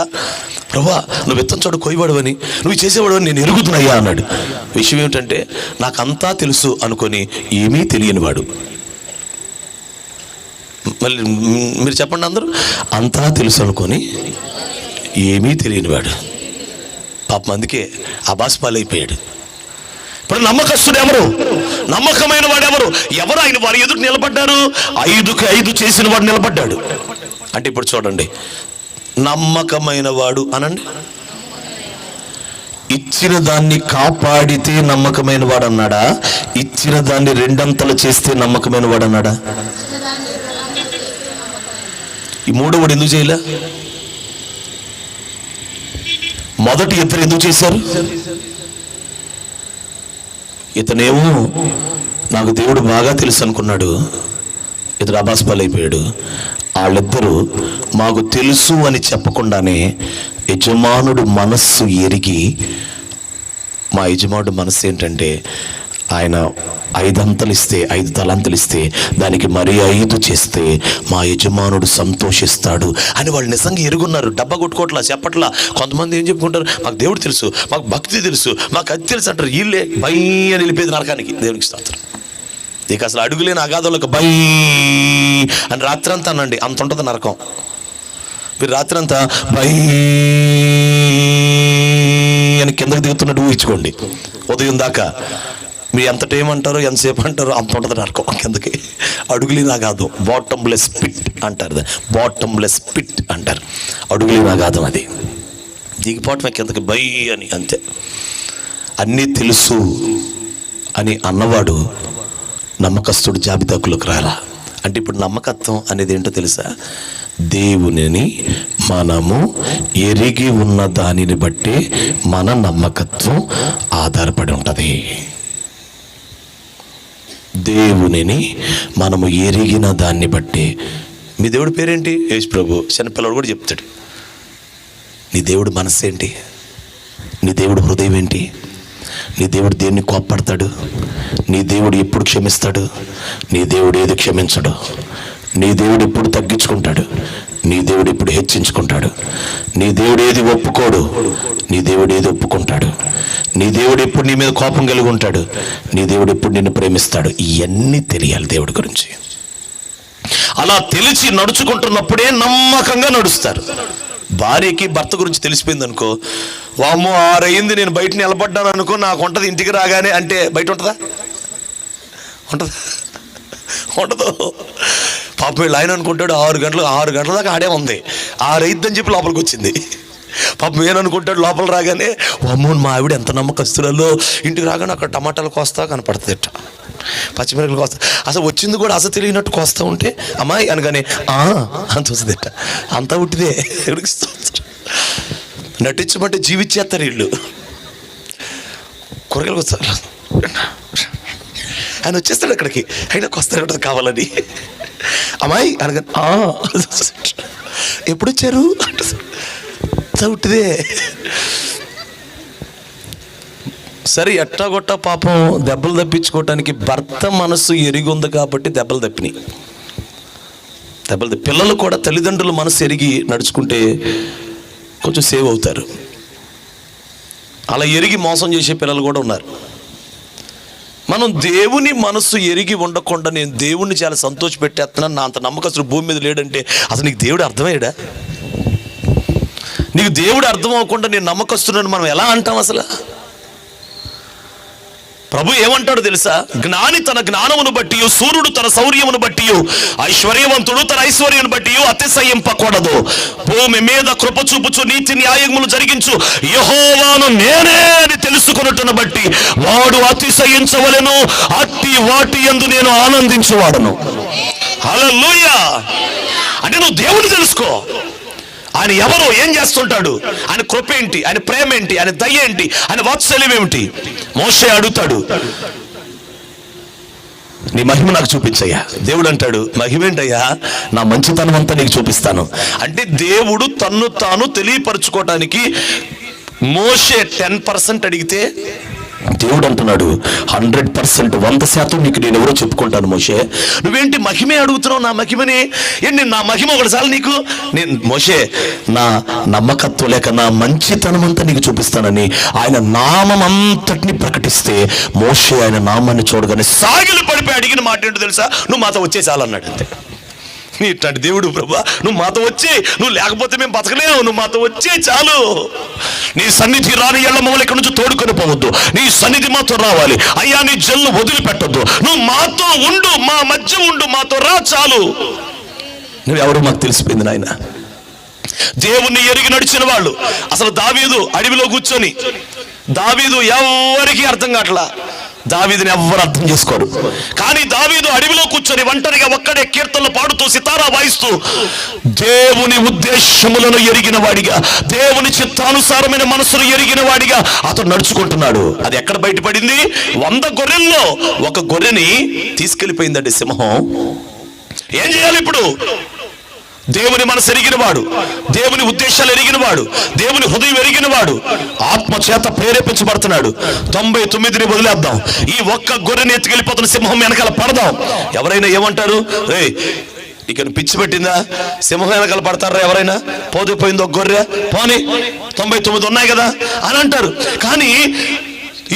ప్రభా నువ్వు విత్తనం చోట కోయవాడు అని, నువ్వు చేసేవాడు అని నేను ఎరుగుతున్నాయ్యా అన్నాడు. విషయం ఏమిటంటే నాకంతా తెలుసు అనుకొని ఏమీ తెలియనివాడు. మళ్ళీ మీరు చెప్పండి అందరూ. అంతా తెలుసు అనుకొని ఏమీ తెలియనివాడు. పాపం అందుకే అబాస్పాలైపోయాడు. ఇప్పుడు నమ్మకస్తుడు ఎవరు? నమ్మకమైన వాడు ఎవరు? ఆయన వారి ఎదురు నిలబడ్డారు. 5కి 5 చేసిన వాడు నిలబడ్డాడు. అంటే ఇప్పుడు చూడండి, నమ్మకమైన వాడు అనండి. ఇచ్చిన దాన్ని కాపాడితే నమ్మకమైన వాడు అన్నాడా? ఇచ్చిన దాన్ని 2 చేస్తే నమ్మకమైన వాడు అన్నాడా? ఈ 3వ వాడు ఎందుకు చేయలే? మొదటి 2 ఎందుకు చేశారు? ఇతనేమో నాకు దేవుడు బాగా తెలుసు అనుకున్నాడు, ఇతడు అబాస్పాలైపోయాడు. వాళ్ళిద్దరూ మాకు తెలుసు అని చెప్పకుండానే యజమానుడు మనస్సు ఎరిగి, మా యజమానుడు మనస్సు ఏంటంటే ఆయన 5 అంతలు ఇస్తే 5 తలాంతులు ఇస్తే దానికి మరి 5 చేస్తే మా యజమానుడు సంతోషిస్తాడు అని వాళ్ళు నిజంగా ఎరుగున్నారు. డబ్బా కొట్టుకోవట్లా, చెప్పట్లా. కొంతమంది ఏం చెప్పుకుంటారు, మాకు దేవుడు తెలుసు, మాకు భక్తి తెలుసు, మాకు అది తెలుసు అంటారు. వీళ్ళే బై అని వెళ్ళిపోయేది నరకానికి. దేవునికి స్తోత్రం. ఇక అసలు అడుగులేని అగాధంలోకి బై అని రాత్రంతా అనండి, అంత ఉంటుంది నరకం. మీరు రాత్రంతా బై అని కిందకి దిగుతున్నట్టు ఊహించుకోండి. ఉదయం దాకా మీరు ఎంత టైం అంటారో, ఎంతసేపు అంటారో అంత ఉంటుంది నరకం కిందకి. అడుగులేని అగాధం, బాటమ్లెస్ పిట్ అంటారు. బాటమ్లెస్ పిట్ అంటారు, అడుగులేని అగాధం. అది దిగిపోవటమే కిందకి బై అని, అంతే. అన్నీ తెలుసు అని అన్నవాడు నమ్మకస్తుడు జాబితాకులోకి రాలా. అంటే ఇప్పుడు నమ్మకత్వం అనేది ఏంటో తెలుసా? దేవునిని మనము ఎరిగి ఉన్న దానిని బట్టి మన నమ్మకత్వం ఆధారపడి ఉంటుంది. దేవునిని మనము ఎరిగిన దాన్ని బట్టి. మీ దేవుడి పేరేంటి? యేసు ప్రభు. చిన్నపిల్లడు కూడా చెప్తాడు, నీ దేవుడు మనస్సు ఏంటి, నీ దేవుడు హృదయం ఏంటి, నీ దేవుడు దేన్ని కోప్పడతాడు, నీ దేవుడు ఎప్పుడు క్షమిస్తాడు, నీ దేవుడు ఏది క్షమించడు, నీ దేవుడు ఎప్పుడు తగ్గించుకుంటాడు, నీ దేవుడు ఎప్పుడు హెచ్చించుకుంటాడు, నీ దేవుడు ఏది ఒప్పుకోడు, నీ దేవుడు ఏది ఒప్పుకుంటాడు, నీ దేవుడు ఎప్పుడు నీ మీద కోపం కలిగి ఉంటాడు, నీ దేవుడు ఎప్పుడు నిన్ను ప్రేమిస్తాడు. ఇవన్నీ తెలియాలి దేవుడి గురించి. అలా తెలిసి నడుచుకుంటున్నప్పుడే నమ్మకంగా నడుస్తారు. భార్యకి భర్త గురించి తెలిసిపోయింది అనుకో, వామ్మో 6 అయింది నేను బయట నిలబడ్డాను అనుకో, నాకు ఉంటుంది ఇంటికి రాగానే అంటే బయట ఉంటుందా? ఉండదు. పాపం వీళ్ళు ఆయన అనుకుంటాడు 6 గంటల దాకా ఆడే ఉంది, 6 అయిద్దని చెప్పి లోపలికి వచ్చింది. పాపం ఏమనుకుంటాడు, లోపల రాగానే వామ్మో మా ఆవిడ ఎంత నమ్మకస్తులలో, ఇంటికి రాగానే అక్కడ టమాటాలు కోస్తా కనపడుతుంది, పచ్చిమిరపకాయలు కోస్తా. అసలు వచ్చింది కూడా అసలు తెలియనట్టు కోస్తా ఉంటే అమ్మాయి అనగానే అంత వస్తుంది, అంతా ఉట్టిదే. నటించమంటే జీవించేస్తారు వీళ్ళు. కూరగాయలకు వస్తారు, ఆయన వచ్చేస్తాడు అక్కడికి, అయినా కొస్తాడు కావాలని. అమ్మాయి అనగానే ఎప్పుడు వచ్చారు అంతా ఉట్టిదే. సరే ఎట్టాగొట్టా పాపం దెబ్బలు తప్పించుకోవటానికి భర్త మనసు ఎరిగి ఉంది కాబట్టి దెబ్బలు తప్పినాయి. పిల్లలు కూడా తల్లిదండ్రుల మనసు ఎరిగి నడుచుకుంటే కొంచెం సేవ్ అవుతారు. అలా ఎరిగి మోసం చేసే పిల్లలు కూడా ఉన్నారు. మనం దేవుని మనసు ఎరిగి ఉండకుండా నేను దేవుణ్ణి చాలా సంతోష పెట్టేస్తున్నాను, నా అంత నమ్మకస్తుడు భూమి మీద లేడంటే అసలు నీకు దేవుడు అర్థమయ్యాడా? నీకు దేవుడు అర్థం అవ్వకుండా నేను నమ్మకస్తున్నాను మనం ఎలా అంటాం? అసలు ప్రభు ఏమంటాడు తెలుసా? జ్ఞాని తన జ్ఞానమును బట్టి, సూర్యుడు తన శౌర్యమును బట్టి, ఐశ్వర్యవంతుడు తన ఐశ్వర్యమును బట్టి అతిశయింపకూడదు. భూమి మీద కృప చూపుచు నీతి న్యాయములు జరిగించు యెహోవాను నేనే అని తెలుసుకొనుటను బట్టి వాడు అతిశయించవలెను, అట్టి వాటి యందు నేను ఆనందించువాడను. హల్లెలూయా. అంటే నువ్వు దేవుని తెలుసుకో, ఆయన ఎవరు, ఏం చేస్తుంటాడు, ఆయన కృప ఏంటి, ఆయన ప్రేమ ఏంటి, ఆయన దయ ఏంటి, ఆయన వాత్సల్యం ఏమిటి. మోషే అడుగుతాడు, నీ మహిమ నాకు చూపించయ్యా. దేవుడు అంటాడు, మహిమేంటయ్యా, నా మంచితనం అంతా నీకు చూపిస్తాను. అంటే దేవుడు తన్ను తాను తెలియపరచుకోవటానికి మోషే 10% అడిగితే దేవుడు అంటున్నాడు 100%, 100% నీకు నేను ఎవరో చెప్పుకుంటాను. మోషే నువ్వేంటి మహిమే అడుగుతున్నావు, నా మహిమని ఏంటి, నా మహిమ ఒకటిసారి నీకు, నేను మోషే నా నమ్మకత్వం లేక నా మంచితనం అంతా నీకు చూపిస్తానని ఆయన నామం అంతటిని ప్రకటిస్తే మోషే ఆయన నామాన్ని చూడగానే సాగిలి పడిపోయి అడిగిన మాట ఏంటో తెలుసా? నువ్వు మాతో వచ్చే చాలన్నాడు. అంతే. నీ ఇట్లాంటి దేవుడు ప్రభా, నువ్వు మాతో వచ్చే, నువ్వు లేకపోతే మేము బతకలేము, నువ్వు మాతో వచ్చే చాలు. నీ సన్నిధి రాని ఎళ్ళ మమ్మల్ని ఇక్కడ నుంచి తోడుకొని పోవద్దు, నీ సన్నిధి మాతో రావాలి అయ్యా, నీ జల్లు వదిలిపెట్టద్దు, నువ్వు మాతో ఉండు, మా మధ్య ఉండు, మాతో రా చాలు. నువ్వెవరో మాకు తెలిసిపోయింది నాయన. దేవుణ్ణి ఎరిగి నడిచిన వాళ్ళు. అసలు దావీదు అడవిలో కూర్చొని, దావీదు ఎవరికి అర్థం కావట్లా, దావీదుని ఎవ్వరు అర్థం చేసుకోరు. కానీ దావీదు అడవిలో కూర్చొని ఒంటరిగా ఒక్కడే కీర్తనలు పాడుతూ సితారా వాయిస్తూ దేవుని ఉద్దేశములను ఎరిగిన వాడిగా, దేవుని చిత్తానుసారమైన మనసును ఎరిగిన వాడిగా అతను నడుచుకుంటున్నాడు. అది ఎక్కడ బయటపడింది? 100 గొర్రెల్లో ఒక గొర్రెని తీసుకెళ్లిపోయిందండి సింహం. ఏం చేయాలి ఇప్పుడు? దేవుని మనసు ఎరిగినవాడు, దేవుని ఉద్దేశాలు ఎరిగినవాడు, దేవుని హృదయం ఎరిగినవాడు ఆత్మ చేత ప్రేరేపించబడుతున్నాడు. 99ని వదిలేద్దాం, ఈ ఒక్క గొర్రెని ఎత్తుకెళ్ళిపోతున్న సింహం వెనకాల పడదాం. ఎవరైనా ఏమంటారు? రే ఇక పిచ్చి పెట్టిందా, సింహం వెనకాల పడతారా ఎవరైనా? పోతే పోయింది ఒక గొర్రె, పోనీ 99 ఉన్నాయి కదా అని అంటారు. కానీ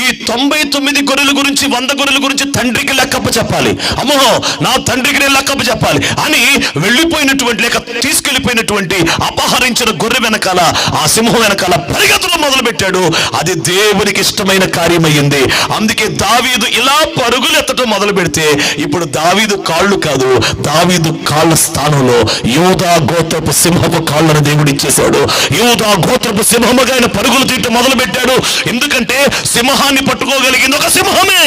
ఈ 99 గొర్రెల గురించి 100 గొర్రెల గురించి తండ్రికి లెక్కప్ప చెప్పాలి. అమ్మో నా తండ్రికి నేను లెక్కప్ప చెప్పాలి అని వెళ్ళిపోయినటువంటి, లేక తీసుకెళ్లిపోయినటువంటి అపహరించిన గొర్రె వెనకాల, ఆ సింహం వెనకాల పరిగెత్తడం మొదలు పెట్టాడు. అది దేవునికి ఇష్టమైన కార్యమయ్యింది. అందుకే దావీదు ఇలా పరుగులెత్తడం మొదలు పెడితే ఇప్పుడు దావీదు కాళ్ళు కాదు, దావీదు కాళ్ళ స్థానంలో యూదా గోత్రపు సింహపు కాళ్ళను దేవుడు ఇచ్చేశాడు. యూదా గోత్రపు సింహముగా ఆయన పరుగులు తీయటం మొదలు పెట్టాడు. ఎందుకంటే సింహాన్ని పట్టుకోగలిగింది ఒక సింహమే.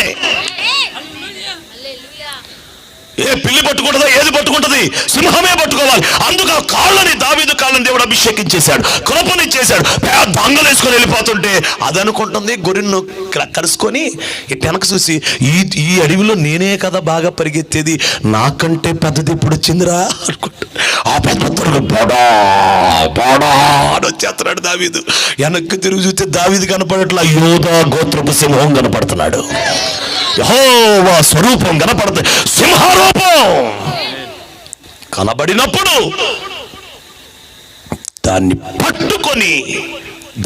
ఏ పిల్లి పట్టుకుంటుందా? ఏది పట్టుకుంటది? సింహమే పట్టుకోవాలి. అందుకు ఆ కాళ్ళని, దావీదు కాళ్ళని దేవుడు అభిషేకించేశాడు, కృపనిచ్చేశాడు. పెద్ద అంగలు వేసుకొని వెళ్ళిపోతుంటే అది అనుకుంటుంది గొర్రెను కలుసుకొని ఇటు వెనక చూసి, ఈ అడవిలో నేనే కదా బాగా పరిగెత్తేది, నాకంటే పెద్దది ఇప్పుడు వచ్చిందిరా అనుకుంటా. ఆ పెద్ద బడా బడా అని వచ్చేస్తున్నాడు దావీదు. వెనక్కి తిరిగి చూస్తే దావీదు కనపడట్లా, యూదా గోత్రపు సింహం కనపడుతున్నాడు. యెహోవా స్వరూపం కనపడుతుంది. సింహారూపం కనబడినప్పుడు దాన్ని పట్టుకొని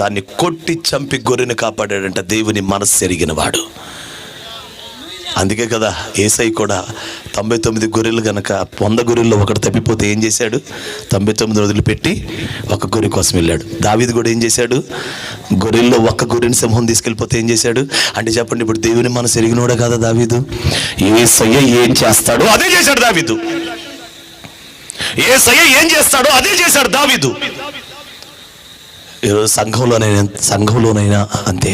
దాన్ని కొట్టి చంపి గొర్రెను కాపాడాడంట దేవుని మనస్సు ఎరిగిన వాడు. అందుకే కదా యేసయ్య కూడా 99 గొర్రెలు గనక 100 గొర్రెల్లో ఒకటి తప్పిపోతే ఏం చేశాడు? 99 వదిలిపెట్టి ఒక గొర్రె కోసం వెళ్ళాడు. దావీదు కూడా ఏం చేశాడు? గొర్రెల్లో ఒక్క గొర్రెని సింహం తీసుకెళ్ళిపోతే ఏం చేశాడు? అంటే చెప్పండి, ఇప్పుడు దేవుని మనసు ఎరిగినోడే కదా దావీదు. యేసయ్య ఏం చేస్తాడో అదే చేశాడు దావీదు. యేసయ్య ఏం చేస్తాడో అదే చేశాడు దావీదు. ఈరోజు సంఘంలోనైనా అంతే,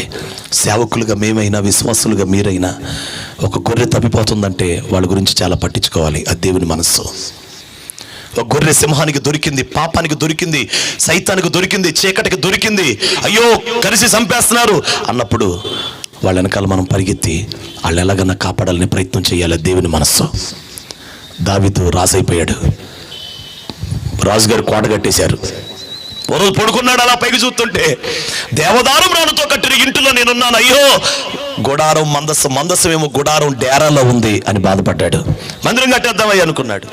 సేవకులుగా మేమైనా, విశ్వాసులుగా మీరైనా, ఒక గొర్రె తప్పిపోతుందంటే వాళ్ళ గురించి చాలా పట్టించుకోవాలి. అది దేవుని మనస్సు. ఒక గొర్రె సింహానికి దొరికింది, పాపానికి దొరికింది, సైతానికి దొరికింది, చీకటికి దొరికింది, అయ్యో కలిసి చంపేస్తున్నారు అన్నప్పుడు వాళ్ళ వెనకాల మనం పరిగెత్తి వాళ్ళు ఎలాగన్నా కాపాడాలని ప్రయత్నం చేయాలి. దేవుని మనస్సు. దావీదు రాజు అయిపోయాడు. రాజుగారు కోట కట్టేశారు. ఓ రోజు పడుకున్నాడు, అలా పైకి చూస్తుంటే దేవదారం రానుతో కట్టిన ఇంటిలో నేనున్నాను, అయ్యో గుడారం మందసమేమో గుడారం డేరాలో ఉంది అని బాధపడ్డాడు. మందిరం కట్టేద్దామయ్య అనుకున్నాడు.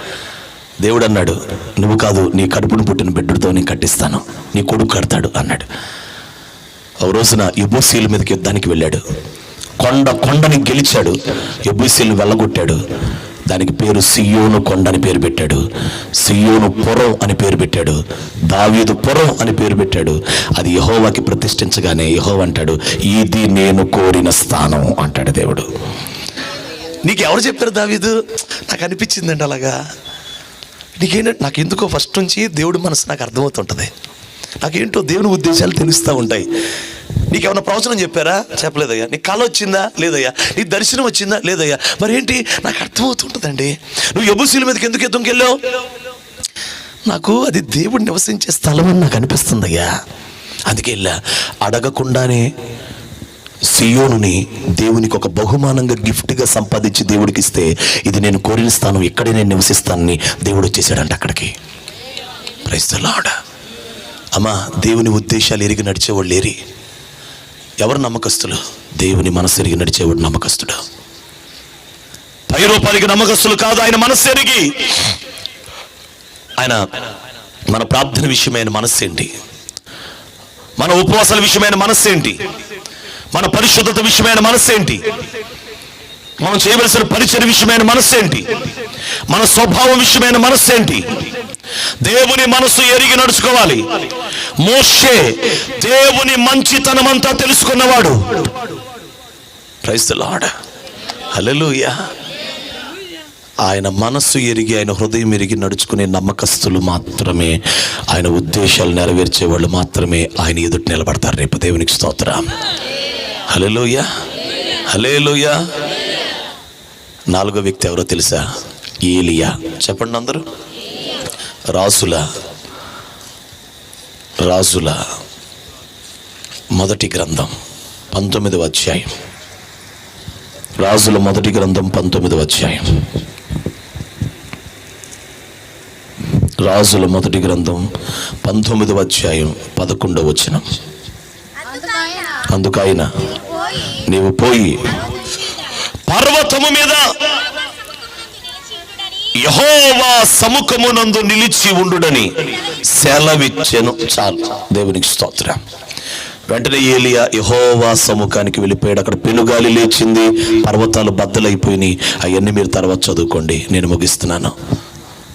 దేవుడు అన్నాడు, నువ్వు కాదు, నీ కడుపును పుట్టిన బిడ్డతో నేను కట్టిస్తాను, నీ కొడుకు కడతాడు అన్నాడు. ఒక రోజున యెబూసీల మీదకి యుద్ధానికి వెళ్ళాడు. కొండని గెలిచాడు. యెబూసీలను వెళ్ళగొట్టాడు. దానికి పేరు సియోను కొండ అని పేరు పెట్టాడు. సియోను పురం అని పేరు పెట్టాడు. దావీదు పురం అని పేరు పెట్టాడు. అది యెహోవాకి ప్రతిష్ఠించగానే యెహోవా అంటాడు, ఇది నేను కోరిన స్థానం అంటాడు దేవుడు. నీకు ఎవరు చెప్పారు దావీదు? నాకు అనిపించిందండి అలాగా. నీకేంటంటే నాకు ఎందుకో ఫస్ట్ నుంచి దేవుడి మనసు నాకు అర్థమవుతుంటుంది. నాకేంటో దేవుని ఉద్దేశాలు తెలుస్తూ ఉంటాయి. నీకేమన్నా ప్రవచనం చెప్పారా? చెప్పలేదయ్యా. నీకు కళ వచ్చిందా? లేదయ్యా. నీ దర్శనం వచ్చిందా? లేదయ్యా. మరి ఏంటి? నాకు అర్థమవుతుంటుందండి. నువ్వు యెబూసీల మీదకి ఎందుకు యుద్ధంకి వెళ్ళావు? నాకు అది దేవుడు నివసించే స్థలం అని నాకు అనిపిస్తుందయ్యా, అందుకే వెళ్ళా. అడగకుండానే సియోనుని దేవునికి ఒక బహుమానంగా గిఫ్ట్గా సంపాదించి దేవుడికి ఇస్తే, ఇది నేను కోరిన స్థానం, ఇక్కడే నేను నివసిస్తానని దేవుడు వచ్చేసాడంట అక్కడికి. Praise the Lord. అమ్మా, దేవుని ఉద్దేశాలు ఎరిగి నడిచేవాళ్ళు లేరి. ఎవరు నమ్మకస్తులు? దేవుని మనసు ఎరిగి నడిచేవాడు నమ్మకస్తుడు. పై రూపానికి నమ్మకస్తులు కాదు, ఆయన మనస్సు ఎరిగి. ఆయన మన ప్రార్థన విషయమైన మనస్సు ఏంటి? మన ఉపవాసాల విషయమైన మనస్సు ఏంటి? మన పరిశుద్ధత విషయమైన మనస్సు ఏంటి? మనం చేయవలసిన పరిచయ విషయమైన మనస్సు ఏంటి? మన స్వభావం విషయమైన మనస్సు ఏంటి? దేవుని మనసు ఎరిగి నడుచుకోవాలి. మోషే దేవుని మంచితనమంతా తెలుసుకున్నవాడు. Praise the Lord. హల్లెలూయా. ఆయన మనస్సు ఎరిగి, ఆయన హృదయం ఎరిగి నడుచుకునే నమ్మకస్తులు మాత్రమే, ఆయన ఉద్దేశాలు నెరవేర్చే వాళ్ళు మాత్రమే ఆయన ఎదుట నిలబడతారు రేపు. దేవునికి స్తోత్రం. హల్లెలూయా. హల్లెలూయా. నాలుగో వ్యక్తి ఎవరో తెలుసా? ఏలియా. చెప్పండి అందరూ. రాజుల మొదటి గ్రంథం 19వ అధ్యాయం. రాజుల మొదటి గ్రంథం 19వ అధ్యాయం. రాజుల మొదటి గ్రంథం 19వ అధ్యాయం 11వ వచనం. అందుకైన నీవు పోయి పర్వతము మీద యెహోవా సముఖమునందు నిలిచి ఉండుడని సెలవిచ్చెను. చాలు, దేవునికి స్తోత్రం. వెంటనే ఏలియా యెహోవా సముఖానికి వెళ్ళిపోయాడు. అక్కడ పెనుగాలి లేచింది, పర్వతాలు బద్దలైపోయినాయి. అవన్నీ మీరు తర్వాత చదువుకోండి, నేను ముగిస్తున్నాను.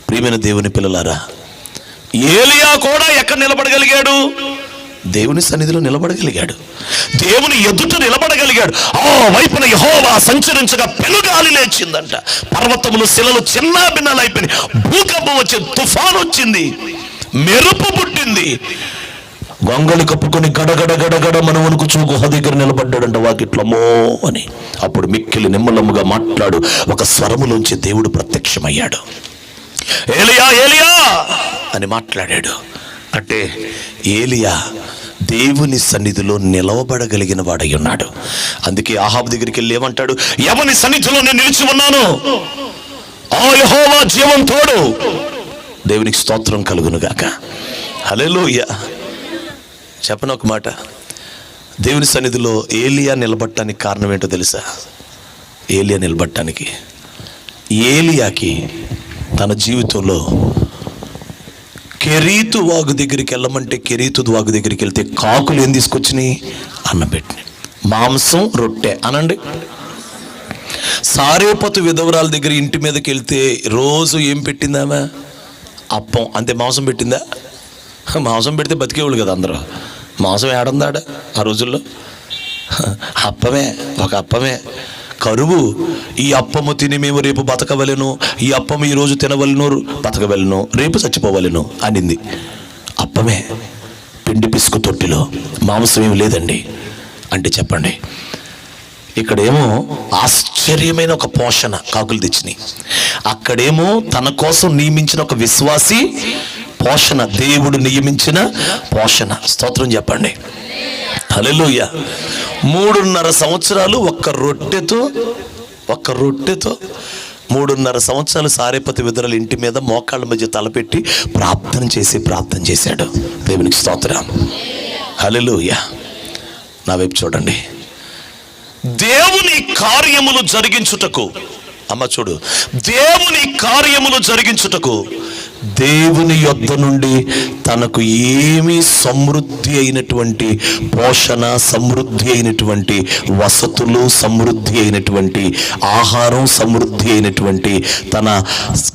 ప్రియమైన దేవుని పిల్లలారా, ఏలియా కూడా ఎక్కడ నిలబడగలిగాడు? దేవుని సన్నిధిలో నిలబడగలిగాడు, దేవుని ఎదుట నిలబడగలిగాడు. ఆ వైపున యెహోవా సంచరించగా పెనుగాలి లేచిందంట. పర్వతములు శిలలు చిన్న భిన్నాలైపోయినాయి. భూకంపం వచ్చింది, తుఫాను వచ్చింది, మెరుపు పుట్టింది. గొంగళి కప్పుకొని గడగడ గడగడ మన వణుకుచూ గుహ దగ్గర నిలబడ్డాడంట వాకిట్లమో అని. అప్పుడు మిక్కిలి నిమ్మలముగా మాట్లాడు ఒక స్వరములోంచి దేవుడు ప్రత్యక్షమయ్యాడు. ఏలియా ఏలియా అని మాట్లాడాడు. అంటే ఏలియా దేవుని సన్నిధిలో నిలవబడగలిగిన వాడై ఉన్నాడు. అందుకే ఆహాబు దగ్గరికి వెళ్ళి ఏమంటాడు? ఎవని సన్నిధిలో నేను నిలిచి ఉన్నాను, ఆ యెహోవా జీవం తోడు. దేవునికి స్తోత్రం కలుగును గాక. హల్లెలూయా. చెప్పను ఒక మాట, దేవుని సన్నిధిలో ఏలియా నిలబడటానికి కారణం ఏంటో తెలుసా? ఏలియా నిలబడటానికి, ఏలియాకి తన జీవితంలో కెరీతు వాగు దగ్గరికి వెళ్ళమంటే కెరీతు వాగు దగ్గరికి వెళ్తే కాకులు ఏం తీసుకొచ్చినాయి? అన్నం పెట్టినాయి, మాంసం, రొట్టె అనండి. సారేపతు విధవరాల దగ్గర ఇంటి మీదకి వెళ్తే రోజు ఏం పెట్టిందామా? అప్పం. అంతే. మాంసం పెట్టిందా? మాంసం పెడితే బతికేవాళ్ళు కదా అందరూ. మాంసం ఏడుందాడ ఆ రోజుల్లో? అప్పమే, ఒక అప్పమే. కరువు. ఈ అప్పము తిని మేము రేపు బతకవలెను, ఈ అప్పము ఈరోజు తినవలను, బతకవలను, రేపు చచ్చిపోవలను అనింది. అప్పమే. పిండి పిసుకు తొట్టిలో మాంసం ఏమి లేదండి. అంటే చెప్పండి, ఇక్కడేమో ఆశ్చర్యమైన ఒక పోషణ కాకులు తెచ్చినాయి, అక్కడేమో తన కోసం నియమించిన ఒక విశ్వాసి పోషణ, దేవుడు నియమించిన పోషణ. స్తోత్రం చెప్పండి. హల్లెలూయా. 3.5 సంవత్సరాలు ఒక్క రొట్టెతో 3.5 సంవత్సరాలు సారేపతి విధురాలు ఇంటి మీద మోకాళ్ళ మధ్య తలపెట్టి ప్రార్థన చేశాడు. దేవునికి స్తోత్రం. హల్లెలూయా. నా వైపు చూడండి. దేవుని కార్యములు జరిగించుటకు, అమ్మ చూడు, దేవుని కార్యములు జరిగించుటకు దేవుని యొద్ద నుండి తనకు ఏమీ సమృద్ధి అయినటువంటి పోషణ, సమృద్ధి అయినటువంటి వసతులు, సమృద్ధి అయినటువంటి ఆహారం, సమృద్ధి అయినటువంటి తన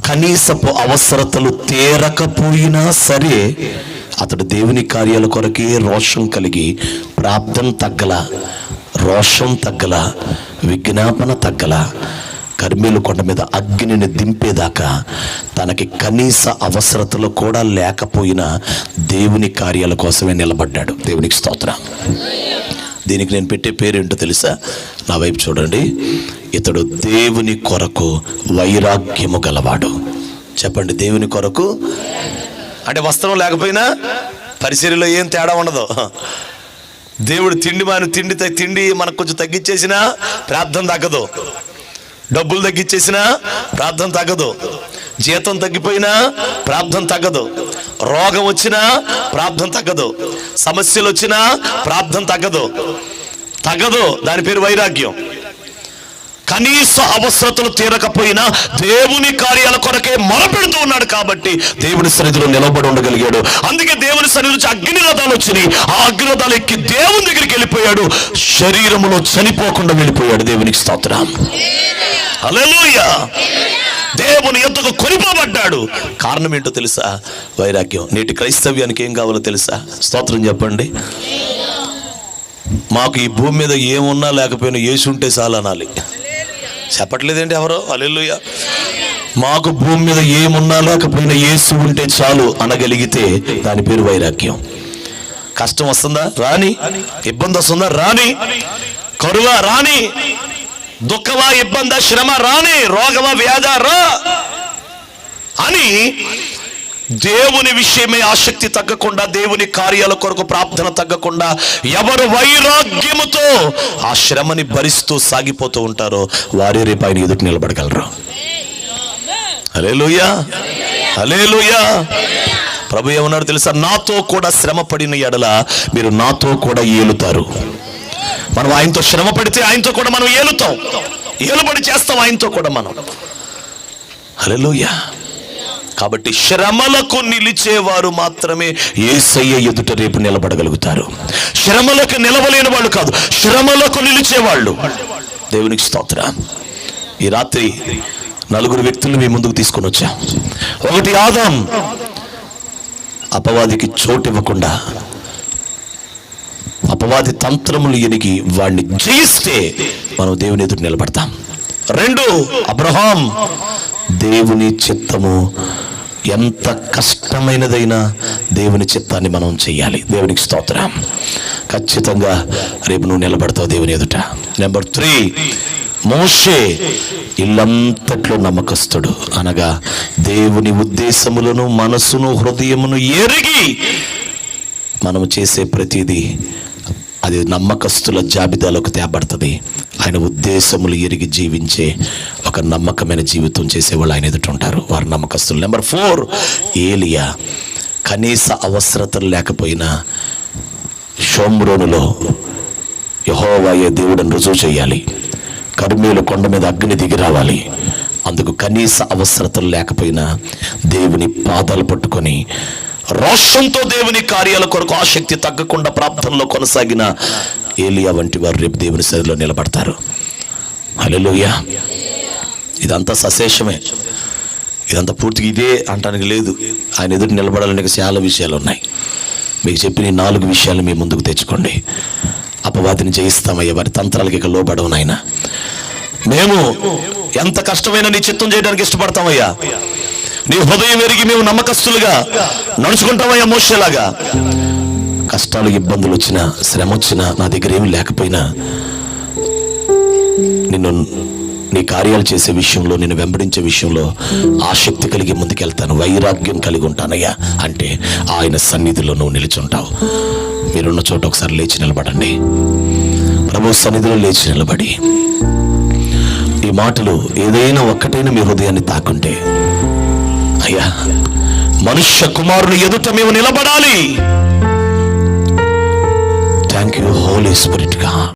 కనీసపు అవసరతలు తీరకపోయినా సరే అతడు దేవుని కార్యాల కొరకే రోషం కలిగి ప్రార్థన తగ్గల, రోషం తగ్గల, విజ్ఞాపన తగ్గల, కర్మేలు కొండ మీద అగ్నిని దింపేదాకా తనకి కనీస అవసరతలు కూడా లేకపోయినా దేవుని కార్యాల కోసమే నిలబడ్డాడు. దేవునికి స్తోత్రం. దీనికి నేను పెట్టే పేరేంటో తెలుసా? నా వైపు చూడండి. ఇతడు దేవుని కొరకు వైరాగ్యము గలవాడు. చెప్పండి, దేవుని కొరకు. అంటే వస్త్రం లేకపోయినా పరిచర్యలో ఏం తేడా ఉండదు. దేవుడు తిండి మనకు కొంచెం తగ్గించేసినా ప్రార్థన తగ్గదు, డబ్బులు తగ్గించేసినా ప్రార్థన తగ్గదు, జీతం తగ్గిపోయినా ప్రార్థన తగ్గదు, రోగం వచ్చినా ప్రార్థన తగ్గదు, సమస్యలు వచ్చినా ప్రార్థన తగ్గదు. దాని పేరు వైరాగ్యం. కనీస అవసరతలు తీరకపోయినా దేవుని కార్యాల కొరకే మొరపెడుతూ ఉన్నాడు కాబట్టి దేవుని సన్నిధిలో నిలబడి ఉండగలిగాడు. అందుకే దేవుని సన్నిధి నుంచి అగ్నిరథాలు వచ్చినాయి. ఆ అగ్నిరథాలు ఎక్కి దేవుని దగ్గరికి వెళ్ళిపోయాడు. శరీరములో చనిపోకుండా వెళ్ళిపోయాడు. దేవునికి స్తోత్రం. హల్లెలూయా. దేవుని యొద్దకు కొనిపోబడ్డాడు. కారణం ఏంటో తెలుసా? వైరాగ్యం. నేటి క్రైస్తవ్యానికి ఏం కావాలో తెలుసా? స్తోత్రం చెప్పండి. మాకు ఈ భూమి మీద ఏమున్నా లేకపోయినా యేసు ఉంటే చాలు అనాలి. చెప్పట్లేదేంటి ఎవరో? హల్లెలూయా. మాకు భూమి మీద ఏమున్నా లేకపోయినా యేసు ఉంటే చాలు అనగలిగితే దాని పేరు వైరాగ్యం. కష్టం వస్తుందా? రాని. ఇబ్బంది వస్తుందా? రాని. కరువా? రాని. దుఃఖమా, ఇబ్బందా, శ్రమ రాని, రోగమా, వ్యాధా రా అని దేవుని విషయమే ఆసక్తి తగ్గకుండా, దేవుని కార్యాల కొరకు ప్రార్థన తగ్గకుండా ఎవరు వైరాగ్యముతో ఆ శ్రమని భరిస్తూ సాగిపోతూ ఉంటారో వారే రేపు ఆయన ఎదుటి నిలబడగలరు. హల్లెలూయా, హల్లెలూయా. ప్రభు ఏమన్నాడు తెలుసా? నాతో కూడా శ్రమ పడిన ఎడల మీరు నాతో కూడా ఏలుతారు. మనం ఆయనతో శ్రమ పడితే ఆయనతో కూడా మనం ఏలుతాం, ఏలుబడి చేస్తాం ఆయనతో కూడా మనం. హల్లెలూయా. కాబట్టి శ్రమలకు నిలిచేవారు మాత్రమే యేసయ్య ఎదుట రేపు నిలబడగలుగుతారు. శ్రమలకు నిలవలేని వాళ్ళు కాదు, శ్రమలకు నిలిచేవాళ్ళు. దేవునికి స్తోత్రం. ఈ రాత్రి 4 వ్యక్తులను మీ ముందుకు తీసుకొని వచ్చాం. ఒకటి ఆదాం. అపవాదికి చోటు ఇవ్వకుండా అపవాది తంత్రములు ఎరిగి వాడిని జయిస్తే మనం దేవుని ఎదుట నిలబడతాం. 2 అబ్రహాం. దేవుని చిత్తము ఎంత కష్టమైనదైనా దేవుని చిత్తాన్ని మనం చెయ్యాలి. దేవునికి స్తోత్రం. ఖచ్చితంగా రేపు నువ్వు నిలబడతావు దేవుని ఎదుట. నెంబర్ 3 మోషే. ఇల్లంతట్లో నమ్మకస్తుడు, అనగా దేవుని ఉద్దేశములను, మనసును, హృదయమును ఎరిగి మనము చేసే ప్రతిదీ అది నమ్మకస్తుల జాబితాలోకి తేబడుతుంది. ఆయన ఉద్దేశములు ఎరిగి జీవించే ఒక నమ్మకమైన జీవితం చేసేవాళ్ళు ఆయన ఎదుట ఉంటారు, వారు నమ్మకస్తులు. నెంబర్ 4 ఏలియా. కనీస అవసరతలు లేకపోయినా షోమ్రోనులో యెహోవాయే దేవుడని రుజువు చేయాలి. కర్మేలు కొండ మీద అగ్ని దిగి రావాలి. అందుకు కనీస అవసరతలు లేకపోయినా దేవుని పాదాలు పట్టుకొని రోషంతో దేవుని కార్యాల కొరకు ఆసక్తి తగ్గకుండా ప్రార్థనలో కొనసాగిన ఏలియా వంటి వారు రేపు దేవుని సన్నిధిలో నిలబడతారు. హల్లెలూయా. ఇదంతా సశేషమే, ఇదంతా పూర్తిగా ఇదే అంటానికి లేదు. ఆయన ఎదురు నిలబడాలనే చాలా విషయాలు ఉన్నాయి. మీకు చెప్పిన 4 విషయాలు మీ ముందుకు తెచ్చుకోండి. అపవాదిని జయిస్తామయ్యా, వారి తంత్రాలకి ఇక లోబడవు నాయన. మేము ఎంత కష్టమైనా నీ చిత్తం చేయడానికి ఇష్టపడతామయ్యా. నీ హృదయం ఎరిగి మేము నమ్మకస్తులుగా నడుచుకుంటామయ్యా. మోషేలాగా కష్టాలు, ఇబ్బందులు వచ్చినా, శ్రమ వచ్చినా, నా దగ్గర ఏమి లేకపోయినా నిన్ను, నీ కార్యాలు చేసే విషయంలో, నిన్ను వెంబడించే విషయంలో ఆసక్తి కలిగి ముందుకెళ్తాను, వైరాగ్యం కలిగి ఉంటానయ్యా అంటే ఆయన సన్నిధిలో నువ్వు నిలుచుంటావు. మీరున్న చోట ఒకసారి లేచి నిలబడండి. ప్రభు సన్నిధిలో లేచి నిలబడి ఈ మాటలు ఏదైనా ఒక్కటైనా మీ హృదయాన్ని తాకుంటే, అయ్యా మనుష్య కుమారుని ఎదుట మేము నిలబడాలి. థ్యాంక్ యూ హోలీ స్పిరిట్ గా.